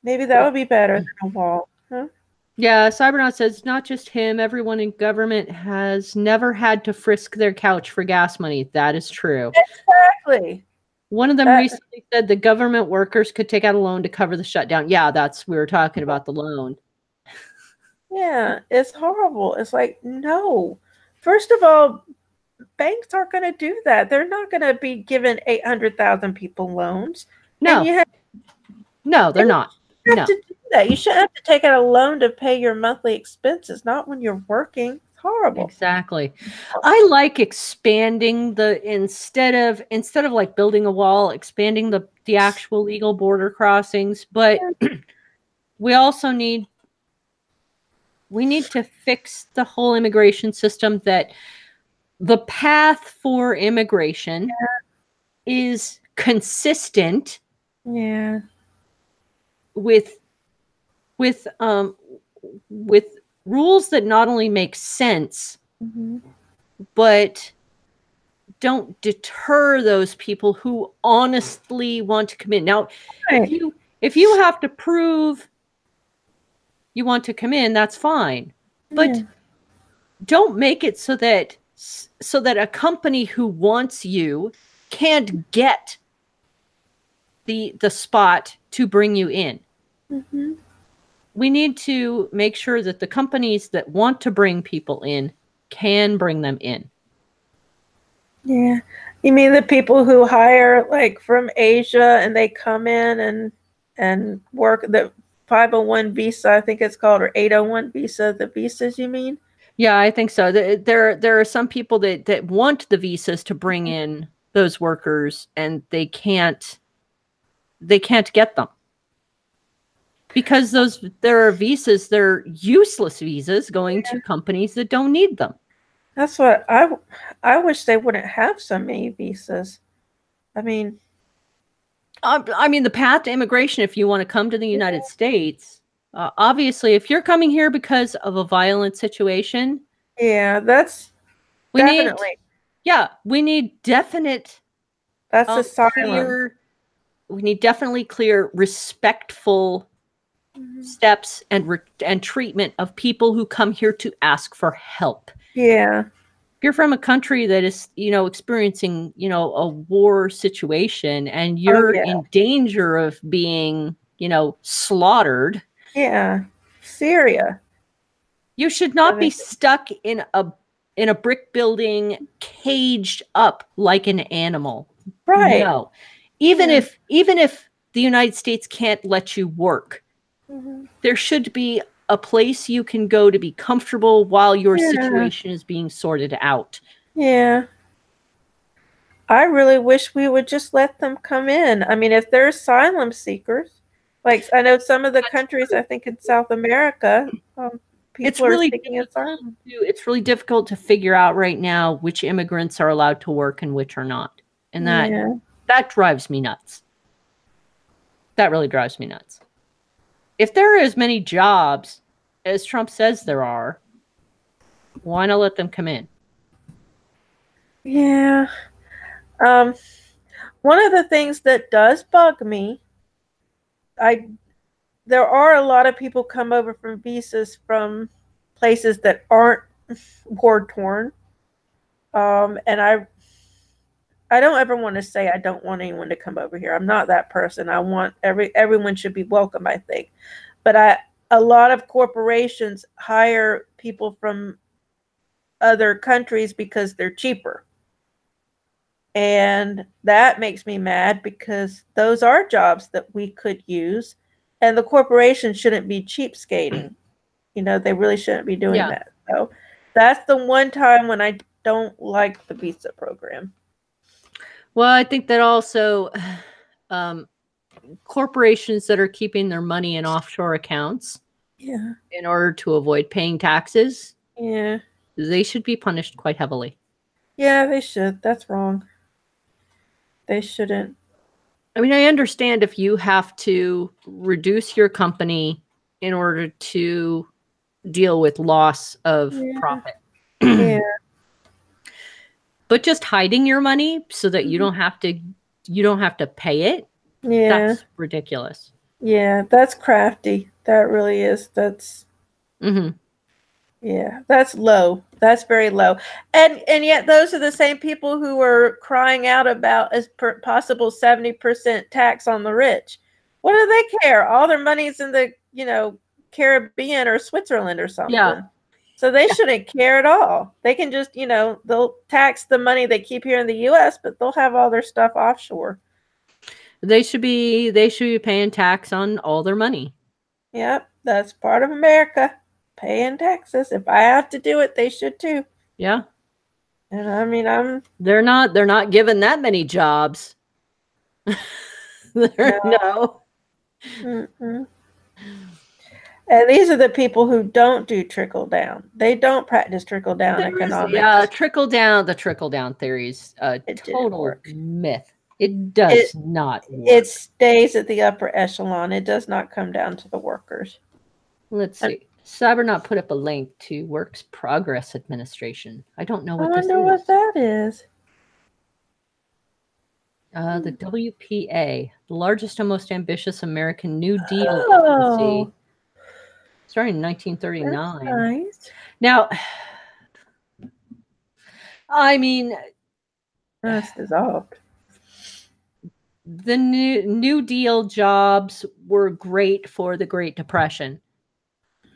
that would be better than a wall. Huh? Yeah, Cybernaut says not just him, everyone in government has never had to frisk their couch for gas money. That is true. Exactly. One of them recently said the government workers could take out a loan to cover the shutdown. Yeah, we were talking about the loan. Yeah, it's horrible. It's like, no. First of all, banks aren't going to do that. They're not going to be giving 800,000 people loans. No. No, they're not. You have to do that. You shouldn't have to take out a loan to pay your monthly expenses, not when you're working. It's horrible. Exactly. I like expanding instead of like building a wall, expanding the actual legal border crossings, but we also need to fix the whole immigration system, that the path for immigration is consistent with rules that not only make sense, but don't deter those people who honestly want to come in. Now, if you have to prove you want to come in, that's fine. But don't make it so that a company who wants you can't get the spot to bring you in. We need to make sure that the companies that want to bring people in can bring them in. Yeah. You mean the people who hire like from Asia and they come in and work the 501 visa, I think it's called, or 801 visa, the visas you mean? Yeah, I think so. There are some people that want the visas to bring in those workers, and they can't get them. Because there are visas, they're useless visas going to companies that don't need them. That's what I wish they wouldn't have so many visas. I mean, the path to immigration, if you want to come to the United States, obviously, if you're coming here because of a violent situation, yeah, that's definitely. We need definite. That's asylum. We need definitely clear, respectful steps and treatment of people who come here to ask for help. Yeah. If you're from a country that is, experiencing, a war situation and you're in danger of being, slaughtered. Yeah. Syria. You should not be stuck in a brick building, caged up like an animal. Right. No. Even if the United States can't let you work, there should be a place you can go to be comfortable while your situation is being sorted out. Yeah. I really wish we would just let them come in. I mean, if they're asylum seekers, like I know some of the countries, I think in South America, people are seeking asylum. It's really difficult to figure out right now which immigrants are allowed to work and which are not. And that drives me nuts. That really drives me nuts. If there are as many jobs as Trump says there are, why not let them come in? Yeah. One of the things that does bug me, there are a lot of people come over from visas from places that aren't war torn. And I don't ever want to say I don't want anyone to come over here. I'm not that person. I want everyone should be welcome, I think. But a lot of corporations hire people from other countries because they're cheaper. And that makes me mad because those are jobs that we could use, and the corporation shouldn't be cheapskating. They really shouldn't be doing that. So that's the one time when I don't like the visa program. Well, I think that also corporations that are keeping their money in offshore accounts in order to avoid paying taxes, they should be punished quite heavily. Yeah, they should. That's wrong. They shouldn't. I mean, I understand if you have to reduce your company in order to deal with loss of profit. Yeah. But just hiding your money so that you don't have to pay it. Yeah. That's ridiculous. Yeah, that's crafty. That really is. That's yeah, that's low. That's very low. And yet those are the same people who are crying out about a possible 70% tax on the rich. What do they care? All their money's in the, Caribbean or Switzerland or something. Yeah. So they shouldn't care at all. They can just, they'll tax the money they keep here in the US, but they'll have all their stuff offshore. They should be paying tax on all their money. Yep, that's part of America. Paying taxes. If I have to do it, they should too. Yeah. And I mean, they're not given that many jobs. No. Mm-mm. And these are the people who don't do trickle down. They don't practice trickle down economics. The trickle down theory is a total myth. It does not work. It stays at the upper echelon. It does not come down to the workers. Let's see. Cybernaut put up a link to Works Progress Administration. I don't know what this is. I wonder what that is. The WPA, the largest and most ambitious American New Deal agency, starting in 1939. That's nice. Now, I mean, that's dissolved. The New Deal jobs were great for the Great Depression,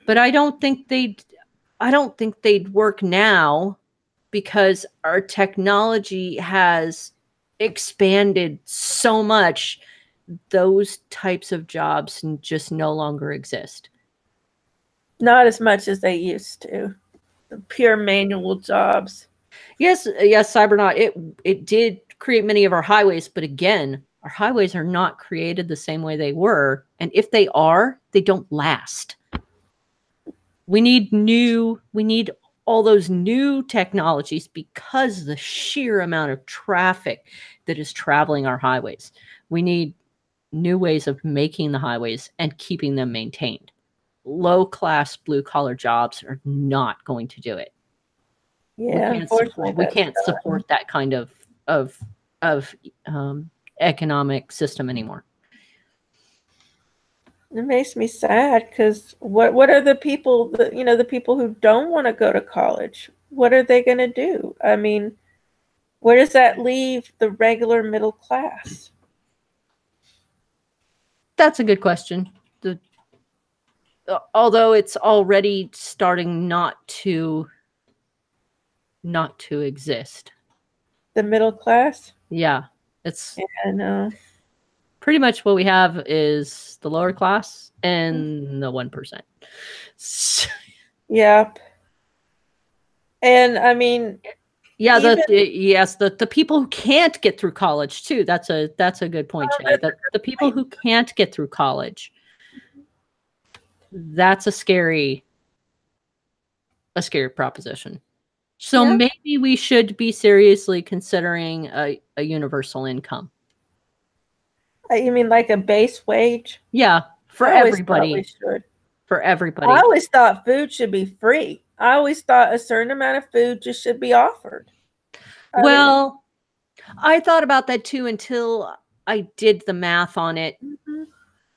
but I don't think they'd work now because our technology has expanded so much. Those types of jobs just no longer exist. Not as much as they used to. The pure manual jobs. Yes, Cybernaut. It did create many of our highways, but again, Our highways are not created the same way they were. And if they are, they don't last. We need all those new technologies because the sheer amount of traffic that is traveling our highways. We need new ways of making the highways and keeping them maintained. Low-class blue-collar jobs are not going to do it. Yeah, we can't support that kind of economic system anymore. It makes me sad because what are the people that, you know, the people who don't want to go to college? What are they going to do? I mean, where does that leave the regular middle class? That's a good question. Although it's already starting not to exist. The middle class? Yeah, it's pretty much what we have is the lower class and the 1%. Yep. And I mean, yeah, the people who can't get through college too. That's a good point, Jay. The people who can't get through college, that's a scary proposition. So maybe we should be seriously considering a universal income. You mean like a base wage? Yeah, for everybody. For everybody. I always thought food should be free. I always thought a certain amount of food just should be offered. Well, I thought about that too until I did the math on it. Mm-hmm.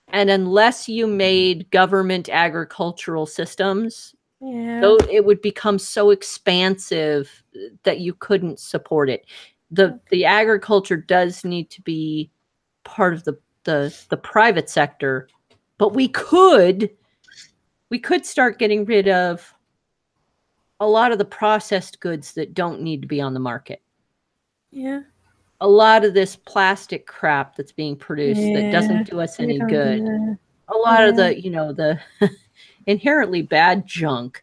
And unless you made government agricultural systems, it would become so expansive that you couldn't support it. The agriculture does need to be part of the private sector, but we could start getting rid of a lot of the processed goods that don't need to be on the market. Yeah. A lot of this plastic crap that's being produced that doesn't do us any good. A lot of the, the inherently bad junk.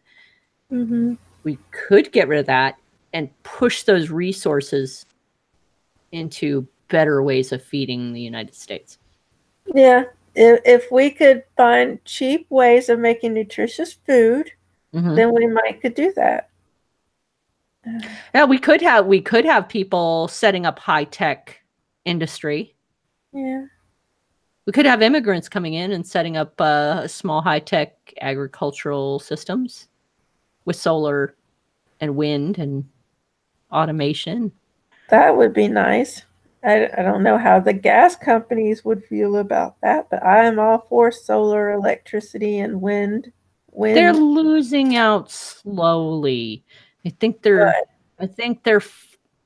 Mm-hmm. We could get rid of that and push those resources into better ways of feeding the United States. Yeah. If we could find cheap ways of making nutritious food, then we could do that. Yeah, we could have people setting up high-tech industry. Yeah. We could have immigrants coming in and setting up small high-tech agricultural systems with solar and wind and automation. That would be nice. I don't know how the gas companies would feel about that, but I am all for solar electricity and wind. They're losing out slowly. I think they're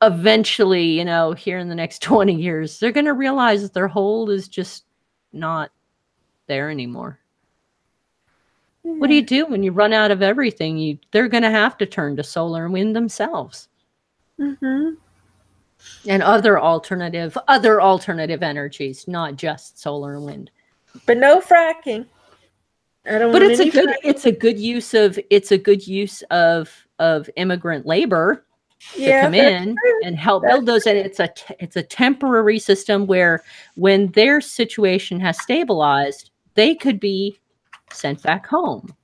eventually, here in the next 20 years, they're going to realize that their hold is just not there anymore. Yeah. What do you do when you run out of everything? They're going to have to turn to solar and wind themselves. Mm-hmm. And other alternative energies, not just solar and wind. But no fracking. But it's a good use of immigrant labor to come in and help build those. And it's a temporary system where when their situation has stabilized, they could be sent back home.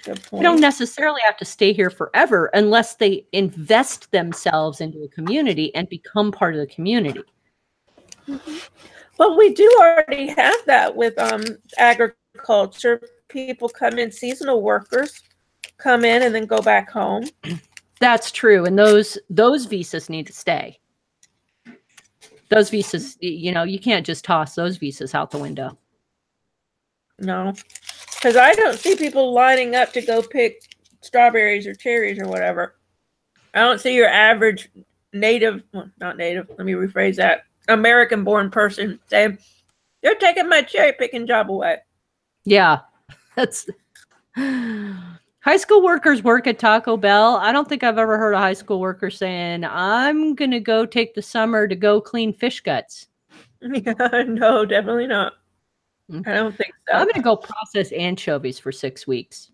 They don't necessarily have to stay here forever unless they invest themselves into a community and become part of the community. Mm-hmm. But we do already have that with agriculture. People come in, seasonal workers come in and then go back home. That's true. And those visas need to stay. Those visas, you can't just toss those visas out the window. No, because I don't see people lining up to go pick strawberries or cherries or whatever. I don't see your average not native, let me rephrase that, American-born person say, "You're taking my cherry picking job away." Yeah, that's... High school workers work at Taco Bell. I don't think I've ever heard a high school worker saying, "I'm going to go take the summer to go clean fish guts." Yeah, no, definitely not. I don't think so. I'm going to go process anchovies for 6 weeks.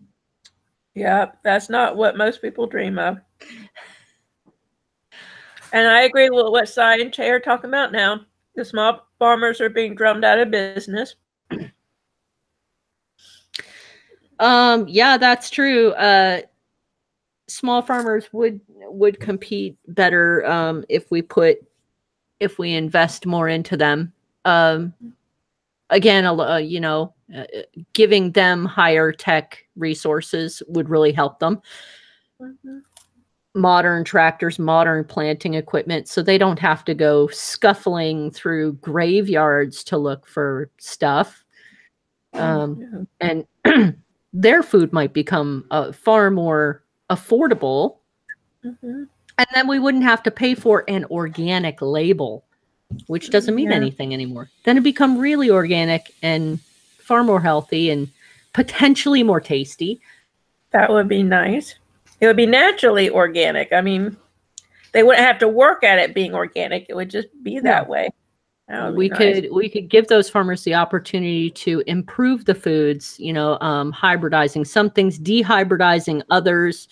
Yeah, that's not what most people dream of. And I agree with what Cy and Che are talking about now. The small farmers are being drummed out of business. Yeah, that's true. Small farmers would compete better if we invest more into them. Again, giving them higher tech resources would really help them. Mm-hmm. Modern tractors, modern planting equipment, so they don't have to go scuffling through graveyards to look for stuff. And their food might become far more affordable. Mm-hmm. And then we wouldn't have to pay for an organic label, which doesn't mean anything anymore. Then it'd become really organic and far more healthy and potentially more tasty. That would be nice. It would be naturally organic. I mean, they wouldn't have to work at it being organic. It would just be that way. We could give those farmers the opportunity to improve the foods, hybridizing some things, dehybridizing others,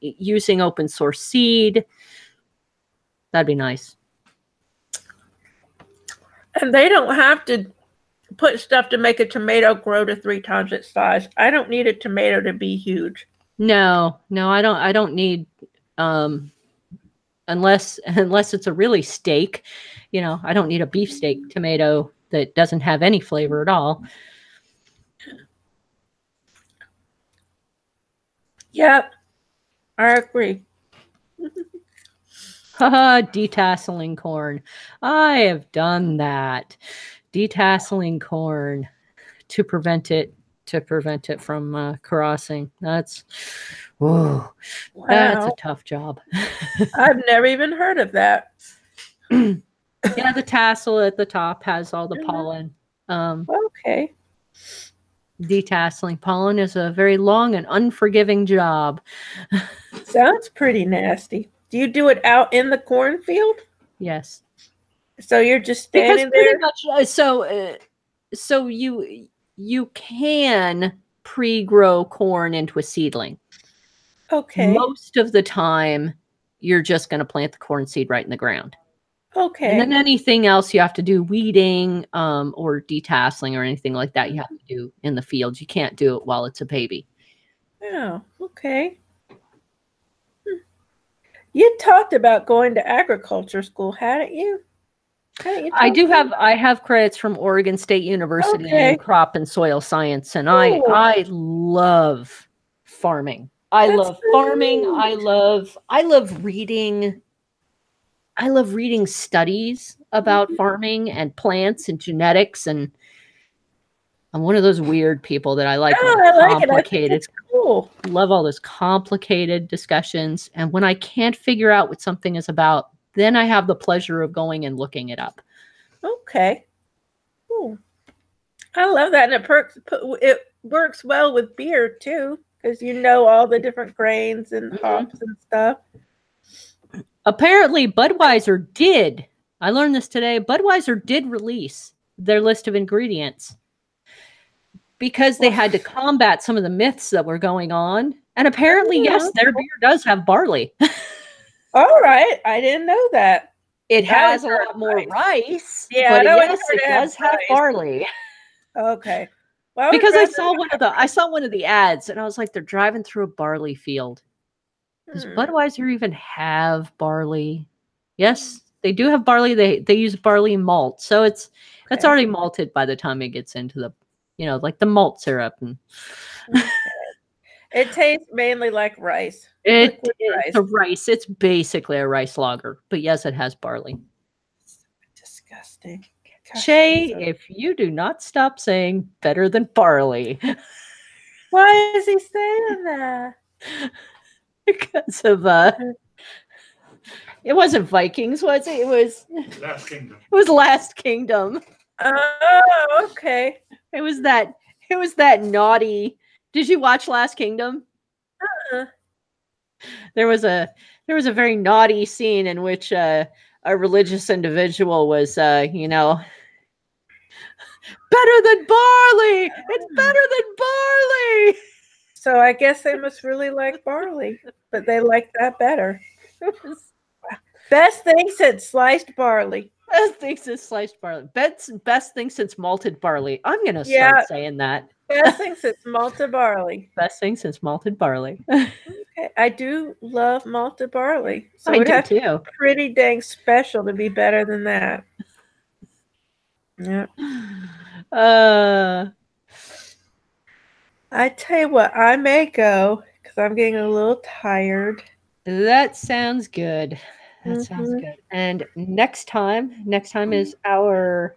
using open source seed. That'd be nice. And they don't have to put stuff to make a tomato grow to 3 times its size. I don't need a tomato to be huge. No, I don't need unless it's a really steak, I don't need a beefsteak tomato that doesn't have any flavor at all. Yep. I agree. Detasseling corn. I have done that. Detasseling corn to prevent it from crossing. That's that's a tough job. I've never even heard of that. Yeah, the tassel at the top has all the pollen. Okay. Detasseling pollen is a very long and unforgiving job. Sounds pretty nasty. Do you do it out in the cornfield? Yes. So you're just standing there? Much, so you can pre-grow corn into a seedling. Okay. Most of the time, you're just going to plant the corn seed right in the ground. Okay. And then anything else you have to do weeding or detasseling or anything like that you have to do in the field. You can't do it while it's a baby. Oh, okay. You talked about going to agriculture school, hadn't you? I have credits from Oregon State University in crop and soil science, and I love farming. I love farming. I love reading. I love reading studies about farming and plants and genetics, and I'm one of those weird people that I like complicated. It's cool. Love all those complicated discussions, and when I can't figure out what something is about, then I have the pleasure of going and looking it up. Okay. Cool. I love that, and it works well with beer too, because you know all the different grains and hops and stuff. Apparently, Budweiser did. I learned this today. Budweiser did release their list of ingredients because they had to combat some of the myths that were going on. And apparently, yes, their beer does have barley. All right. I didn't know that. It has a lot more rice. Yeah, but yes, it does have barley. Okay. Well, because I saw one of the ads and I was like, they're driving through a barley field. Does Budweiser even have barley? Yes, they do have barley. They use barley malt. So it's already malted by the time it gets into the, like the malt syrup. And it tastes mainly like rice. It's a rice. It's basically a rice lager. But yes, it has barley. Disgusting. Shay, if you do not stop saying better than barley. Why is he saying that? Because of it wasn't Vikings, was it? It was Last Kingdom. It was Last Kingdom. Oh, okay. It was that naughty. Did you watch Last Kingdom? There was a very naughty scene in which a religious individual was better than barley. It's better than barley. So I guess they must really like barley, but they like that better. Best thing since sliced barley. Best thing since sliced barley. Best thing since malted barley. I'm gonna Yeah. start saying that. Best thing since malted barley. Best thing since malted barley. Okay. I do love malted barley. So I it would do have to be too. pretty dang special to be better than that. Yeah. I tell you what, I may go because I'm getting a little tired. That sounds good. That sounds good. And next time is our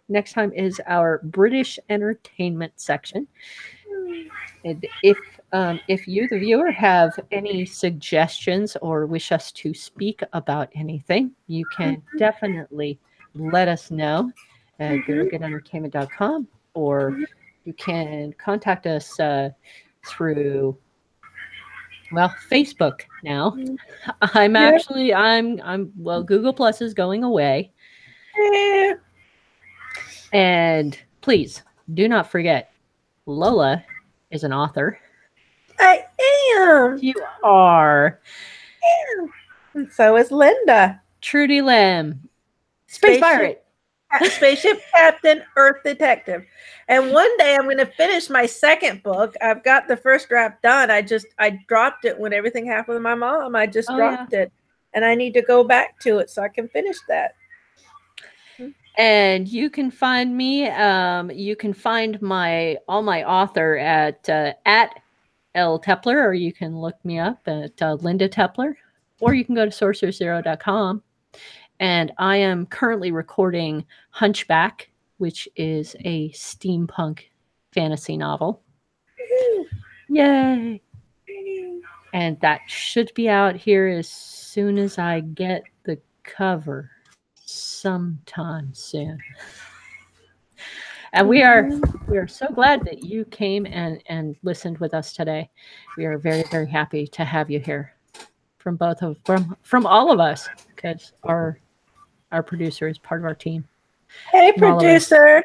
British entertainment section. And if you, the viewer, have any suggestions or wish us to speak about anything, you can definitely let us know at beerygoodentertainment.com, or you can contact us through, well, Facebook now. I'm Google Plus is going away. Yeah. And please do not forget, Lola is an author. I am. You are. And so is Linda. Trudy Lamb. Space Pirate. Spaceship Captain, Earth Detective. And one day I'm going to finish my second book. I've got the first draft done. I dropped it when everything happened with my mom. I just dropped it. And I need to go back to it so I can finish that. And you can find me, you can find all my author at L Tepler, or you can look me up at Linda Tepler, or you can go to s0rceress0.com. And I am currently recording Hunchback, which is a steampunk fantasy novel. Yay! And that should be out here as soon as I get the cover sometime soon. And we are so glad that you came and listened with us today. We are very, very happy to have you here from all of us, because our producer is part of our team. Hey, producer.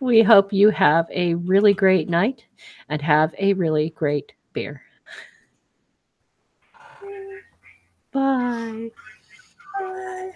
We hope you have a really great night and have a really great beer. Bye. Bye.